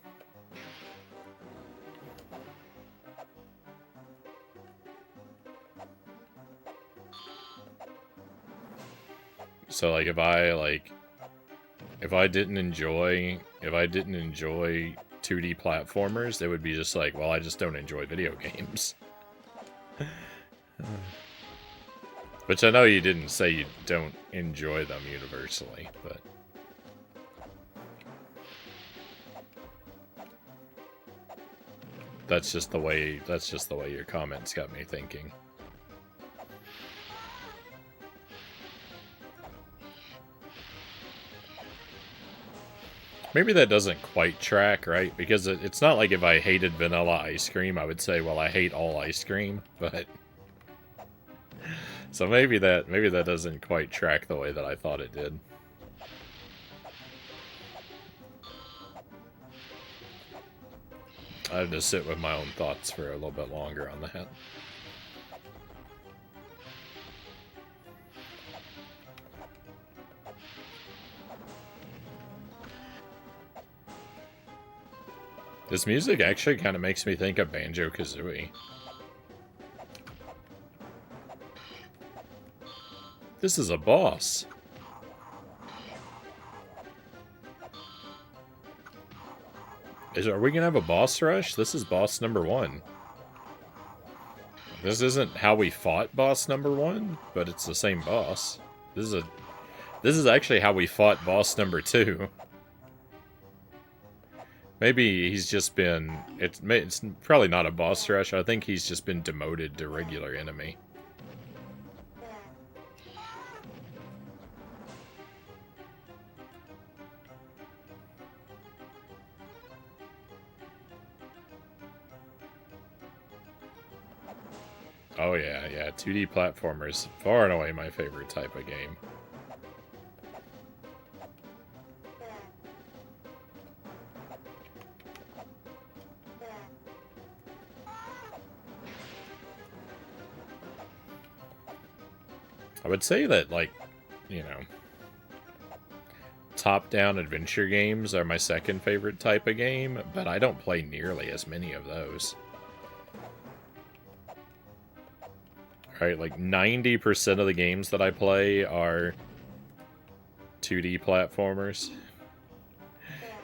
So like if I didn't enjoy 2D platformers, it would be just like, well, I just don't enjoy video games. Which I know you didn't say you don't enjoy them universally, but that's just the way your comments got me thinking. Maybe that doesn't quite track, right? Because it's not like if I hated vanilla ice cream, I would say, well, I hate all ice cream, but... So maybe that doesn't quite track the way that I thought it did. I have to sit with my own thoughts for a little bit longer on that. This music actually kind of makes me think of Banjo-Kazooie. This is a boss. Are we gonna have a boss rush? This is boss number 1. This isn't how we fought boss number 1, but it's the same boss. This is actually how we fought boss number 2. Maybe he's just been... It's probably not a boss rush. I think he's just been demoted to regular enemy. Oh yeah, 2D platformers, far and away my favorite type of game. I would say that, like, you know, top-down adventure games are my second favorite type of game, but I don't play nearly as many of those. Right, like 90% of the games that I play are 2D platformers.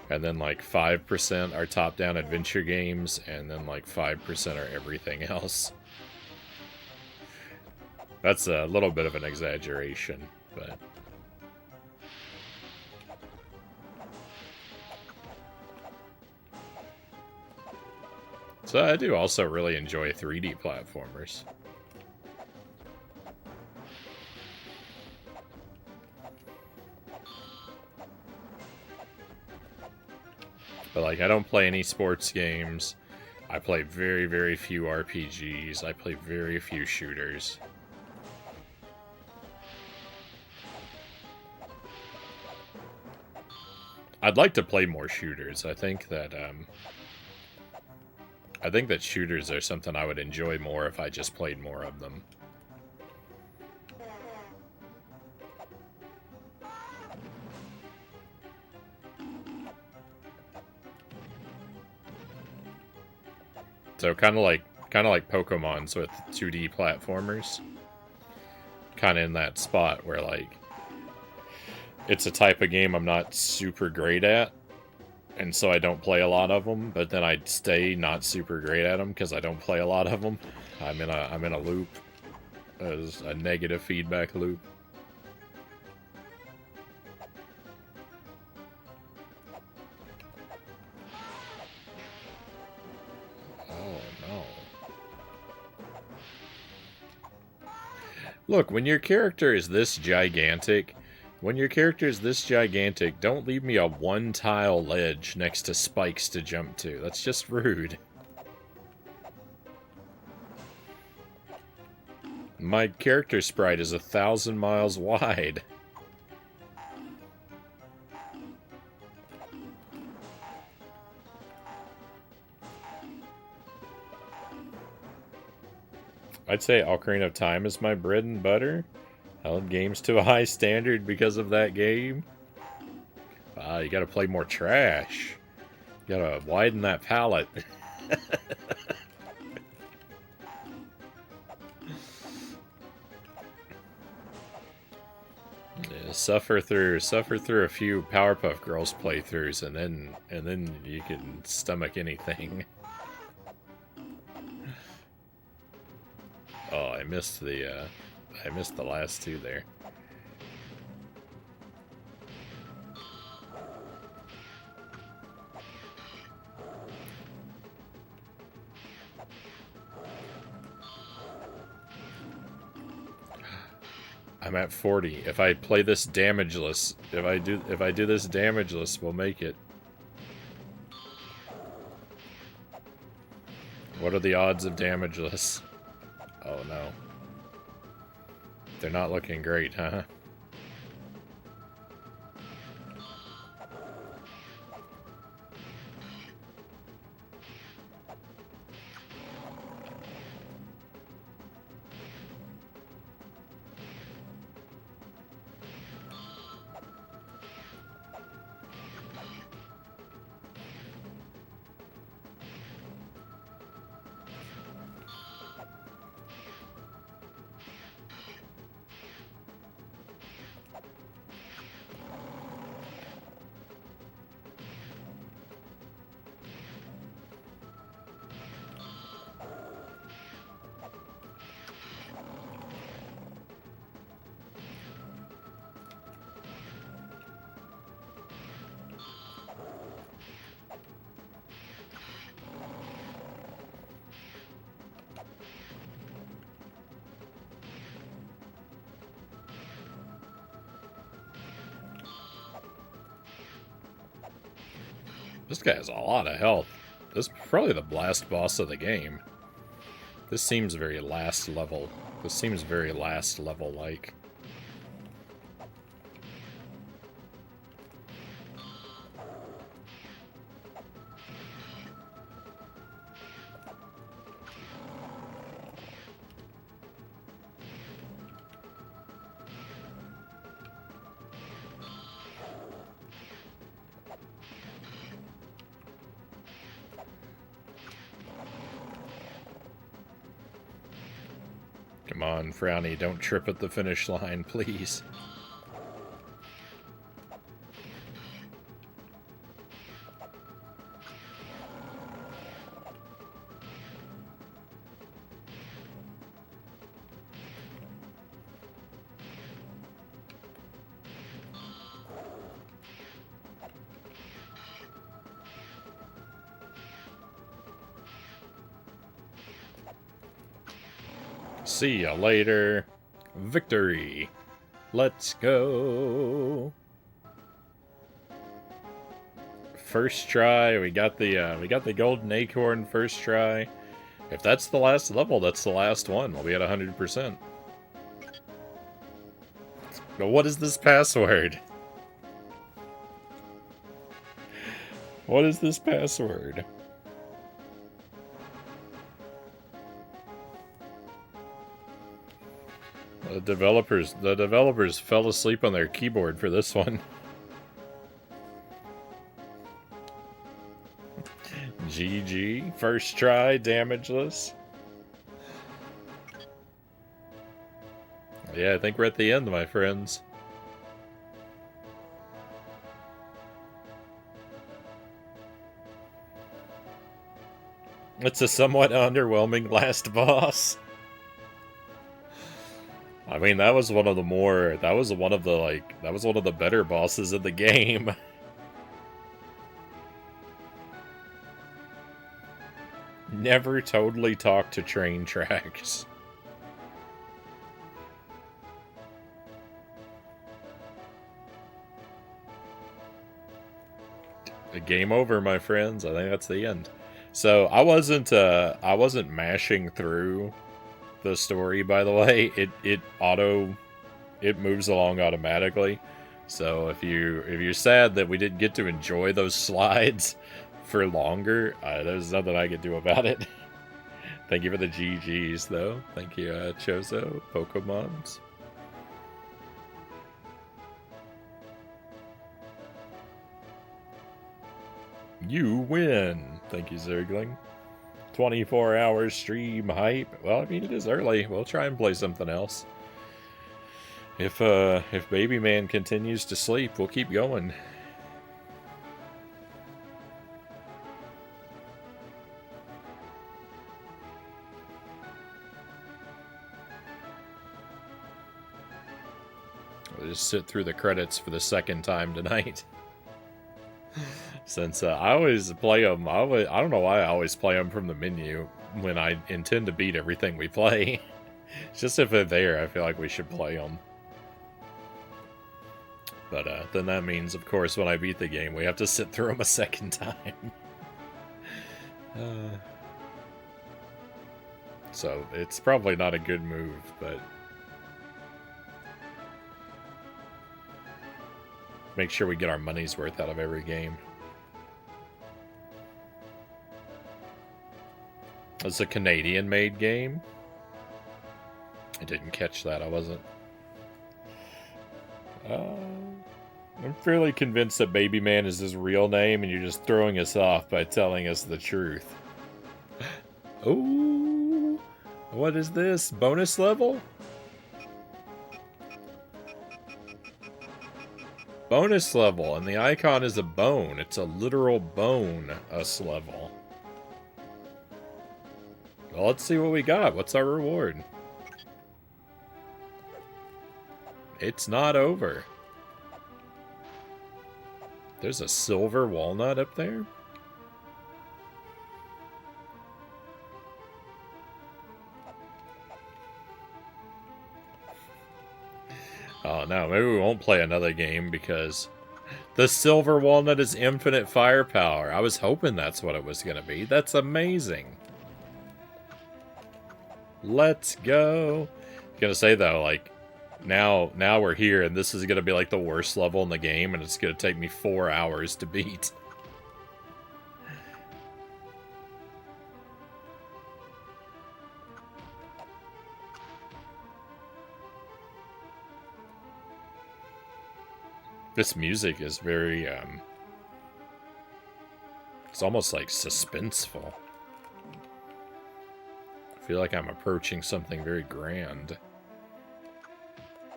And then like 5% are top-down adventure games, and then like 5% are everything else. That's a little bit of an exaggeration, but... So I do also really enjoy 3D platformers. But like, I don't play any sports games. I play very, very few RPGs. I play very few shooters. I'd like to play more shooters. I think that shooters are something I would enjoy more if I just played more of them. So kind of like Pokemon's with 2D platformers. Kind of in that spot where like it's a type of game I'm not super great at, and so I don't play a lot of them. But then I'd stay not super great at them because I don't play a lot of them. I'm in a loop, as a negative feedback loop. Look, when your character is this gigantic, don't leave me a one-tile ledge next to spikes to jump to. That's just rude. My character sprite is 1,000 miles wide. I'd say Ocarina of Time is my bread and butter. I held games to a high standard because of that game. You gotta play more trash. You gotta widen that palette. Yeah, suffer through a few Powerpuff Girls playthroughs, and then you can stomach anything. Oh, I missed the last two there. I'm at 40. If I play this damageless, if I do this damageless, we'll make it. What are the odds of damageless? Oh no. They're not looking great, huh? This guy has a lot of health. This is probably the last boss of the game. This seems very last level. This seems very last level-like. Come on, Frownie, don't trip at the finish line, please. See ya later. Victory. Let's go. First try. We got the golden acorn first try. If that's the last level, that's the last one. We'll be at 100%. But what is this password? What is this password? The developers fell asleep on their keyboard for this one. GG. First try, damageless. Yeah, I think we're at the end, my friends. It's a somewhat underwhelming last boss. I mean, that was one of the better bosses in the game. Never totally talk to train tracks. Game over, my friends. I think that's the end. So I wasn't mashing through the story, by the way. It moves along automatically. So if you're sad that we didn't get to enjoy those slides for longer, there's nothing I could do about it. Thank you for the GGs, though. Thank you, Chozo, Pokemons. You win. Thank you, Zergling. 24-hour stream hype. Well, I mean, it is early. We'll try and play something else. If Baby Man continues to sleep, we'll keep going. We'll just sit through the credits for the second time tonight. Since I always play them, I don't know why I always play them from the menu when I intend to beat everything we play. It's just if they're there, I feel like we should play them. But then that means, of course, when I beat the game, we have to sit through them a second time. So it's probably not a good move, but make sure we get our money's worth out of every game. It's a Canadian-made game. I didn't catch that. I wasn't. I'm fairly convinced that Baby Man is his real name, and you're just throwing us off by telling us the truth. Oh, what is this? Bonus level? Bonus level, and the icon is a bone. It's a literal bone-us level. Well, let's see what we got. What's our reward? It's not over. There's a silver walnut up there? Oh no, maybe we won't play another game because the silver walnut is infinite firepower. I was hoping that's what it was going to be. That's amazing. Let's go. I'm gonna say though, like, now we're here, and this is gonna be like the worst level in the game, and it's gonna take me 4 hours to beat. This music is very, it's almost like suspenseful. feel like I'm approaching something very grand.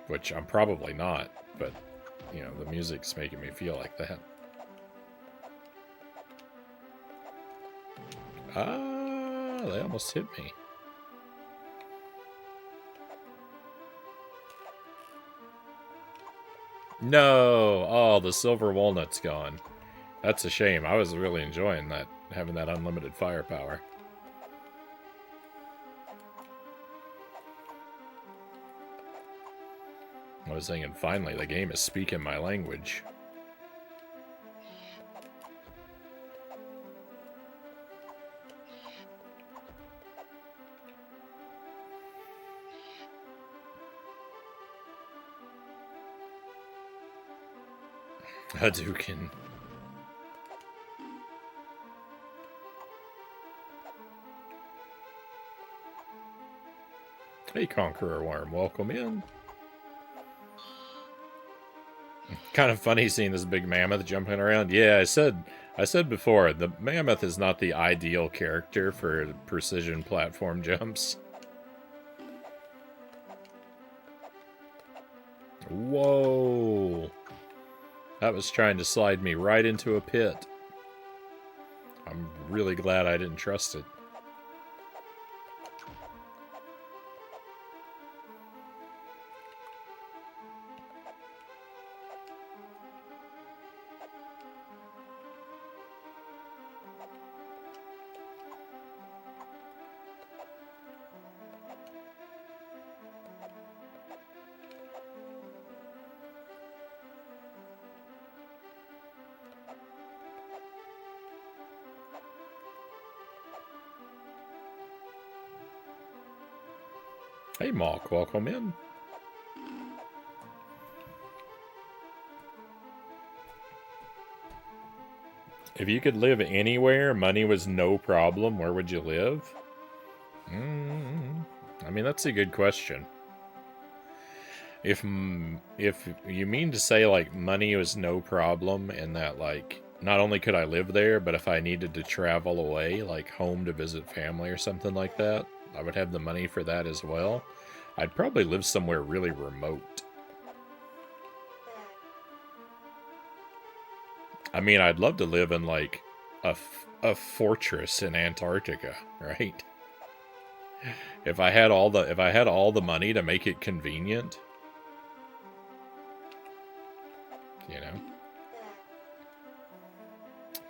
Which I'm probably not, but, you know, the music's making me feel like that. Ah, they almost hit me. No! Oh, the silver walnut's gone. That's a shame. I was really enjoying that, having that unlimited firepower. I was thinking, finally, the game is speaking my language. Hadouken. Hey, Conqueror Worm, welcome in. Kind of funny seeing this big mammoth jumping around. Yeah, I said before, the mammoth is not the ideal character for precision platform jumps. Whoa! That was trying to slide me right into a pit. I'm really glad I didn't trust it. Hey, Malk, welcome in. If you could live anywhere, money was no problem, where would you live? I mean, that's a good question. If you mean to say, like, money was no problem and that, like, not only could I live there, but if I needed to travel away, like home to visit family or something like that, I would have the money for that as well, I'd probably live somewhere really remote. I mean, I'd love to live in, like, a fortress in Antarctica, right? If I had all the money to make it convenient, you know,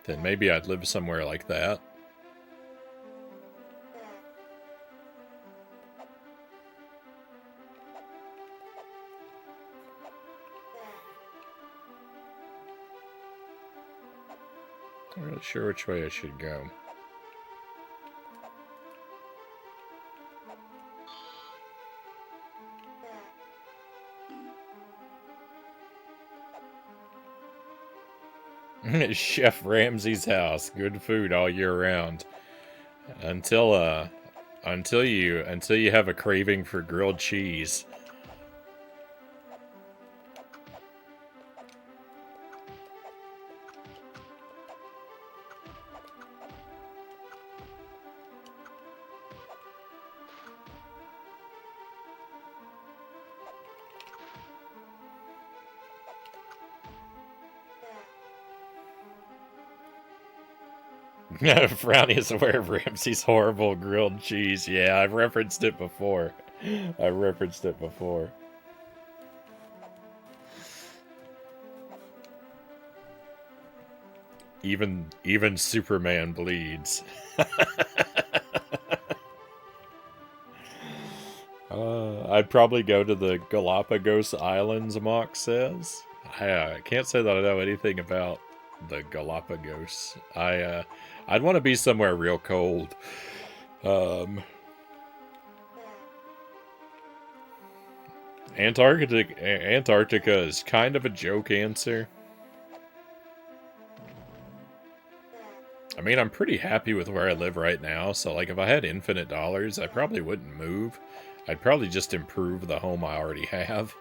then maybe I'd live somewhere like that. I'm not sure which way I should go. Chef Ramsay's house. Good food all year round. Until you have a craving for grilled cheese. Frownie is aware of Ramsay's horrible grilled cheese. Yeah, I've referenced it before. Even Superman bleeds. I'd probably go to the Galapagos Islands, Mock says. I can't say that I know anything about the Galapagos. I'd want to be somewhere real cold. Antarctica is kind of a joke answer. I mean, I'm pretty happy with where I live right now, so like if I had infinite dollars, I probably wouldn't move. I'd probably just improve the home I already have.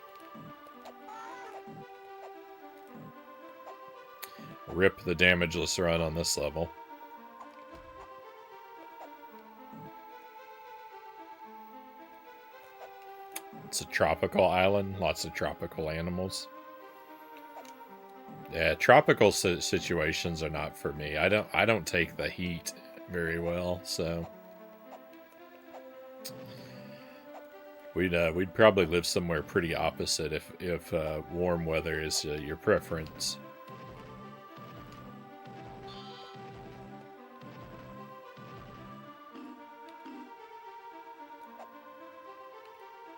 Rip the damageless run on this level. It's a tropical island, lots of tropical animals. Yeah, tropical situations are not for me. I don't take the heat very well, so we'd probably live somewhere pretty opposite if warm weather is your preference.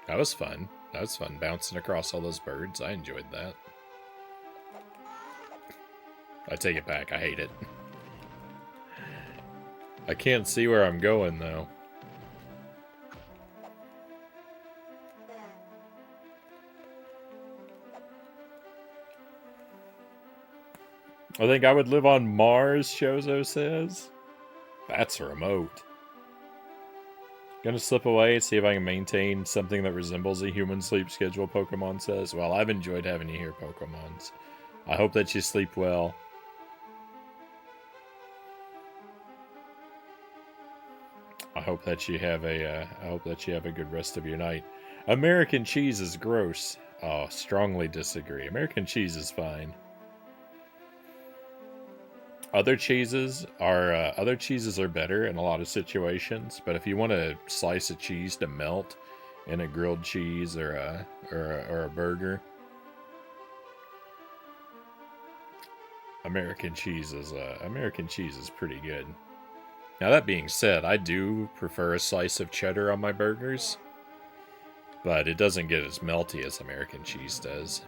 That was fun. That was fun bouncing across all those birds. I enjoyed that. I take it back. I hate it. I can't see where I'm going, though. I think I would live on Mars, Chozo says. That's remote. Gonna slip away and see if I can maintain something that resembles a human sleep schedule, Pokemon says. Well, I've enjoyed having you here, Pokemons. I hope that you sleep well. I hope that you have a good rest of your night. American cheese is gross. Oh, strongly disagree. American cheese is fine. Other cheeses are better in a lot of situations, but if you want a slice of cheese to melt in a grilled cheese or a burger, American cheese is pretty good. Now that being said, I do prefer a slice of cheddar on my burgers, but it doesn't get as melty as American cheese does.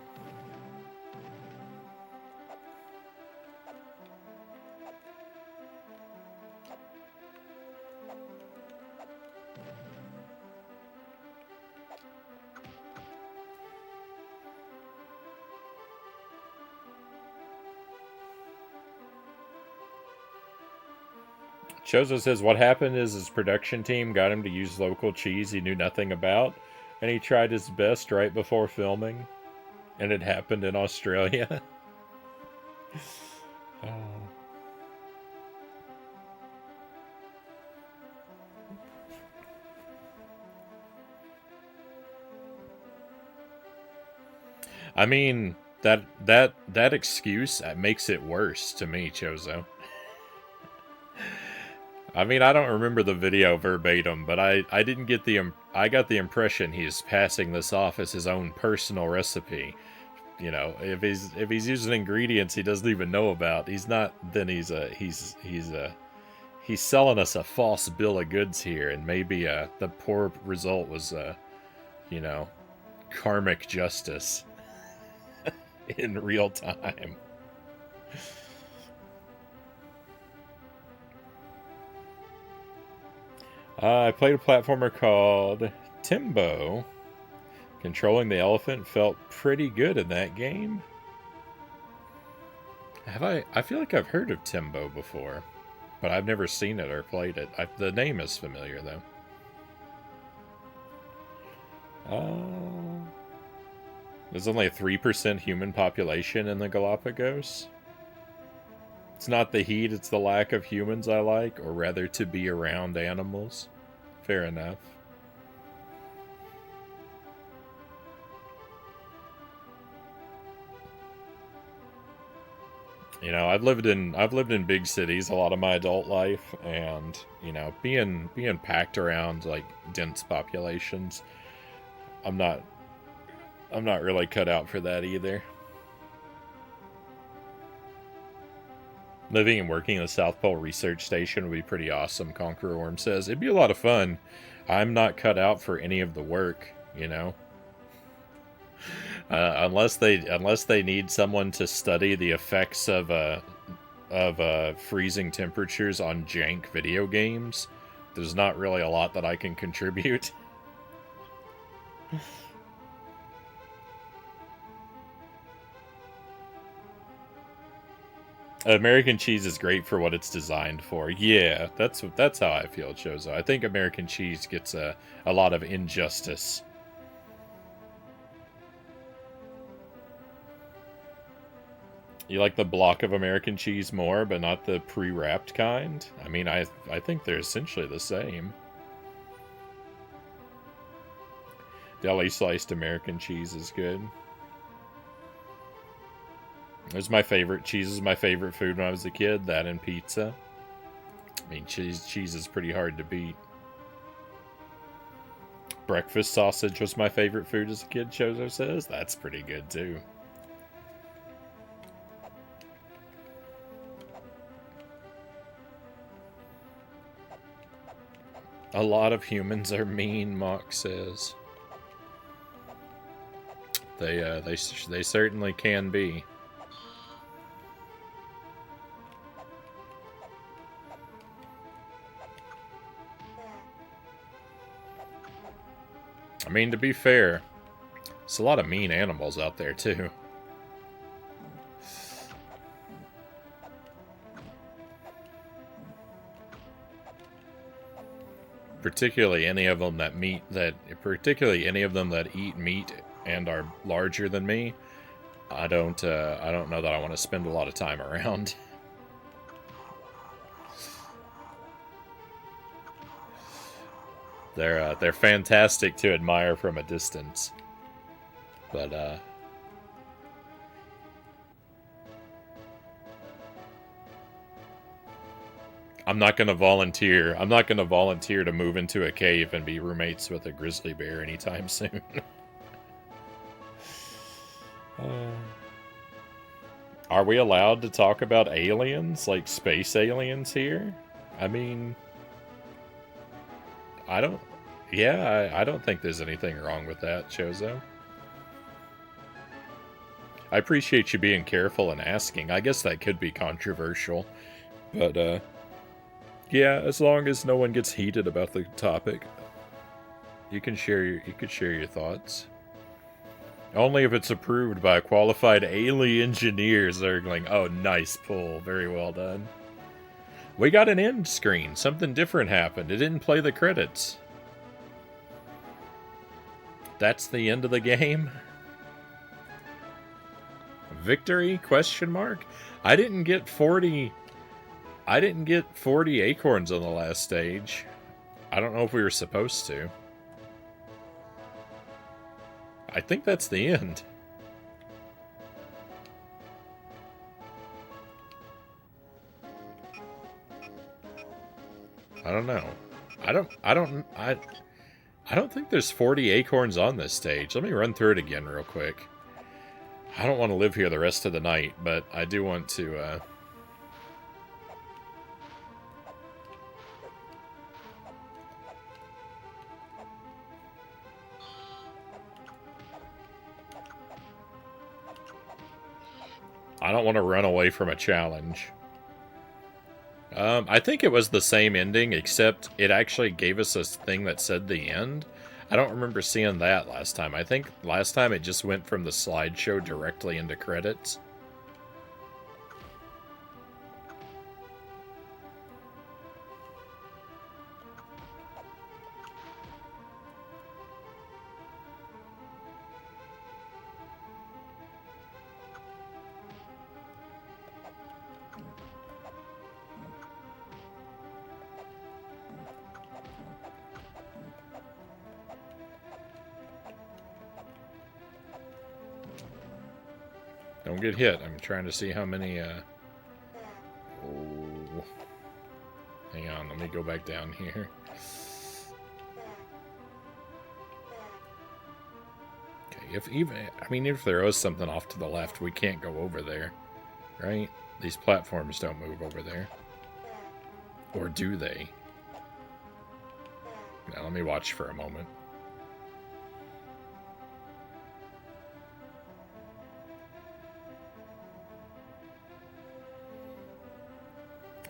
Chozo says what happened is his production team got him to use local cheese he knew nothing about, and he tried his best right before filming, and it happened in Australia. Oh. I mean, that excuse makes it worse to me, Chozo. I mean, I don't remember the video verbatim, but I got the impression he's passing this off as his own personal recipe. You know, if he's using ingredients he doesn't even know about, he's selling us a false bill of goods here, and maybe the poor result was you know, karmic justice in real time. I played a platformer called Timbo. Controlling the elephant felt pretty good in that game. I feel like I've heard of Timbo before, but I've never seen it or played it. The name is familiar, though. There's only a 3% human population in the Galapagos. It's not the heat, it's the lack of humans I like, or rather to be around animals. Fair enough. You know, I've lived in big cities a lot of my adult life, and you know, being packed around like dense populations, I'm not really cut out for that either. Living and working at the South Pole Research Station would be pretty awesome, Conqueror Worm says. It'd be a lot of fun. I'm not cut out for any of the work, you know. Unless they need someone to study the effects of freezing temperatures on jank video games, there's not really a lot that I can contribute. American cheese is great for what it's designed for. Yeah, that's how I feel, Chozo. I think American cheese gets a lot of injustice. You like the block of American cheese more, but not the pre-wrapped kind? I mean, I think they're essentially the same. Deli sliced American cheese is good. It was my favorite. Cheese is my favorite food when I was a kid. That and pizza. I mean, cheese is pretty hard to beat. Breakfast sausage was my favorite food as a kid, Chozo says. That's pretty good, too. A lot of humans are mean, Mock says. They certainly can be. I mean, to be fair, there's a lot of mean animals out there, too. Particularly any of them that eat meat and are larger than me. I don't know that I want to spend a lot of time around. They're fantastic to admire from a distance. But I'm not gonna volunteer to move into a cave and be roommates with a grizzly bear anytime soon. Are we allowed to talk about aliens, like space aliens here? I mean, I don't think there's anything wrong with that, Chozo. I appreciate you being careful and asking. I guess that could be controversial, but yeah, as long as no one gets heated about the topic, you could share your thoughts. Only if it's approved by qualified alien engineers. They're going, oh, nice pull, very well done. We got an end screen. Something different happened. It didn't play the credits. That's the end of the game? Victory? Question mark? I didn't get 40 acorns on the last stage. I don't know if we were supposed to. I think that's the end. I don't know. I don't think there's 40 acorns on this stage. Let me run through it again real quick. I don't want to live here the rest of the night, but I do want to, I don't want to run away from a challenge. I think it was the same ending, except it actually gave us a thing that said the end. I don't remember seeing that last time. I think last time it just went from the slideshow directly into credits. Don't get hit. I'm trying to see how many, Oh. Hang on, let me go back down here. Okay, if there is something off to the left, we can't go over there, right? These platforms don't move over there. Or do they? Now, let me watch for a moment.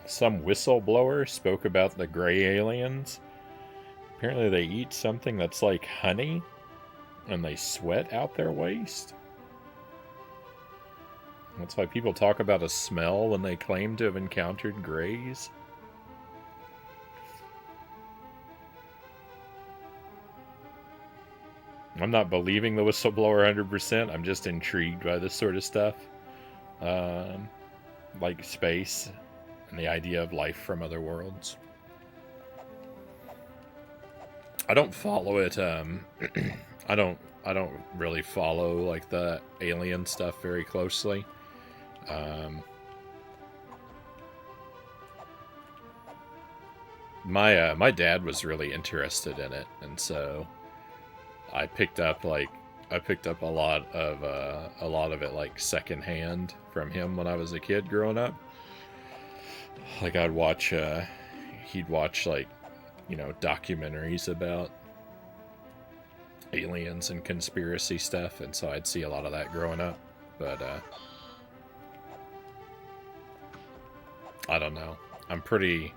Some whistleblower spoke about the gray aliens. Apparently they eat something that's like honey, and they sweat out their waste. That's why people talk about a smell when they claim to have encountered grays. I'm not believing the whistleblower 100%. I'm just intrigued by this sort of stuff. Like space and the idea of life from other worlds. I don't follow it I don't really follow like the alien stuff very closely. My dad was really interested in it, and so I picked up a lot of it like secondhand from him when I was a kid growing up. Like I'd watch he'd watch like, you know, documentaries about aliens and conspiracy stuff, and so I'd see a lot of that growing up. But I don't know. I'm pretty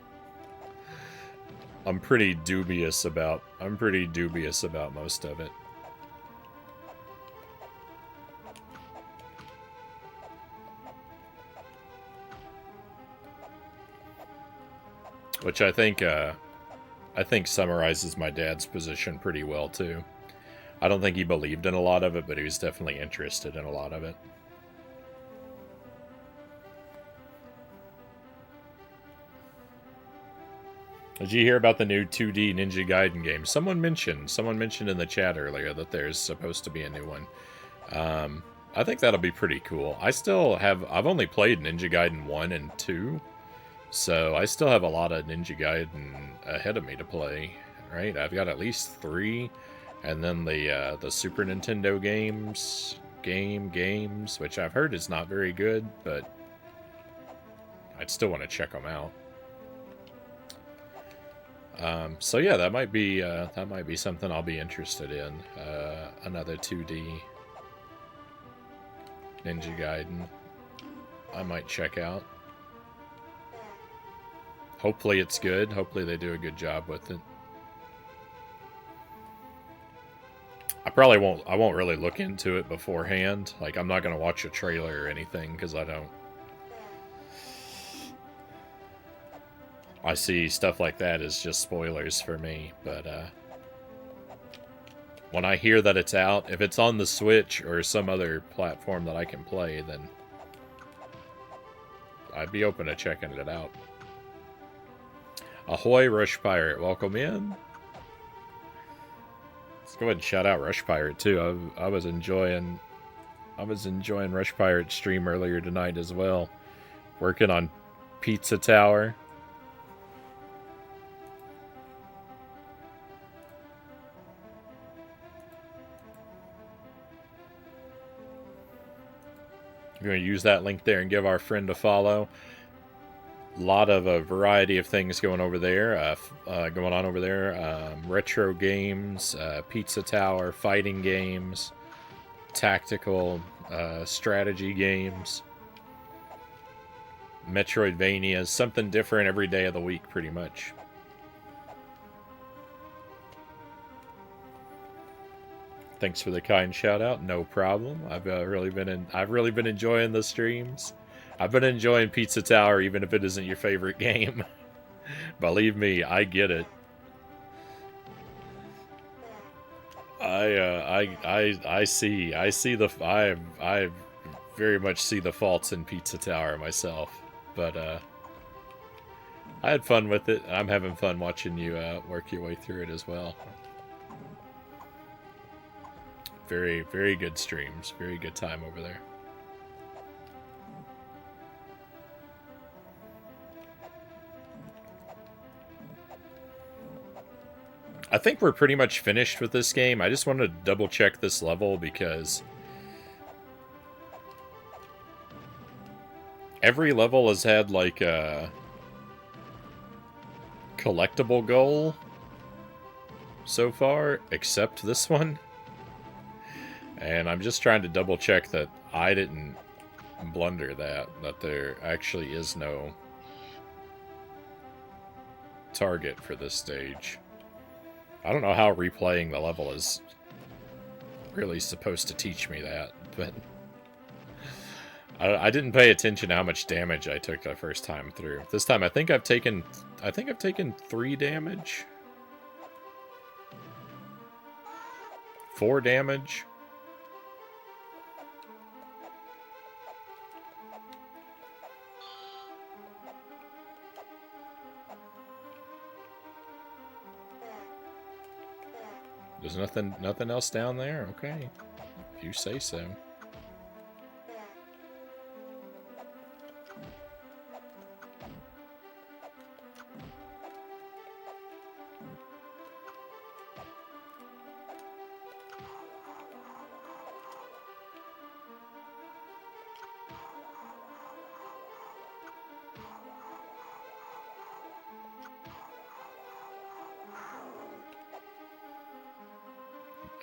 dubious about most of it. Which I think summarizes my dad's position pretty well too. I don't think he believed in a lot of it, but he was definitely interested in a lot of it. Did you hear about the new 2D Ninja Gaiden game? Someone mentioned in the chat earlier that there's supposed to be a new one. I think that'll be pretty cool. I've only played Ninja Gaiden 1 and 2, so I still have a lot of Ninja Gaiden ahead of me to play, right? I've got at least 3, and then the Super Nintendo games, which I've heard is not very good, but I'd still want to check them out. So yeah, that might be something I'll be interested in. Another 2D Ninja Gaiden I might check out. Hopefully it's good. Hopefully they do a good job with it. I won't really look into it beforehand. Like, I'm not going to watch a trailer or anything, because I see stuff like that as just spoilers for me, but when I hear that it's out, if it's on the Switch or some other platform that I can play, then I'd be open to checking it out. Ahoy, Rush Pirate, welcome in. Let's go ahead and shout out Rush Pirate too. I was enjoying Rush Pirate's stream earlier tonight as well. Working on Pizza Tower. You're going to use that link there and give our friend a follow. A lot of a variety of things going on over there. Retro games, Pizza Tower, fighting games, tactical strategy games, Metroidvanias, something different every day of the week, pretty much. Thanks for the kind shout out. No problem. I've really been enjoying the streams. I've been enjoying Pizza Tower, even if it isn't your favorite game. Believe me, I get it. I very much see the faults in Pizza Tower myself, but I had fun with it. I'm having fun watching you work your way through it as well. Very, very good streams. Very good time over there. I think we're pretty much finished with this game. I just wanted to double check this level because every level has had like a collectible goal so far, except this one. And I'm just trying to double check that I didn't blunder that there actually is no target for this stage. I don't know how replaying the level is really supposed to teach me that, but I didn't pay attention to how much damage I took the first time through. This time I think I've taken 3 damage. 4 damage. There's nothing else down there? Okay. If you say so.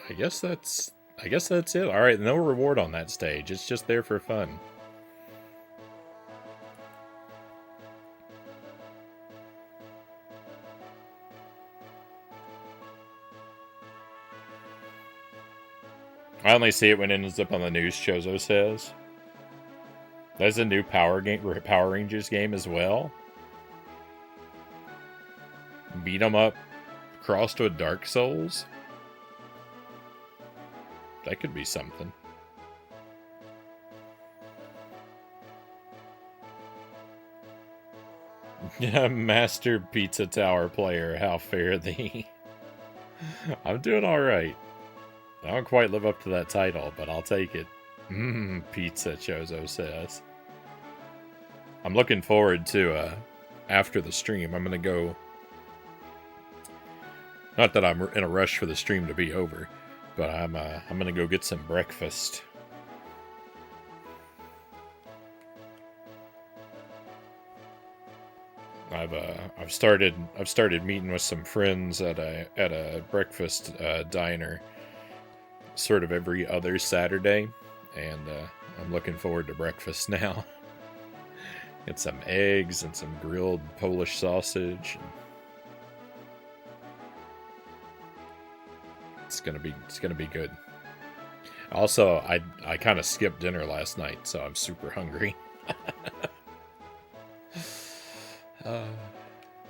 I guess that's it. All right, no reward on that stage. It's just there for fun. I only see it when it ends up on the news, Chozo says. There's a new Power Rangers game as well. Beat 'em up crossed with Dark Souls. That could be something. Yeah, Master Pizza Tower player, how fare thee? I'm doing alright. I don't quite live up to that title, but I'll take it. Pizza, Chozo says. I'm looking forward to, after the stream, I'm gonna go... Not that I'm in a rush for the stream to be over, but I'm gonna go get some breakfast. I've started meeting with some friends at a breakfast diner, sort of every other Saturday, and I'm looking forward to breakfast now. Get some eggs and some grilled Polish sausage. It's gonna be good. Also, I kind of skipped dinner last night, so I'm super hungry.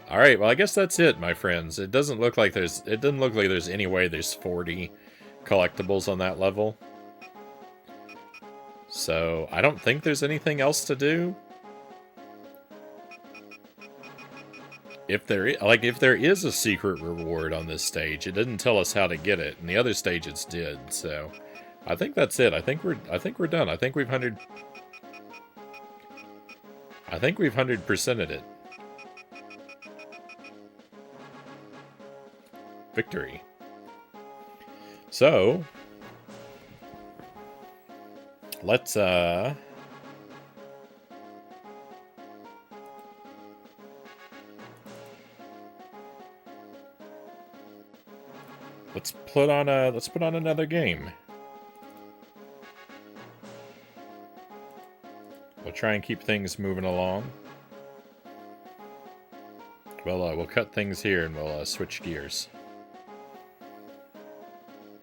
All right, well, I guess that's it, my friends. It doesn't look like there's any way there's 40 collectibles on that level. So I don't think there's anything else to do. If there is a secret reward on this stage, it didn't tell us how to get it, and the other stages did. So I think that's it. I think we're done. I think we've 100%ed it. Victory. So let's put on another game. We'll try and keep things moving along. Well, we'll cut things here and we'll switch gears.